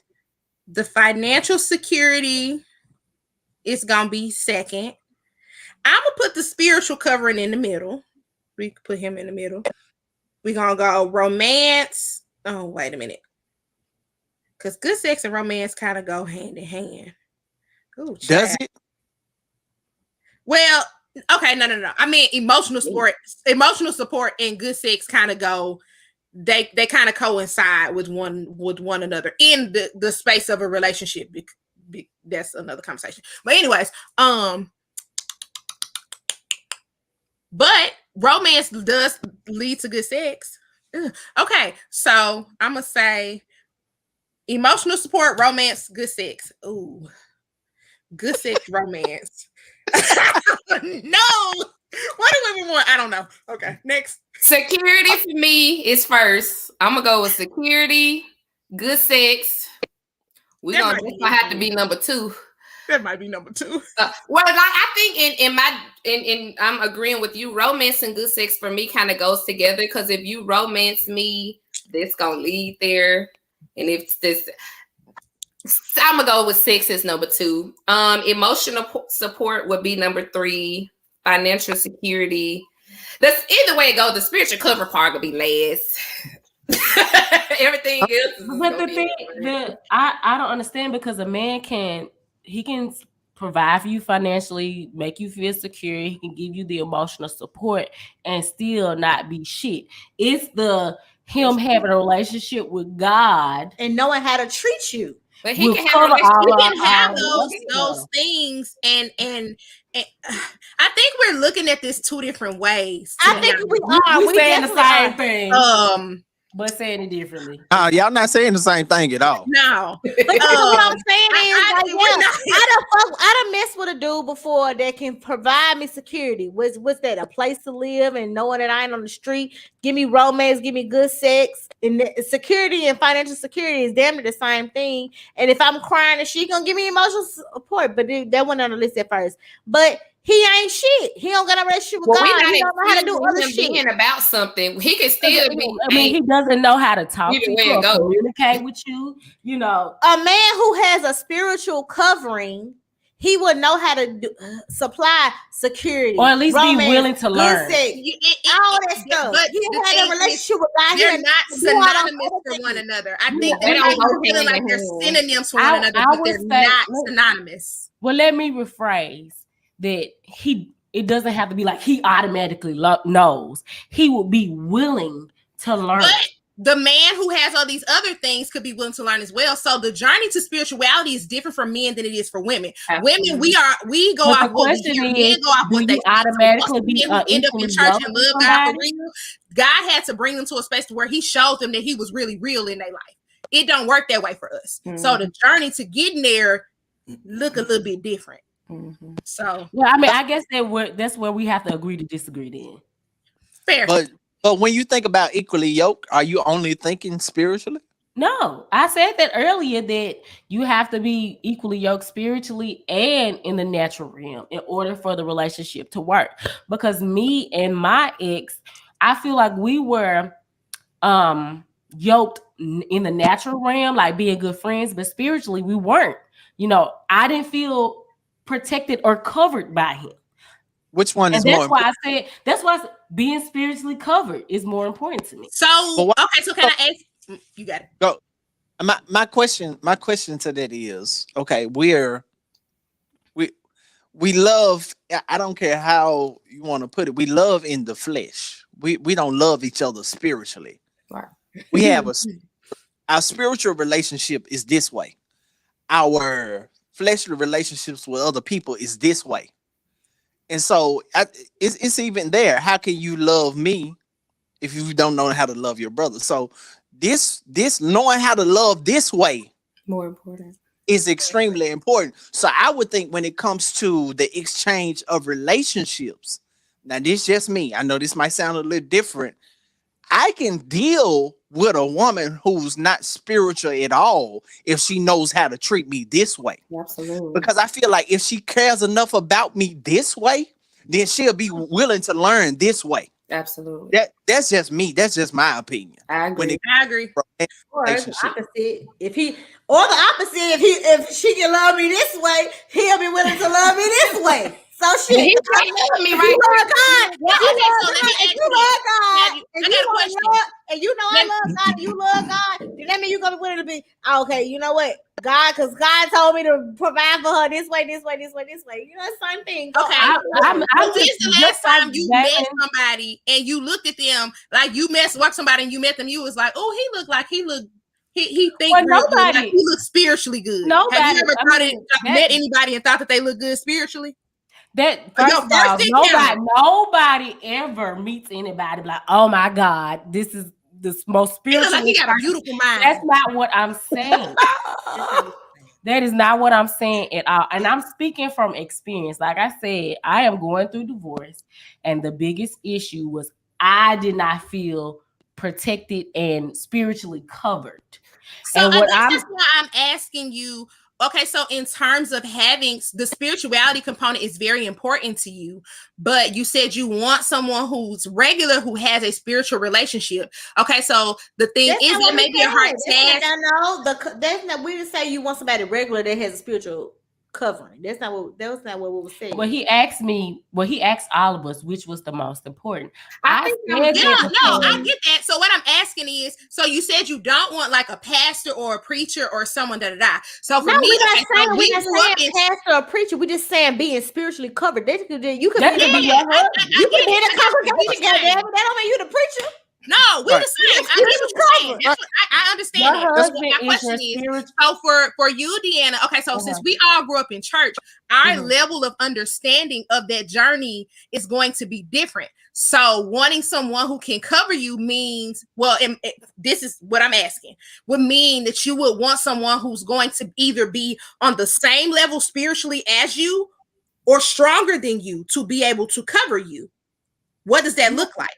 the financial security. It's gonna be second. I'm gonna put the spiritual covering in the middle. We can put him in the middle. We're gonna go romance. Oh, wait a minute. Because good sex and romance kind of go hand in hand. Ooh, does it? Well, okay, no. I mean, emotional support and good sex kind of go. They kind of coincide with one another in the space of a relationship. That's another conversation. But anyways, but romance does lead to good sex. Okay, so I'm gonna say emotional support, romance, good sex. Ooh, good sex, romance. No, what do women want? I don't know. Okay, next. Security for me is first. I'm gonna go with security, good sex. We're gonna have to be number 2. That might be number 2. Well, like I think in I'm agreeing with you. Romance and good sex for me kind of goes together because if you romance me, this gonna lead there, and if this, I'm gonna go with sex as number 2. Emotional support would be number 3. Financial security. That's either way it goes. The spiritual cover part will be last. Everything else. But the thing that I don't understand because a man can provide for you financially, make you feel secure. He can give you the emotional support and still not be shit. It's him having a relationship with God and knowing how to treat you. But he can have those things, and I think we're looking at this 2 different ways. I think we are. We saying the same thing. But saying it differently. Y'all not saying the same thing at all. No. But what I'm saying is, I done messed with a dude before that can provide me security. What's that? A place to live and knowing that I ain't on the street. Give me romance, give me good sex. And security and financial security is damn near the same thing. And if I'm crying, and she gonna give me emotional support. But that went on the list at first. But he ain't shit. He don't got a relationship with God. He don't know how to do other shit. Being about something, he can still be. I mean, he doesn't know how to talk to you or communicate with you. You know, a man who has a spiritual covering, he would know how to supply security, or at least romance, be willing to learn all that stuff. But he had a relationship with God. They're not synonymous for one another. I think they feel like they're synonyms for one another, but they're not synonymous. Well, let me rephrase. That it doesn't have to be like he automatically knows. He will be willing to learn. But the man who has all these other things could be willing to learn as well. So the journey to spirituality is different for men than it is for women. Absolutely. Women, we go off what we hear. Men go off what they automatically end up in church and love God for real. God had to bring them to a space where he showed them that he was really real in their life. It don't work that way for us. Mm-hmm. So the journey to getting there look a little bit different. Mm-hmm. So yeah, I mean, I guess that's where we have to agree to disagree then. Fair. But when you think about equally yoked, are you only thinking spiritually? No, I said that earlier that you have to be equally yoked spiritually and in the natural realm in order for the relationship to work. Because me and my ex, I feel like we were yoked in the natural realm, like being good friends, but spiritually we weren't. You know, I didn't feel protected or covered by him. Which one is more important? That's why being spiritually covered is more important to me. So okay, so can I ask you got it. Go. My question to that is, okay, we love, I don't care how you want to put it, we love in the flesh. We don't love each other spiritually. Right. We have our spiritual relationship is this way. Our fleshly relationships with other people is this way. And so it's even there. How can you love me if you don't know how to love your brother? So this knowing how to love this way more important is extremely important. So I would think when it comes to the exchange of relationships, now this is just me. I know this might sound a little different. I can deal with a woman who's not spiritual at all if she knows how to treat me this way. Absolutely. Because I feel like if she cares enough about me this way, then she'll be willing to learn this way. Absolutely. That's just me. That's just my opinion. I agree. I agree. Or the opposite. If she can love me this way, he'll be willing to love me this way. So shit, he can't love me right. And you know I love God, you love God, then that means you're gonna willing to be okay, you know what? God, because God told me to provide for her this way, this way, this way, this way. You know, same thing. Okay. When's the last time you met somebody and you looked at them like you with somebody and you met them, you was like, oh, he looked like he thinks like he looks spiritually good. Nobody, have you ever met anybody and thought that they look good spiritually? That first of all, nobody ever meets anybody like, oh my God, this is the most spiritual. Like he got a beautiful mind. That's not what I'm saying. That is not what I'm saying at all. And I'm speaking from experience. Like I said, I am going through divorce, and the biggest issue was I did not feel protected and spiritually covered. So that's why I'm asking you. okay, so in terms of having the spirituality component is very important to you, but you said you want someone who's regular who has a spiritual relationship. Okay, so the thing That's is not that what may we be a hard said. task. That's not. We didn't say you want somebody regular that has a spiritual covering. That was not what we were saying. Well, he asked all of us which was the most important. I think I get that. So what I'm asking is, so you said you don't want like a pastor or a preacher or someone So for no, me, we're not saying we we're not saying pastor or preacher. We're just saying being spiritually covered. You could be That could be your husband. You could be in a congregation. Goddamn it, that don't mean you the preacher. No, we're the same. I get what you're saying. That's what I understand. That's what my question is. So for you, Deanna, okay, so since we all grew up in church, our level of understanding of that journey is going to be different. So wanting someone who can cover you means, well, this is what I'm asking, would mean that you would want someone who's going to either be on the same level spiritually as you or stronger than you to be able to cover you. What does that look like?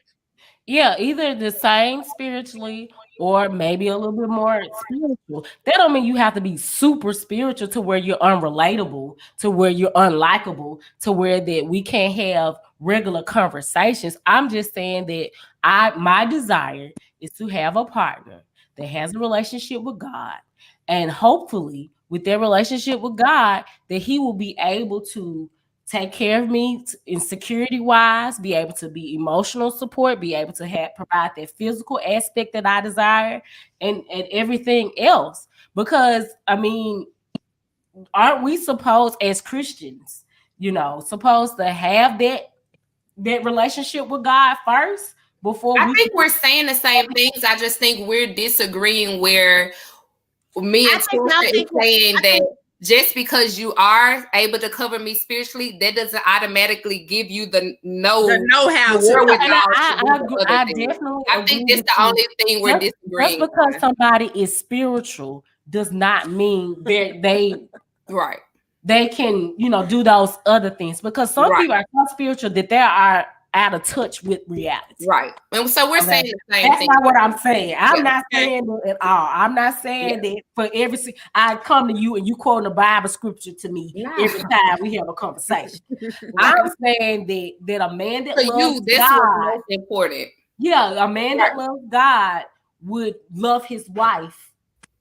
Yeah, either the same spiritually or maybe a little bit more spiritual. That don't mean you have to be super spiritual to where you're unrelatable, to where you're unlikable, to where that we can't have regular conversations. I'm just saying that my desire is to have a partner that has a relationship with God, and hopefully with their relationship with God, that he will be able to take care of me in security wise, be able to be emotional support, be able to provide that physical aspect that I desire, and everything else. Because I mean, aren't we supposed as Christians, supposed to have that relationship with God first before? I think we're saying the same things. I just think we're disagreeing where me and Teresa is saying that just because you are able to cover me spiritually, that doesn't automatically give you the know-how. I think it's the only thing we're disagreeing. Just because somebody is spiritual does not mean they right. They can, do those other things, because some people are so spiritual that they are out of touch with reality. Right. And so we're saying the same That's thing. not what I'm saying. I'm not saying that at all. I'm not saying that for I come to you and you quote a Bible scripture to me every time we have a conversation. I'm saying that a man that loves God, most important. Yeah, a man that loves God would love his wife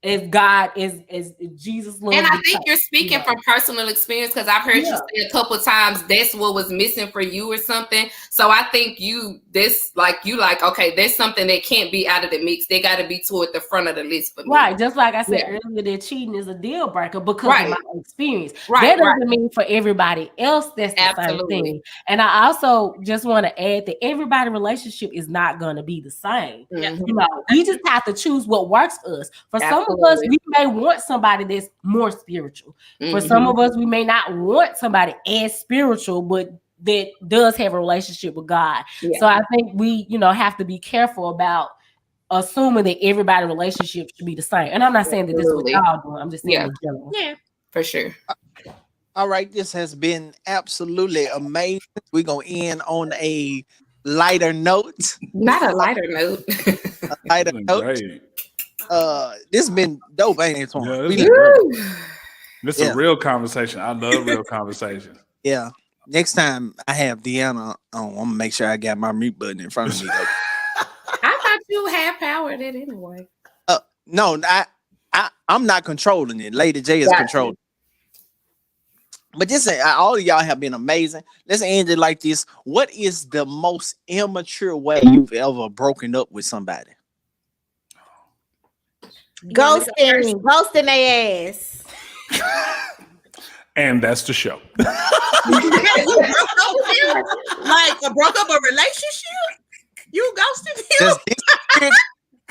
as God as Jesus loved. And I think you're speaking from personal experience, because I've heard you say a couple of times that's what was missing for you or something. So I think okay, there's something that can't be out of the mix. They got to be toward the front of the list for me. Right, just like I said earlier, that cheating is a deal breaker because of my experience. That doesn't mean for everybody else that's the same thing. And I also just want to add that everybody's relationship is not going to be the same. We just have to choose what works for us. For some of us, we may want somebody that's more spiritual. For some of us, we may not want somebody as spiritual, but that does have a relationship with God. So I think we, have to be careful about assuming that everybody's relationship should be the same. And I'm not saying that this is what y'all doing. I'm just saying in general. Yeah, for sure. All right, this has been absolutely amazing. We're going to end on a lighter note. Not a lighter note. A lighter note. Great. This has been dope, ain't it? This is a real conversation. I love real conversation. Yeah. Next time I have Deanna on, I'm gonna make sure I got my mute button in front of me. I thought you had power that anyway. No, I'm not controlling it. Lady J is controlling. But this, all of y'all have been amazing. Let's end it like this. What is the most immature way you've ever broken up with somebody? Ghosting their ass. And that's the show. Like broke up a relationship? You ghosted him?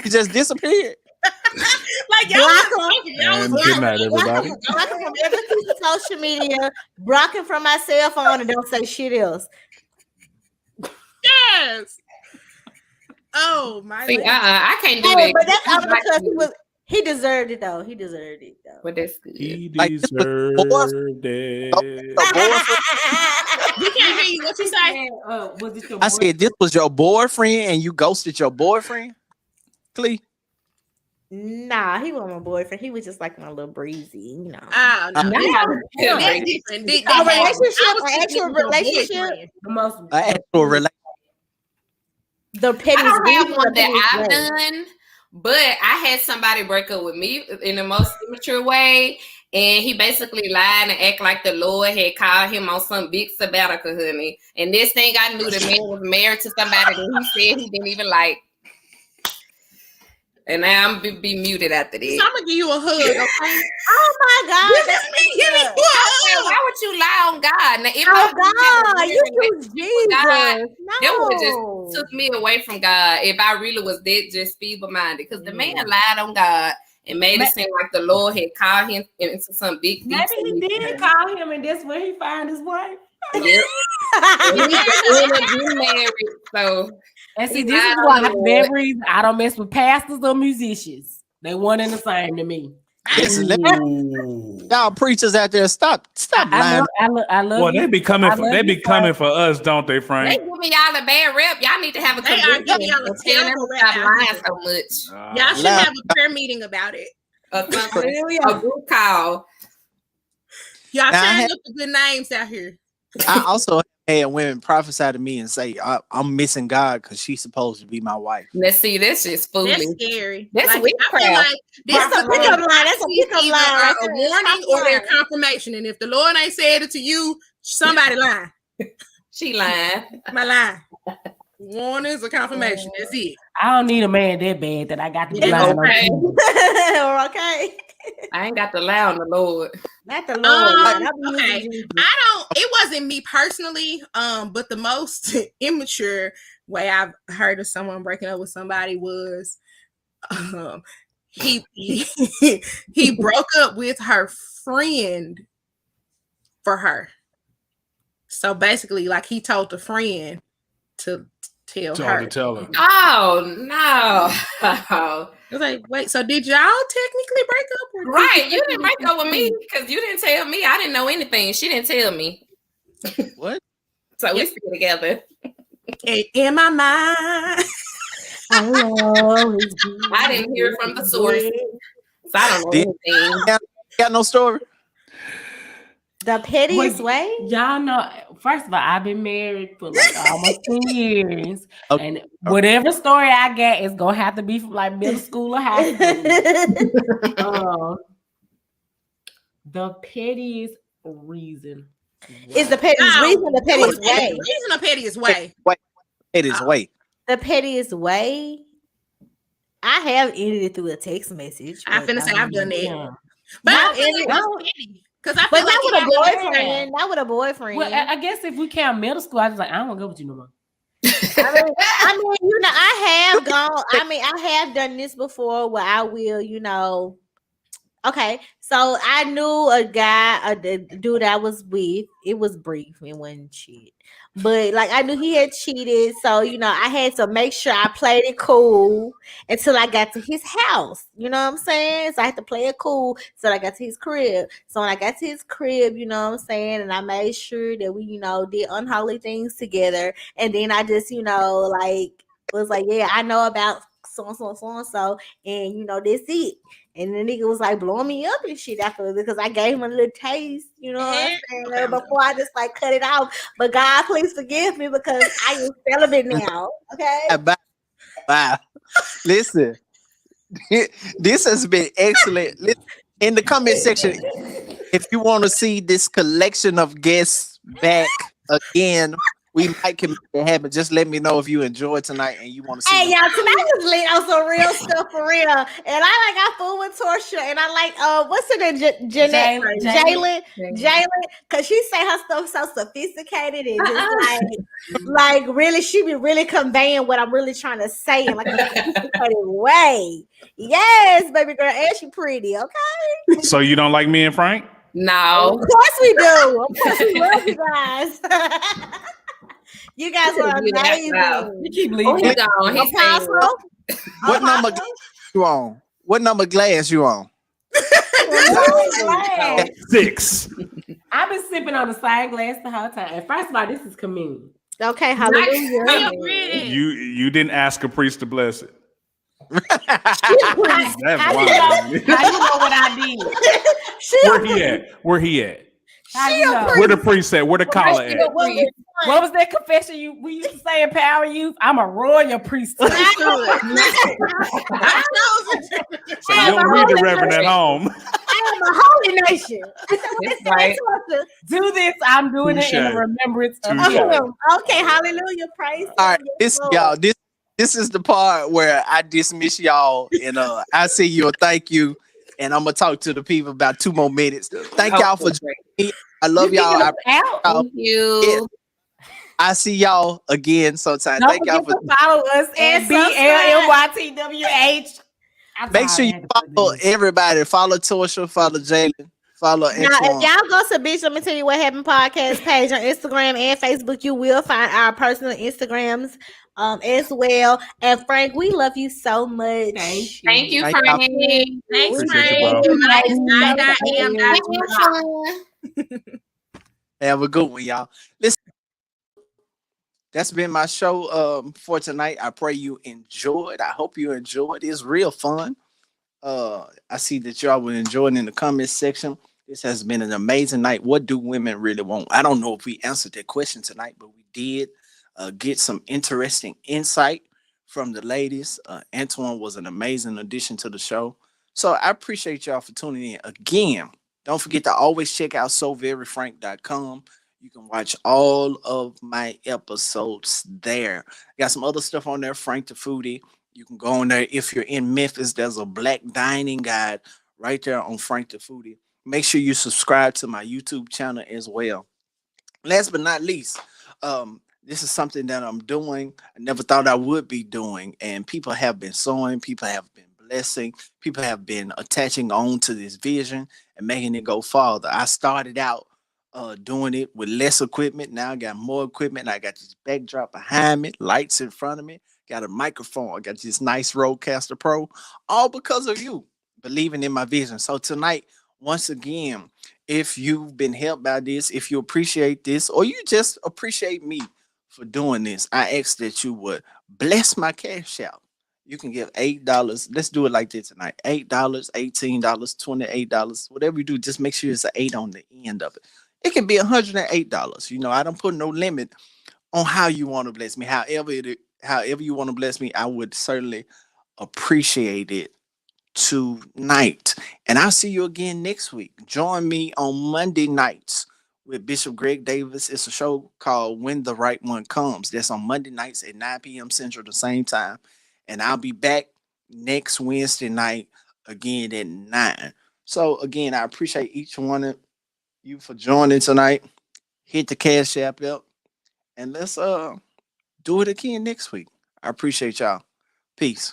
Just disappeared. Like and good night, everybody. Blocking from every piece of social media, blocking from my cell phone, and don't say shit else. Yes. Oh my! See, I can't do that. But that's all because he deserved it though. But that's good. He deserved it. We can't hear you. What you say? Was it your I said this was your boyfriend and you ghosted your boyfriend? Clee? Nah, he wasn't my boyfriend. He was just like my little breezy, you know. Oh no, Yeah. that's different. A relationship, an actual relationship. The most An actual relationship. The I petty. don't have one that I've done, but I had somebody break up with me in the most immature way. And he basically lied and act like the Lord had called him on some big sabbatical, honey. And this thing I knew the man was married to somebody that he said he didn't even like. And now I'm be muted after this. So I'm gonna give you a hug, okay? Oh my God! That's me giving you a hug. Why would you lie on God? Now, if Oh I God, you choose Jesus. God, No. that would have just took me away from God if I really was that just feeble-minded. Because the man lied on God and made it seem like the Lord had called him into some big. maybe he did call him, and that's where he found his wife. Yep. And he ended up getting married. So. And see, this is why that reason I don't mess with pastors or musicians. They one and the same to me. Listen, y'all preachers out there, stop lying. I love Well, you. they be coming for us, don't they, Frank? They giving y'all a bad rep. Y'all need to have a They are giving y'all a terrible rep. Stop lying so much. Y'all should have a prayer meeting about it. A group call. Y'all Now, turn up the good names out here. I also had women prophesy to me and say, I'm missing God because she's supposed to be my wife. Let's see, that's just foolish. That's scary. That's like, witchcraft. I feel like That's a pickup line. That's a pickup line. Either a Right warning or their confirmation. And if the Lord ain't said it to you, somebody lying. She lying. My line. Warnings or confirmation. That's it. I don't need a man that bad that I got to be Yeah, lying okay. on. Okay. I ain't got to lie on the Lord. Not the Lord. Okay. It wasn't me personally, but the most immature way I've heard of someone breaking up with somebody was he broke up with her friend for her. So basically, like he told the friend to tell her. Oh no. I was like, wait, so did y'all technically break up? Or Right, you didn't break up with me because you didn't tell me. I didn't know anything. She didn't tell me. What? So we still together. In my mind. I didn't hear from the source. So I don't know anything. Got no story? The pettiest way? Y'all know, first of all, I've been married for like almost 10 years. Okay. And whatever story I get is going to have to be from like middle school or high school. The pettiest reason. Is the pettiest reason the pettiest way? Reason the pettiest way. Pettiest way. The pettiest way? I have ended it through a text message. I finna say I've done that. Yeah. But I feel like that's petty. Because I feel like not with a boyfriend. Not with a boyfriend. Well, I guess if we count middle school, I was like, I don't want to go with you no more. I mean, you know, I have gone. I mean, I have done this before where I will, you know. Okay, so I knew a guy, a dude I was with. It was brief and wasn't shit, but like I knew he had cheated. So you know, I had to make sure I played it cool until I got to his house. You know what I'm saying? So I had to play it cool till I got to his crib. So when I got to his crib, you know what I'm saying, and I made sure that we, you know, did unholy things together. And then I just, you know, like was like, yeah, I know about so and so, and you know, that's it. And the nigga was like blowing me up and shit after because I gave him a little taste, you know what I'm saying? Before I just like cut it off. But God, please forgive me because I am celibate now. Okay. Bye. Listen, this has been excellent. Listen, in the comment section, if you want to see this collection of guests back again, we might can make it happen. Just let me know if you enjoyed tonight and you want to see. Hey, y'all, tonight was lit on some real stuff for real. And I like I fool with Torsia and I like what's her name? Jalen, because she say her stuff so sophisticated and just like really she be really conveying what I'm really trying to say in like a sophisticated way. Yes, baby girl, and she pretty, okay? So you don't like me and Frank? No. Of course we do. Of course we love you guys. You guys are amazing. You keep leaving. What number glass you on? What number glass you on? 6. I've been sipping on the same glass the whole time. And first of all, this is communion. Okay, hallelujah. You didn't ask a priest to bless it. That's How wild. you know what I did? Where he at? How you know? Where the priest at? Where the collar at? What was that confession we used to say in Power Youth? I'm a royal priesthood. So you don't read the Reverend at home. I am a holy nation. That's right. Do this. I'm doing it in Touche. remembrance of Touche. him. Okay, hallelujah, praise. All right, Yes, Lord. y'all. This is the part where I dismiss y'all, and I say you a thank you, and I'm gonna talk to the people about 2 more minutes. Thank y'all for joining me. I love You y'all. kicking us out? Thank you. I see y'all again sometime. Don't Thank y'all forget for. to follow us at And subscribe. BLMYTWH. Make sure you follow everybody. Follow Torsha. Follow Jalen. Follow Now, Antoine. if y'all go to Bitch Let Me Tell You What Happened podcast page on Instagram and Facebook, you will find our personal Instagrams as well. And Frank, we love you so much. Thank you. Thank you, Thank Frank. Thanks, Appreciate you, Frank. bro. Have a good one, y'all. Listen, that's been my show for tonight. I pray you enjoyed. I hope you enjoyed. It's real fun. I see that y'all were enjoying in the comments section. This has been an amazing night. What do women really want? I don't know if we answered that question tonight, but we did get some interesting insight from the ladies. Antoine was an amazing addition to the show. So I appreciate y'all for tuning in again. Don't forget to always check out soveryfrank.com. You can watch all of my episodes there. Got some other stuff on there, Frank the Foodie. You can go on there. If you're in Memphis, there's a black dining guide right there on Frank the Foodie. Make sure you subscribe to my YouTube channel as well. Last but not least, this is something that I'm doing. I never thought I would be doing, and people have been sowing, people have been blessing, people have been attaching on to this vision and making it go farther. I started out doing it with less equipment. Now I got more equipment. I got this backdrop behind me, lights in front of me, got a microphone. I got this nice Rodecaster Pro, all because of you believing in my vision. So tonight, once again, if you've been helped by this, if you appreciate this, or you just appreciate me for doing this, I ask that you would bless my cash out. You can give $8. Let's do it like this tonight. $8, $18, $28, whatever you do, just make sure it's an 8 on the end of it. It can be $108. You know, I don't put no limit on how you want to bless me. However you want to bless me, I would certainly appreciate it tonight. And I'll see you again next week. Join me on Monday nights with Bishop Greg Davis. It's a show called When the Right One Comes. That's on Monday nights at 9 p.m. Central, the same time. And I'll be back next Wednesday night again at 9. So again, I appreciate each one of you for joining tonight. Hit the Cash App up. And let's do it again next week. I appreciate y'all. Peace.